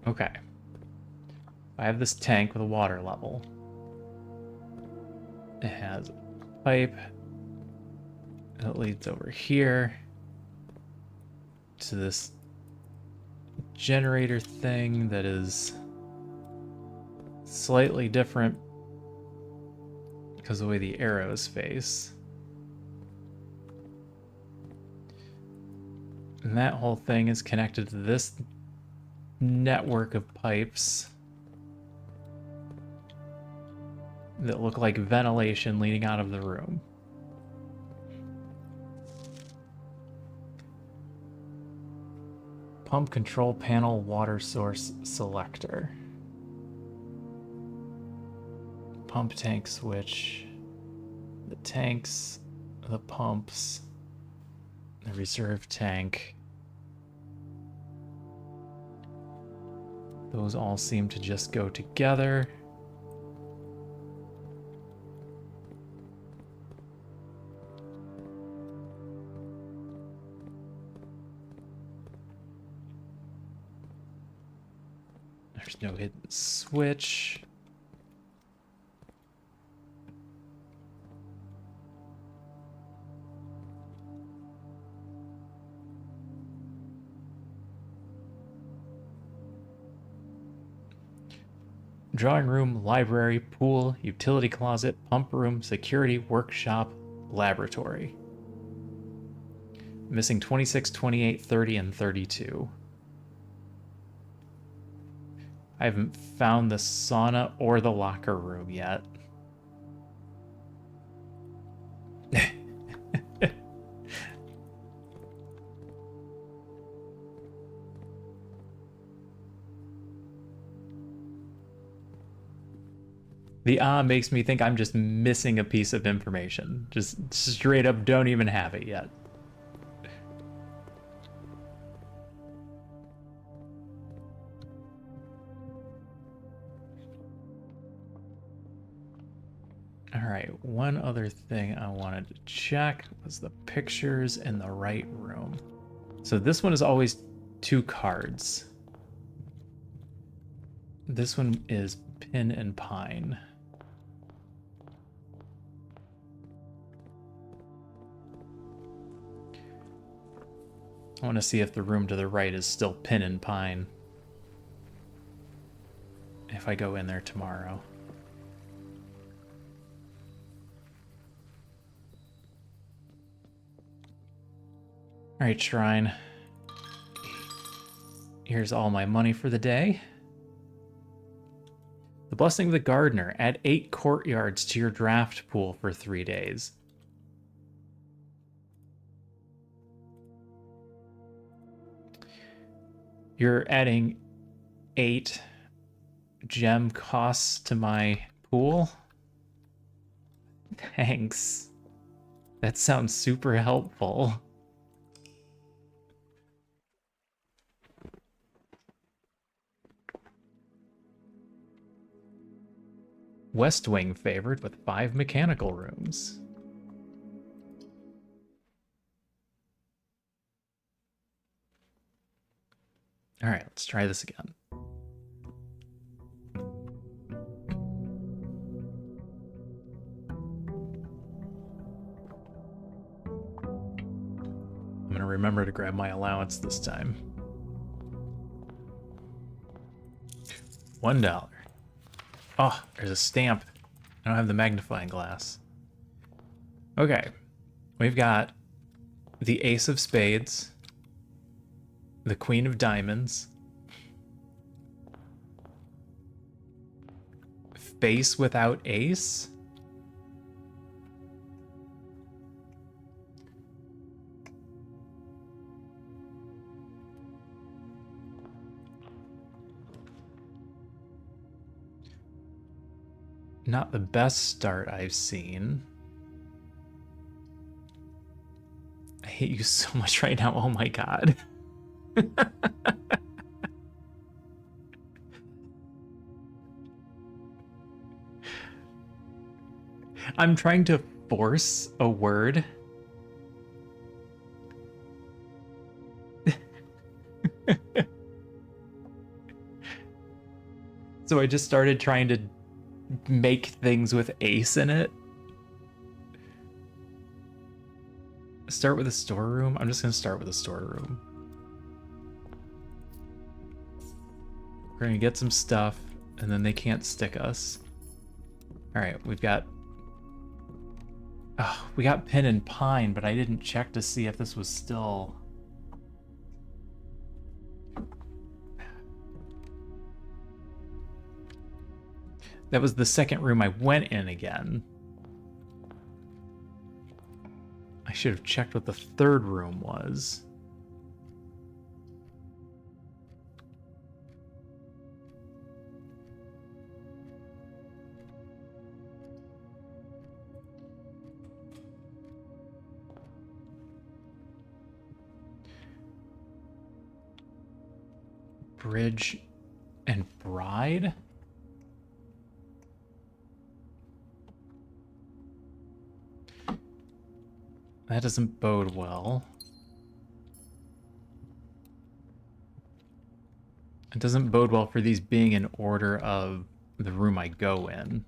Okay. I have this tank with a water level. It has a pipe that leads over here to this generator thing that is slightly different because of the way the arrows face. And that whole thing is connected to this network of pipes that look like ventilation leading out of the room. Pump control panel water source selector. Pump tank switch. The tanks, the pumps, the reserve tank. Those all seem to just go together. There's no hidden switch. Drawing room, library, pool, utility closet, pump room, security, workshop, laboratory. Missing 26, 28, 30, and 32. I haven't found the sauna or the locker room yet. The makes me think I'm just missing a piece of information. Just straight up don't even have it yet. Alright, one other thing I wanted to check was the pictures in the right room. So this one is always 2 cards. This one is Pin and Pine. I want to see if the room to the right is still Pin and Pine. If I go in there tomorrow. Alright, Shrine. Here's all my money for the day. The Blessing of the Gardener. Add 8 courtyards to your draft pool for 3 days. You're adding 8 gem costs to my pool? Thanks. That sounds super helpful. West Wing favored with 5 mechanical rooms. All right, let's try this again. I'm gonna remember to grab my allowance this time. $1. Oh, there's a stamp. I don't have the magnifying glass. Okay, we've got the Ace of Spades, the Queen of Diamonds, base without ace? Not the best start I've seen. I hate you so much right now. Oh my god. I'm trying to force a word. So I just started trying to make things with ace in it. Start with a storeroom? I'm just gonna start with a storeroom. We're gonna get some stuff, and then they can't stick us. Alright, we've got... Oh, we got pin and pine, but I didn't check to see if this was still... That was the second room I went in again. I should have checked what the third room was. Bridge and bride? That doesn't bode well. It doesn't bode well for these being in order of the room I go in.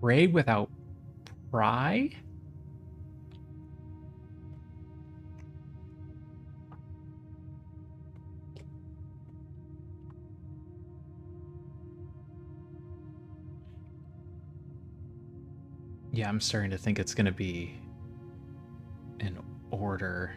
Pray without pry? Yeah, I'm starting to think it's going to be in order.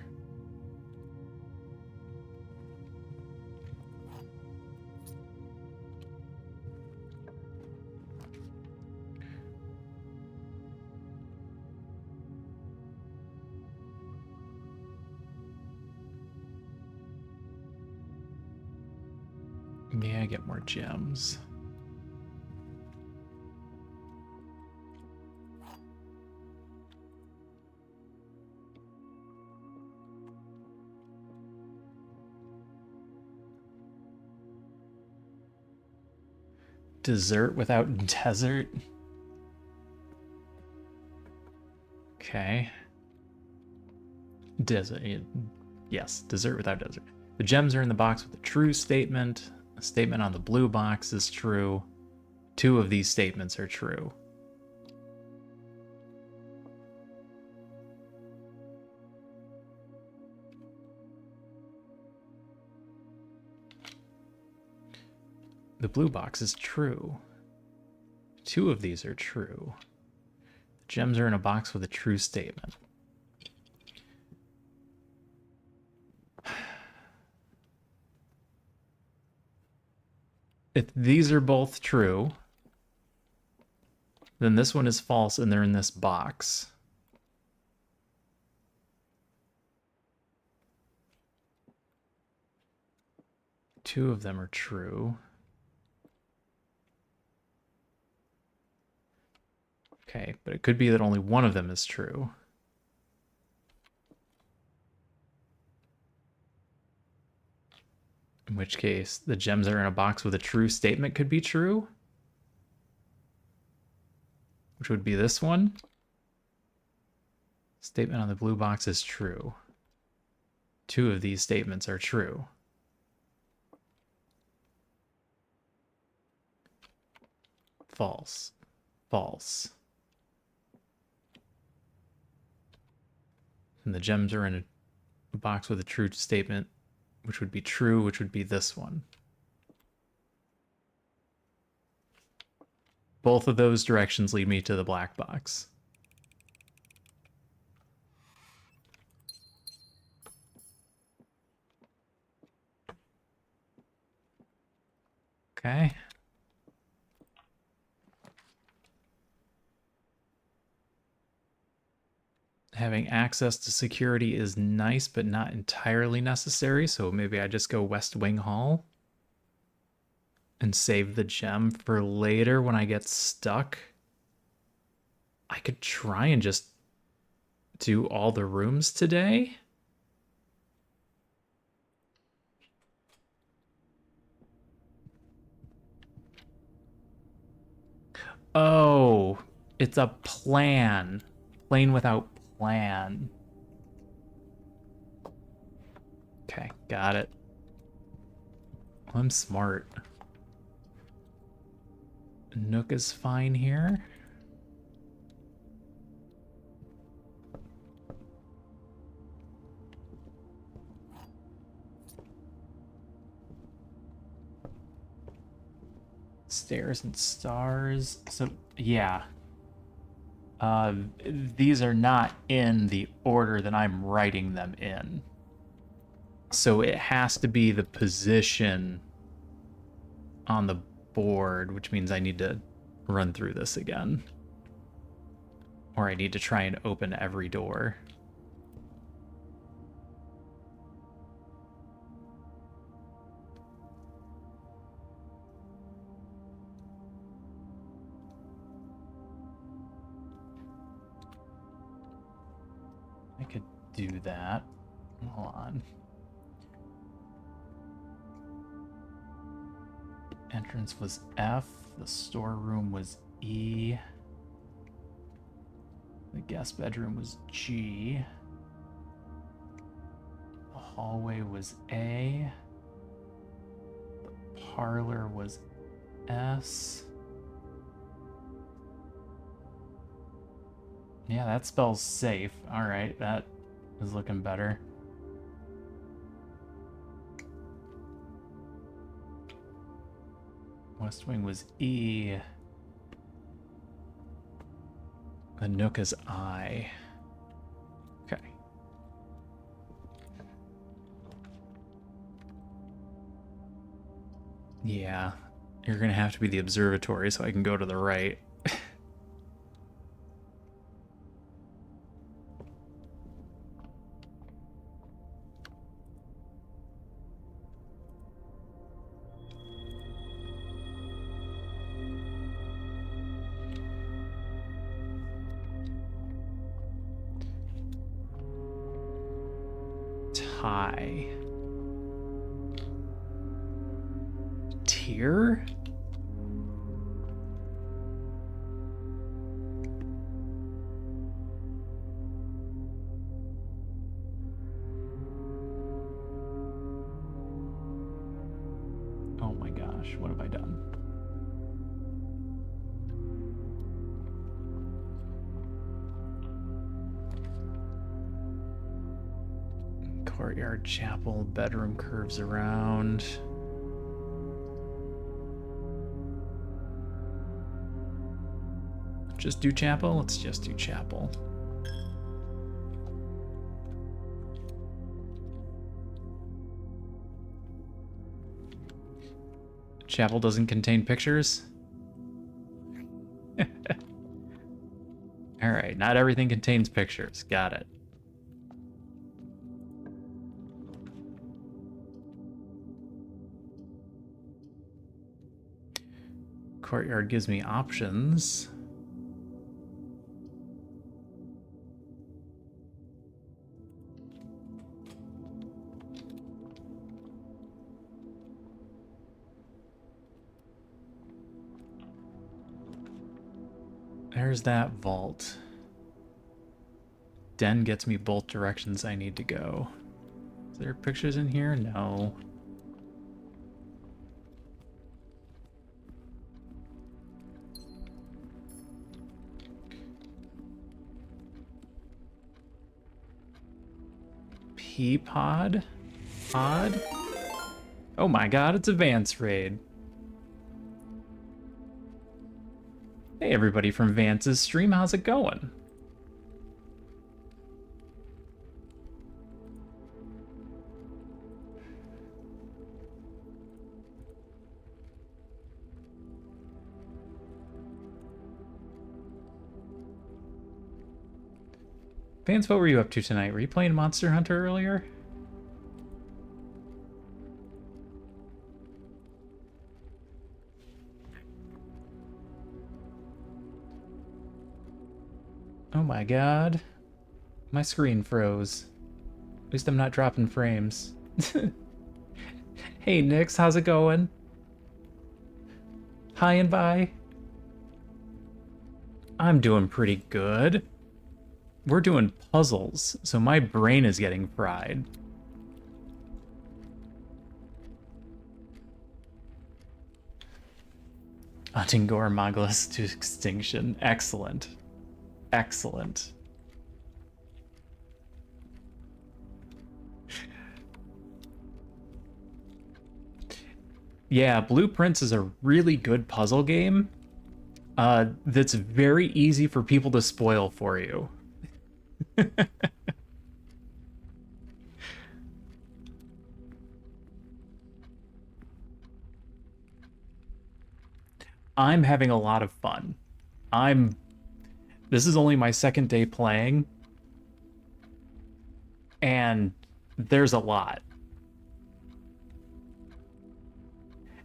May I get more gems? Dessert without desert? Okay. Desert. Yes, dessert without desert. The gems are in the box with a true statement. A statement on the blue box is true. 2 of these statements are true. The blue box is true. 2 of these are true. The gems are in a box with a true statement. If these are both true, then this one is false and they're in this box. Two of them are true. Okay, but it could be that only one of them is true. In which case, the gems that are in a box with a true statement could be true. Which would be this one. Statement on the blue box is true. 2 of these statements are true. False. False. And the gems are in a box with a true statement, which would be true, which would be this one. Both of those directions lead me to the black box. Okay. Having access to security is nice, but not entirely necessary. So maybe I just go West Wing Hall and save the gem for later when I get stuck. I could try and just do all the rooms today. Oh, it's a plan. Plane without plan. Okay, got it. I'm smart. Nook is fine here. Stairs and stars. So, yeah. These are not in the order that I'm writing them in. So it has to be the position on the board, which means I need to run through this again. Or I need to try and open every door. I could do that. Hold on. Entrance was F. The storeroom was E. The guest bedroom was G. The hallway was A. The parlor was S. Yeah, that spells safe. Alright, that is looking better. West Wing was E. The Nook is I. Okay. Yeah, you're gonna have to be the observatory so I can go to the right. Tie. Tier? Oh my gosh, what have I done? Courtyard, chapel, bedroom curves around. Just do chapel? Let's just do chapel. Chapel doesn't contain pictures? Alright, not everything contains pictures. Got it. Courtyard gives me options. There's that vault. Den gets me both directions I need to go. Is there pictures in here? No. Teapot? Pod? Oh my god, it's a Vance raid. Hey everybody from Vance's stream, how's it going? Vance, what were you up to tonight? Were you playing Monster Hunter earlier? Oh my god. My screen froze. At least I'm not dropping frames. Hey Nix, how's it going? Hi and bye. I'm doing pretty good. We're doing puzzles, so my brain is getting fried. Hunting Gore Mogulus to extinction. Excellent. Excellent. Yeah, Blueprints is a really good puzzle game that's very easy for people to spoil for you. I'm having a lot of fun. This is only my second day playing, and there's a lot.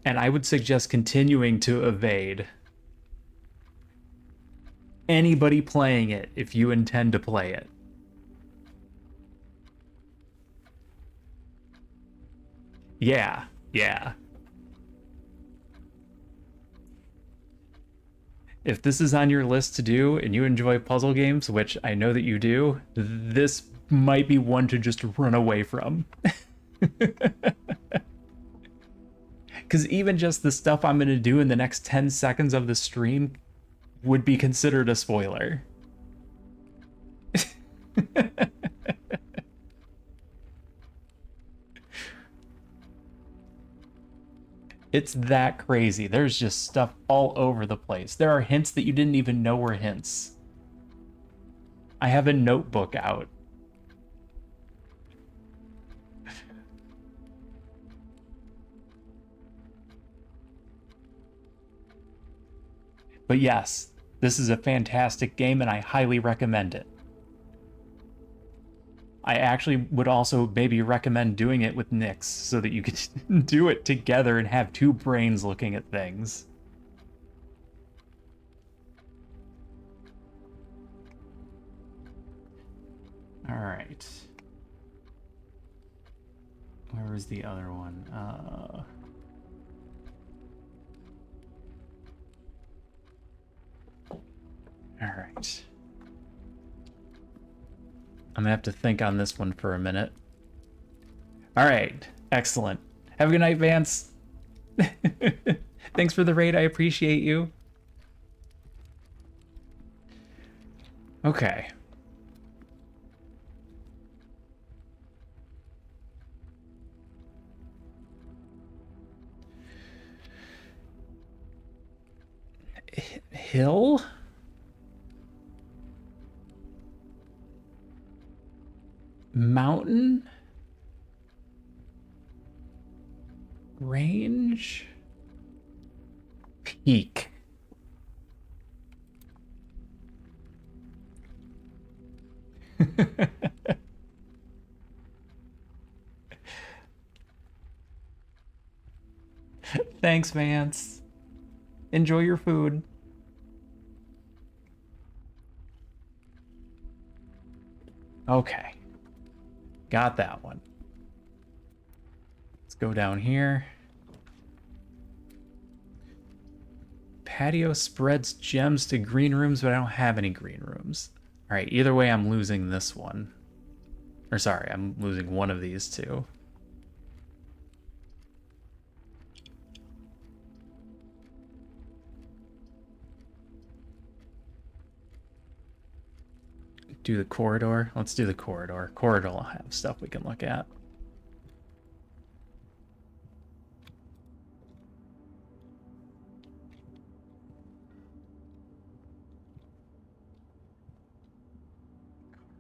And I would suggest continuing to evade anybody playing it if you intend to play it. Yeah, yeah. If this is on your list to do and you enjoy puzzle games, which I know that you do, this might be one to just run away from. Because even just the stuff I'm going to do in the next 10 seconds of the stream would be considered a spoiler. It's that crazy. There's just stuff all over the place. There are hints that you didn't even know were hints. I have a notebook out. But yes, this is a fantastic game and I highly recommend it. I actually would also maybe recommend doing it with Nyx so that you could do it together and have two brains looking at things. All right. Where was the other one? All right. I'm gonna have to think on this one for a minute. All right, excellent. Have a good night, Vance. Thanks for the raid, I appreciate you. Okay. Hill? Mountain? Range? Peak. Thanks, Vance. Enjoy your food. Okay. Got that one. Let's go down here. Patio spreads gems to green rooms, but I don't have any green rooms. All right, either way, I'm losing this one. Or sorry, I'm losing one of these two. Do the corridor? Let's do the corridor. Corridor will have stuff we can look at.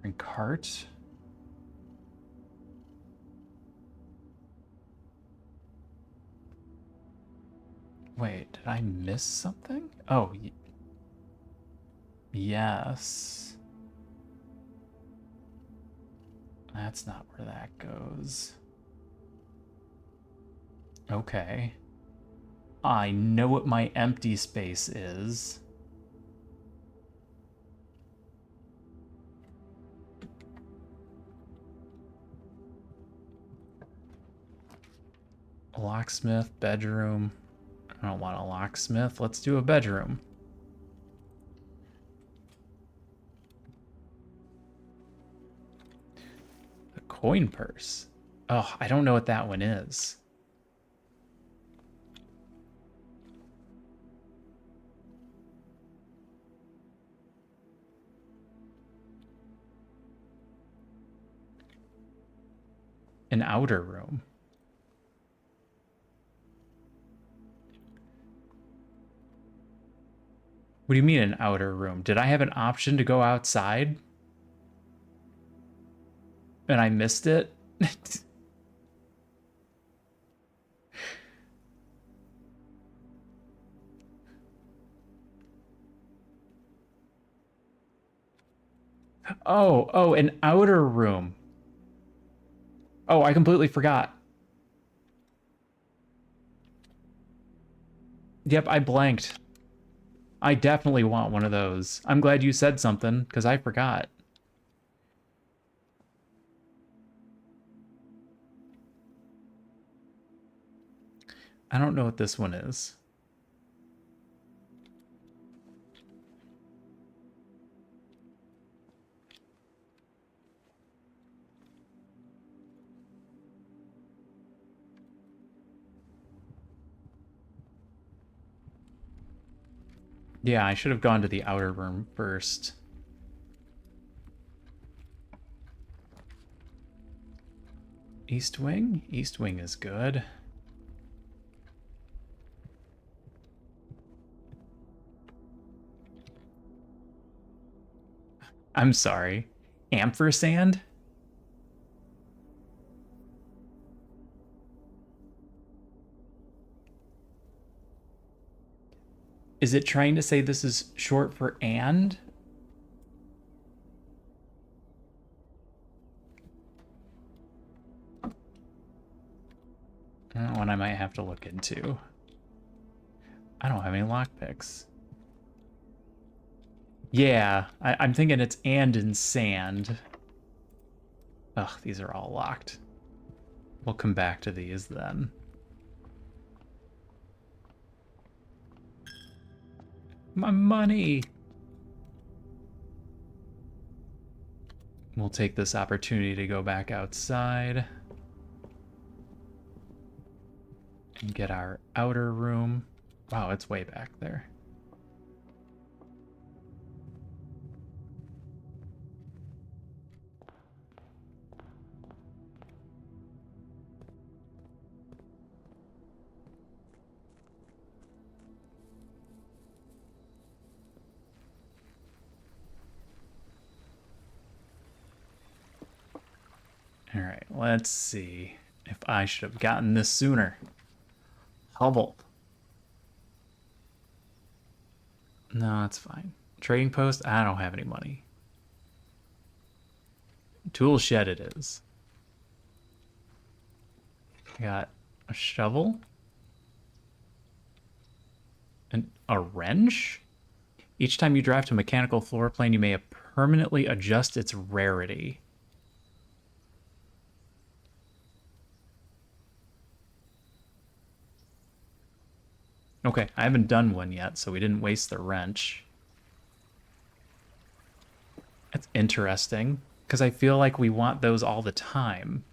And cart. Wait, did I miss something? Oh, yes. That's not where that goes. Okay. I know what my empty space is. Locksmith, bedroom. I don't want a locksmith. Let's do a bedroom. The coin purse. Oh, I don't know what that one is. An outer room. What do you mean an outer room? Did I have an option to go outside? And I missed it? Oh, an outer room. Oh, I completely forgot. Yep, I blanked. I definitely want one of those. I'm glad you said something, because I forgot. I don't know what this one is. Yeah, I should have gone to the outer room first. East Wing? East Wing is good. I'm sorry. Ampersand? Is it trying to say this is short for and? That one I might have to look into. I don't have any lockpicks. Yeah, I'm thinking it's and in sand. Ugh, these are all locked. We'll come back to these then. My money! We'll take this opportunity to go back outside and get our outer room. Wow, it's way back there. All right, let's see if I should have gotten this sooner. Hubble. No, that's fine. Trading post? I don't have any money. Tool shed it is. I got a shovel. And a wrench? Each time you draft a mechanical floor plane, you may permanently adjust its rarity. Okay, I haven't done one yet, so we didn't waste the wrench. That's interesting, because I feel like we want those all the time.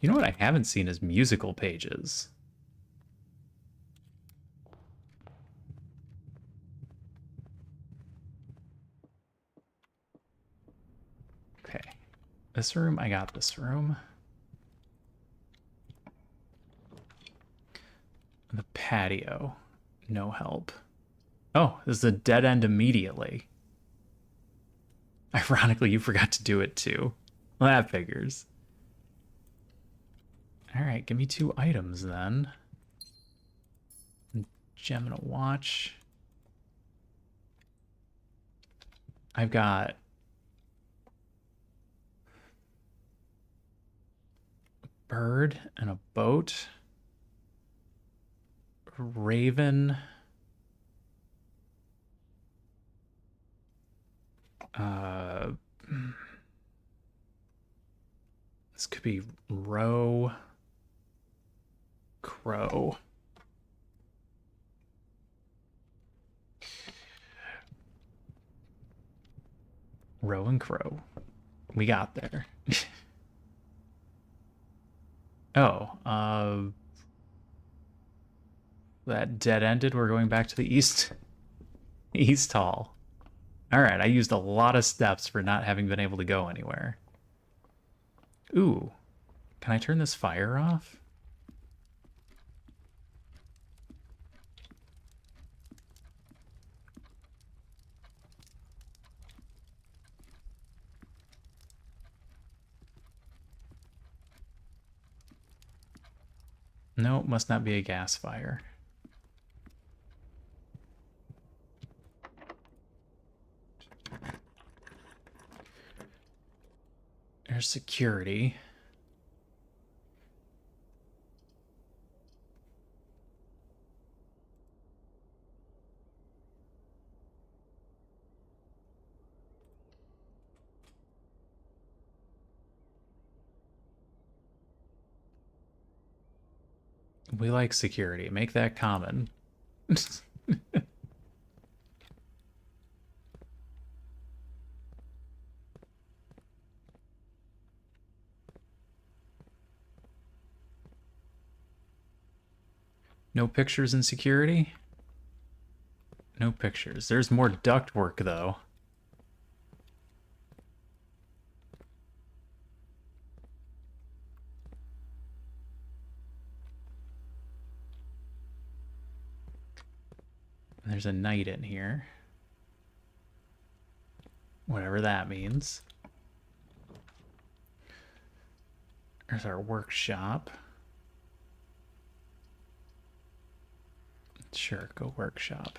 You know what I haven't seen is musical pages. This room, I got this room. The patio, no help. Oh, this is a dead end immediately. Ironically, you forgot to do it too. Well, that figures. All right, give me 2 items then. Gem and a watch. I've got a bird and a boat. A raven. This could be roe. Crow. Roe and crow. We got there. Oh, that dead ended. We're going back to the east. East Hall. All right, I used a lot of steps for not having been able to go anywhere. Ooh, can I turn this fire off? No, must not be a gas fire. There's security. We like security. Make that common. No pictures in security? No pictures. There's more duct work, though. There's a knight in here. Whatever that means. There's our workshop. Sure, go workshop.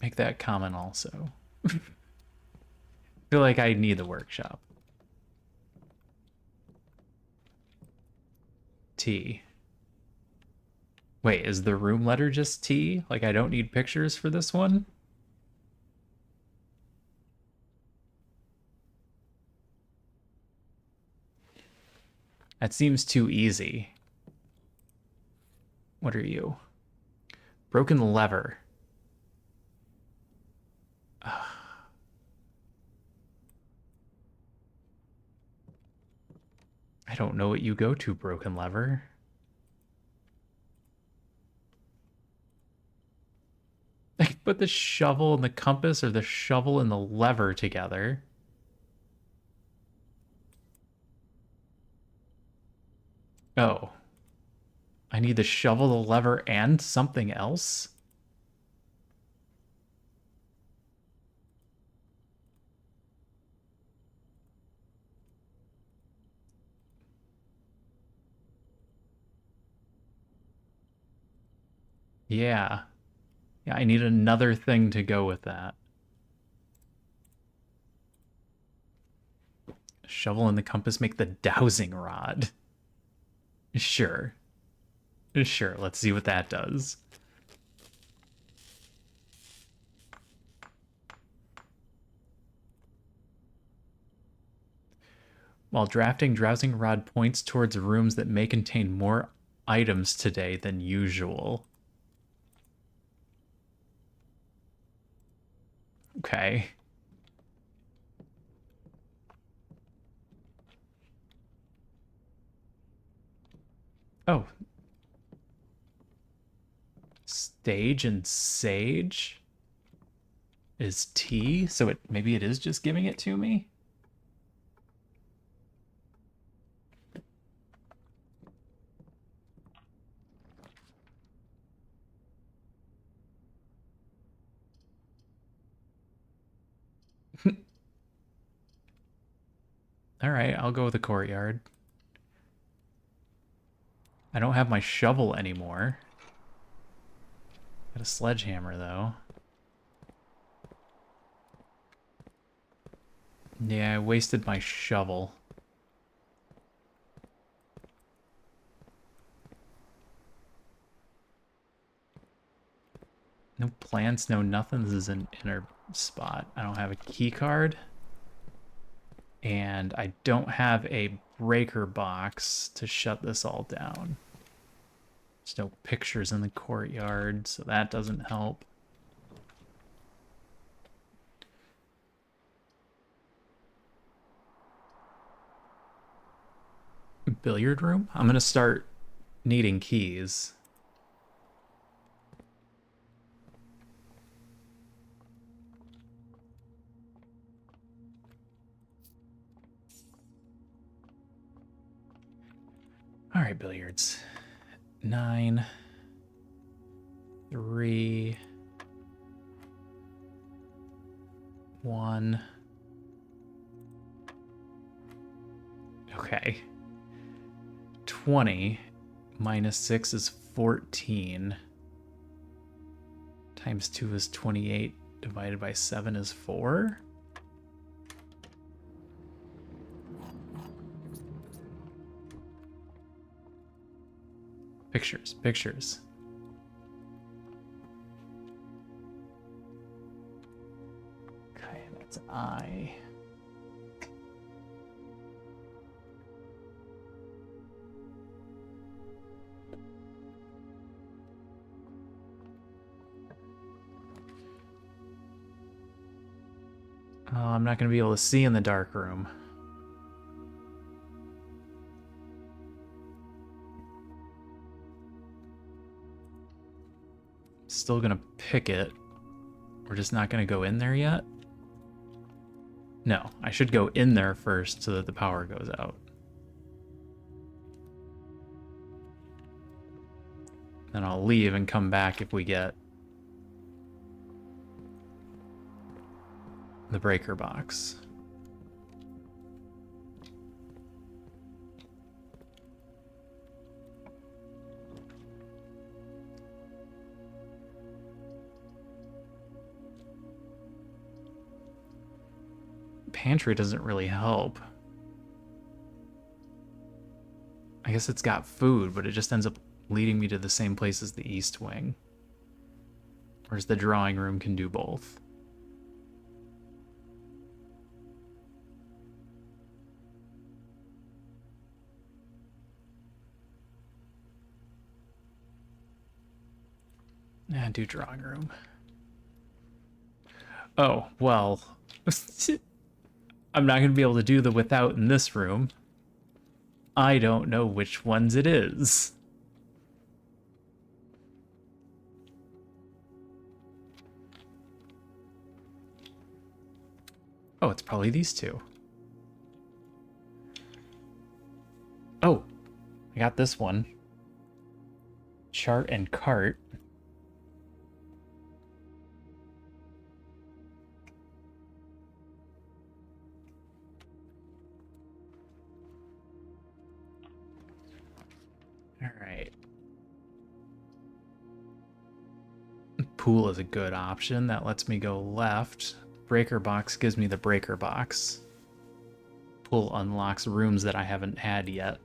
Make that common also. I feel like I need the workshop. T. Wait, is the room letter just T? Like I don't need pictures for this one? That seems too easy. What are you? Broken lever. I don't know what you go to, broken lever. Like, put the shovel and the compass or the shovel and the lever together. Oh. I need the shovel, the lever, and something else? Yeah. Yeah, I need another thing to go with that. Shovel and the compass make the dowsing rod. Sure. Sure, let's see what that does. While drafting, dowsing rod points towards rooms that may contain more items today than usual. Okay. Oh. Stage and sage is T, so maybe it is just giving it to me? All right, I'll go with the courtyard. I don't have my shovel anymore. Got a sledgehammer, though. Yeah, I wasted my shovel. No plants, no nothing. This is an inner spot. I don't have a key card. And I don't have a breaker box to shut this all down. There's no pictures in the courtyard, so that doesn't help. Billiard room? I'm gonna start needing keys. All right, billiards. 9, 3, 1. Okay. 20 minus 6 is 14. Times 2 is 28. Divided by 7 is 4. Pictures, pictures. Okay, that's I. Oh, I'm not going to be able to see in the dark room. Still going to pick it. We're just not going to go in there yet? No, I should go in there first so that the power goes out. Then I'll leave and come back if we get the breaker box. Pantry doesn't really help. I guess it's got food, but it just ends up leading me to the same place as the East Wing. Whereas the drawing room can do both. Yeah, do drawing room. Oh, well. I'm not going to be able to do the without in this room. I don't know which ones it is. Oh, it's probably these two. Oh, I got this one. Chart and cart. All right. Pool is a good option. That lets me go left. Breaker box gives me the breaker box. Pool unlocks rooms that I haven't had yet.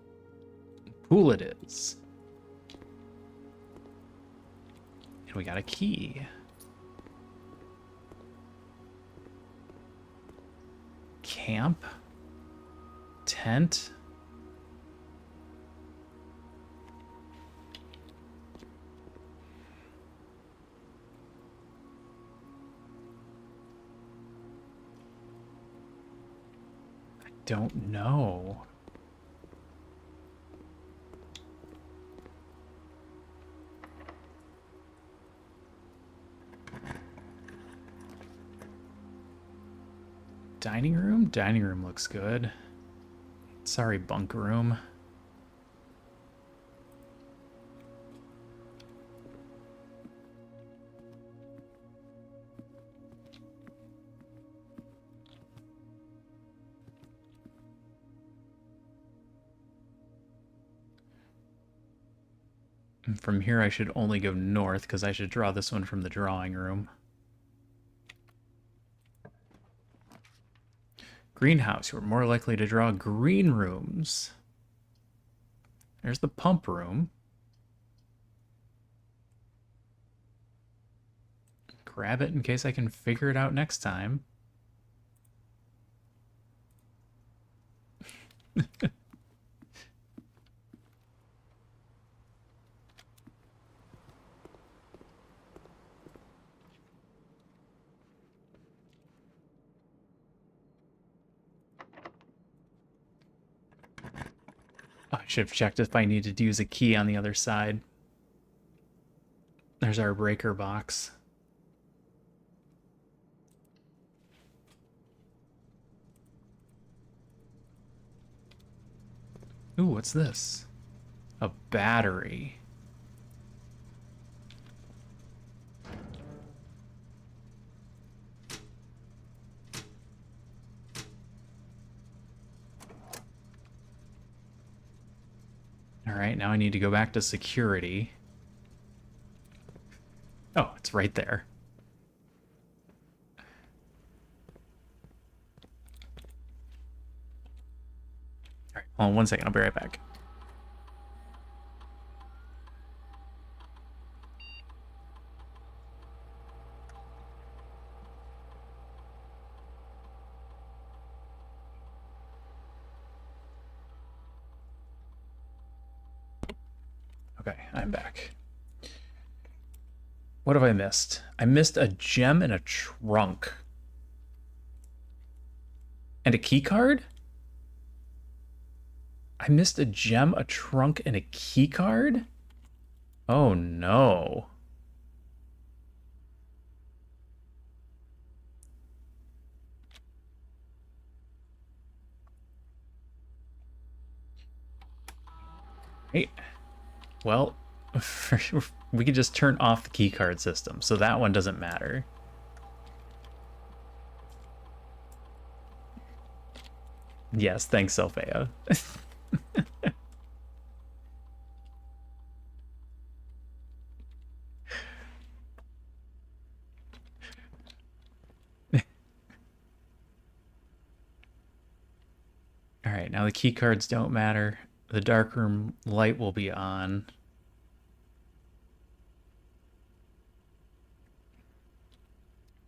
Pool it is. And we got a key. Camp. Tent. Don't know. Dining room? Dining room looks good. Sorry, bunk room. And from here I should only go north, because I should draw this one from the drawing room. Greenhouse, you're more likely to draw green rooms. There's the pump room. Grab it in case I can figure it out next time. Oh, I should have checked if I needed to use a key on the other side. There's our breaker box. Ooh, what's this? A battery. All right, now I need to go back to security. Oh, it's right there. All right, hold on 1 second. I'll be right back. Okay, I'm back. What have I missed? I missed a gem and a trunk. And a key card? I missed a gem, a trunk, and a key card? Oh no. Hey, well, we could just turn off the key card system, so that one doesn't matter. Yes, thanks, Sophia. All right, now the key cards don't matter. The darkroom light will be on.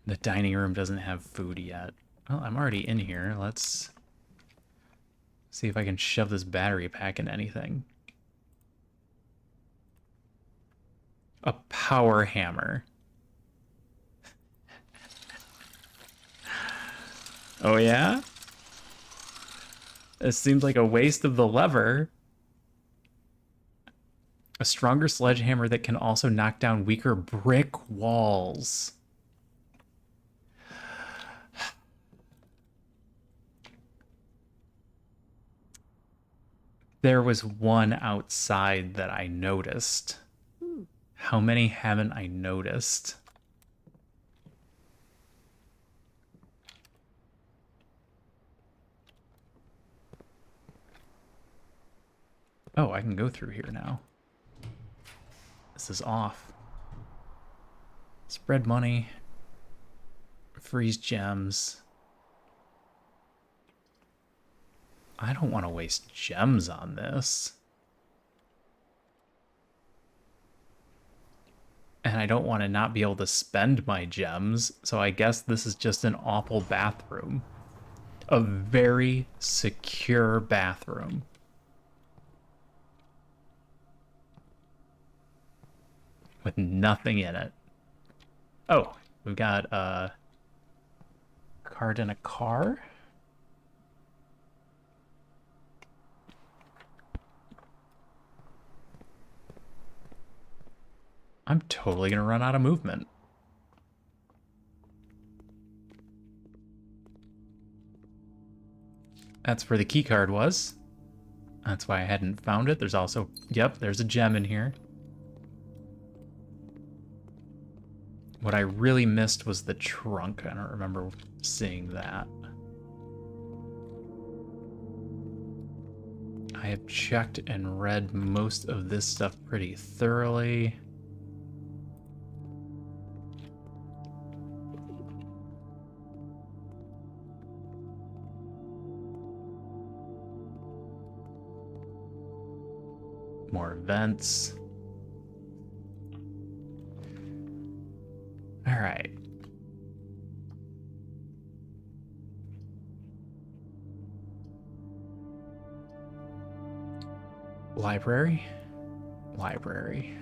The dining room doesn't have food yet. Well, I'm already in here. Let's see if I can shove this battery pack in anything. A power hammer. Oh yeah? It seems like a waste of the lever. A stronger sledgehammer that can also knock down weaker brick walls. There was one outside that I noticed. How many haven't I noticed? Oh, I can go through here now. This is off. Spread money. Freeze gems. I don't want to waste gems on this. And I don't want to not be able to spend my gems, so I guess this is just an awful bathroom. A very secure bathroom. With nothing in it. Oh, we've got a card in a car. I'm totally gonna run out of movement. That's where the key card was. That's why I hadn't found it. There's also, yep, there's a gem in here. What I really missed was the trunk. I don't remember seeing that. I have checked and read most of this stuff pretty thoroughly. More events. All right. Library. Library.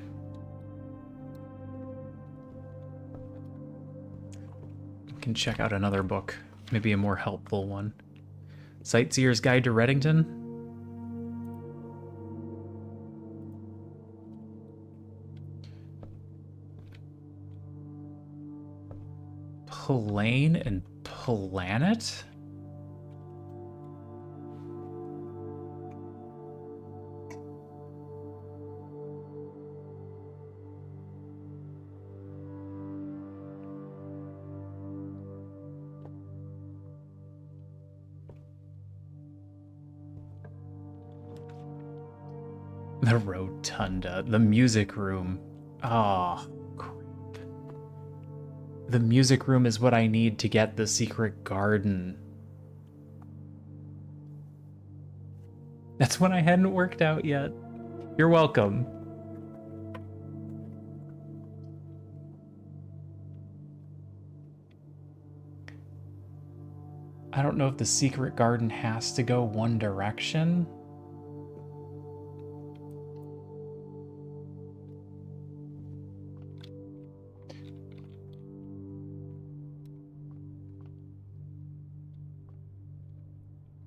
We can check out another book, maybe a more helpful one. Sightseer's Guide to Reddington. Plane and Planet? The Rotunda, the music room. Oh, crap. The music room is what I need to get the secret garden. That's one I hadn't worked out yet. You're welcome. I don't know if the secret garden has to go one direction.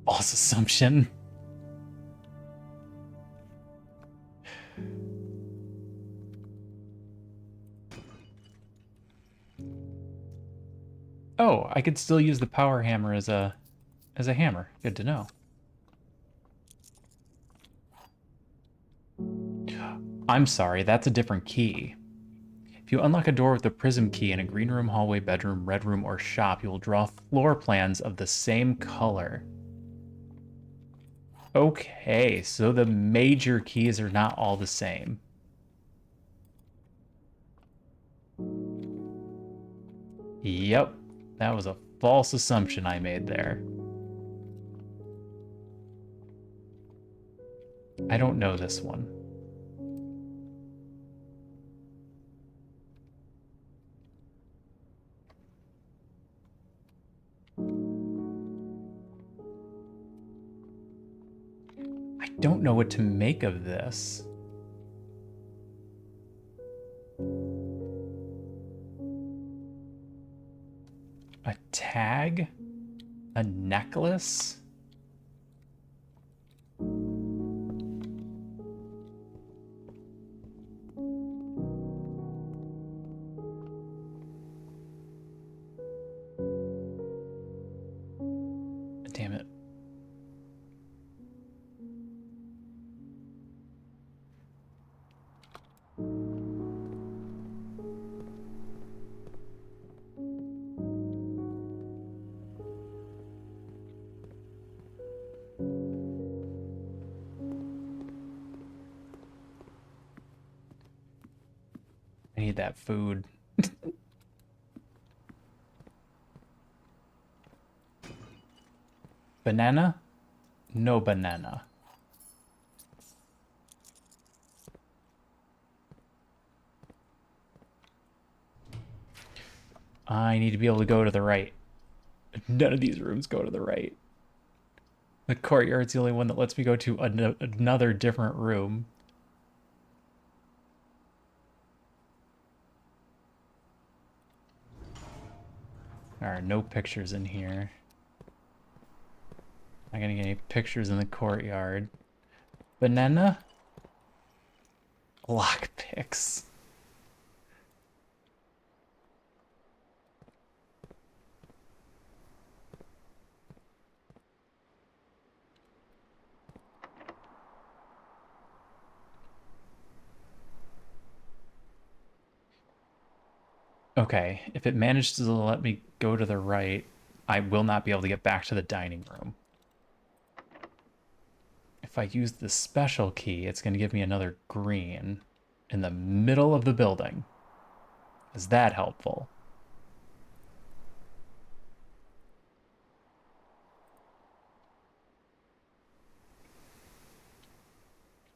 False assumption. Oh, I could still use the power hammer as a hammer. Good to know. I'm sorry, that's a different key. If you unlock a door with the prism key in a green room, hallway, bedroom, red room, or shop, you will draw floor plans of the same color. Okay, so the major keys are not all the same. Yep, that was a false assumption I made there. I don't know this one. I don't know what to make of this. A tag? A necklace? Damn it. I need that food. Banana? No banana. I need to be able to go to the right. None of these rooms go to the right. The courtyard's the only one that lets me go to another different room. There are no pictures in here. Not gonna get any pictures in the courtyard. Banana? Lockpicks. Okay, if it manages to let me go to the right, I will not be able to get back to the dining room. If I use the special key, it's going to give me another green in the middle of the building. Is that helpful?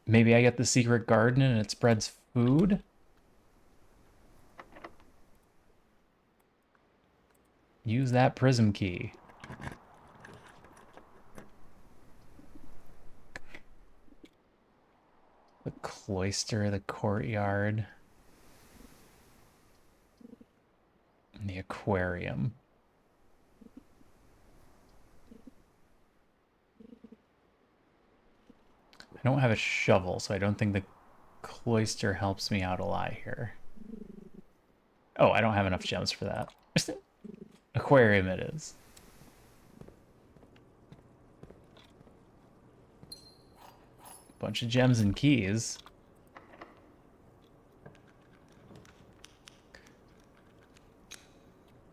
Maybe I get the secret garden and it spreads food? Use that prism key. The cloister, the courtyard, and the aquarium. I don't have a shovel, so I don't think the cloister helps me out a lot here. Oh, I don't have enough gems for that. Aquarium it is. Bunch of gems and keys.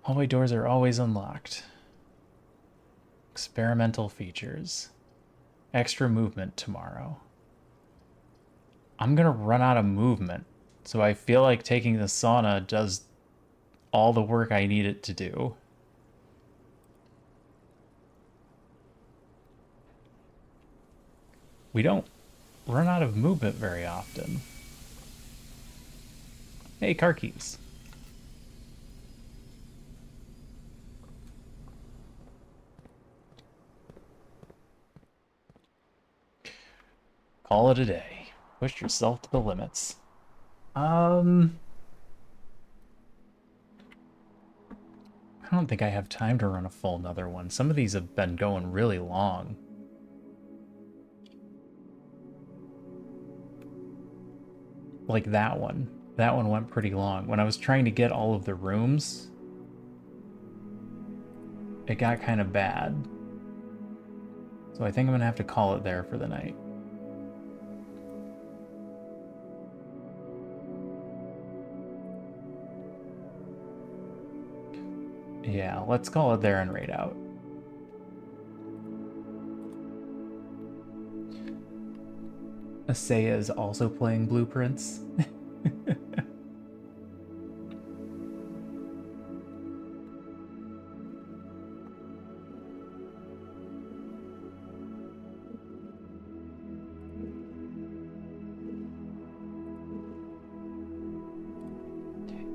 Hallway doors are always unlocked. Experimental features. Extra movement tomorrow. I'm gonna run out of movement, so I feel like taking the sauna does all the work I need it to do. We don't run out of movement very often. Hey, car keys. Call it a day. Push yourself to the limits. I don't think I have time to run a full another one. Some of these have been going really long. Like that one. That one went pretty long. When I was trying to get all of the rooms, it got kind of bad. So I think I'm gonna have to call it there for the night. Yeah, let's call it there and raid out. Asaya is also playing Blueprints.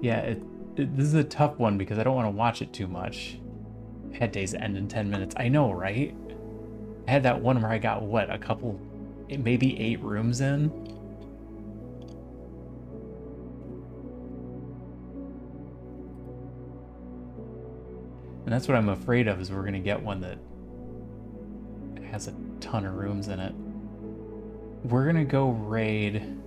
Yeah, this is a tough one because I don't want to watch it too much. Head days end in 10 minutes. I know, right? I had that one where I got, what, a couple, maybe 8 rooms in? And that's what I'm afraid of, is we're going to get one that has a ton of rooms in it. We're going to go raid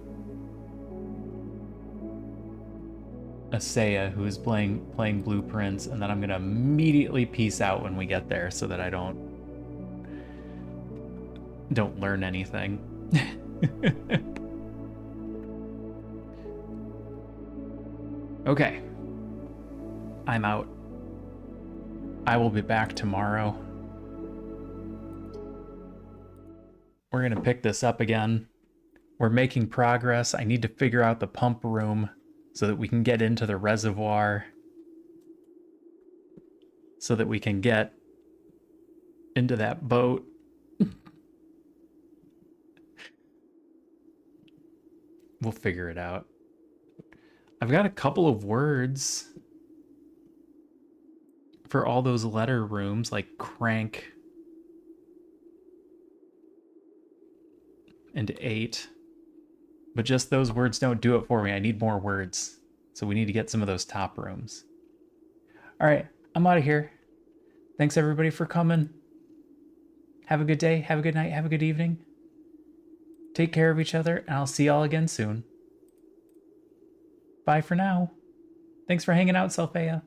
Asaya, who's playing Blueprints, and then I'm gonna immediately peace out when we get there so that I don't learn anything. Okay. I'm out. I will be back tomorrow. We're gonna pick this up again. We're making progress. I need to figure out the pump room so that we can get into the reservoir, so that we can get into that boat. We'll figure it out. I've got a couple of words for all those letter rooms, like crank and 8. But just those words don't do it for me. I need more words. So we need to get some of those top rooms. All right, I'm out of here. Thanks everybody for coming. Have a good day, have a good night, have a good evening. Take care of each other, and I'll see y'all again soon. Bye for now. Thanks for hanging out, Selphia.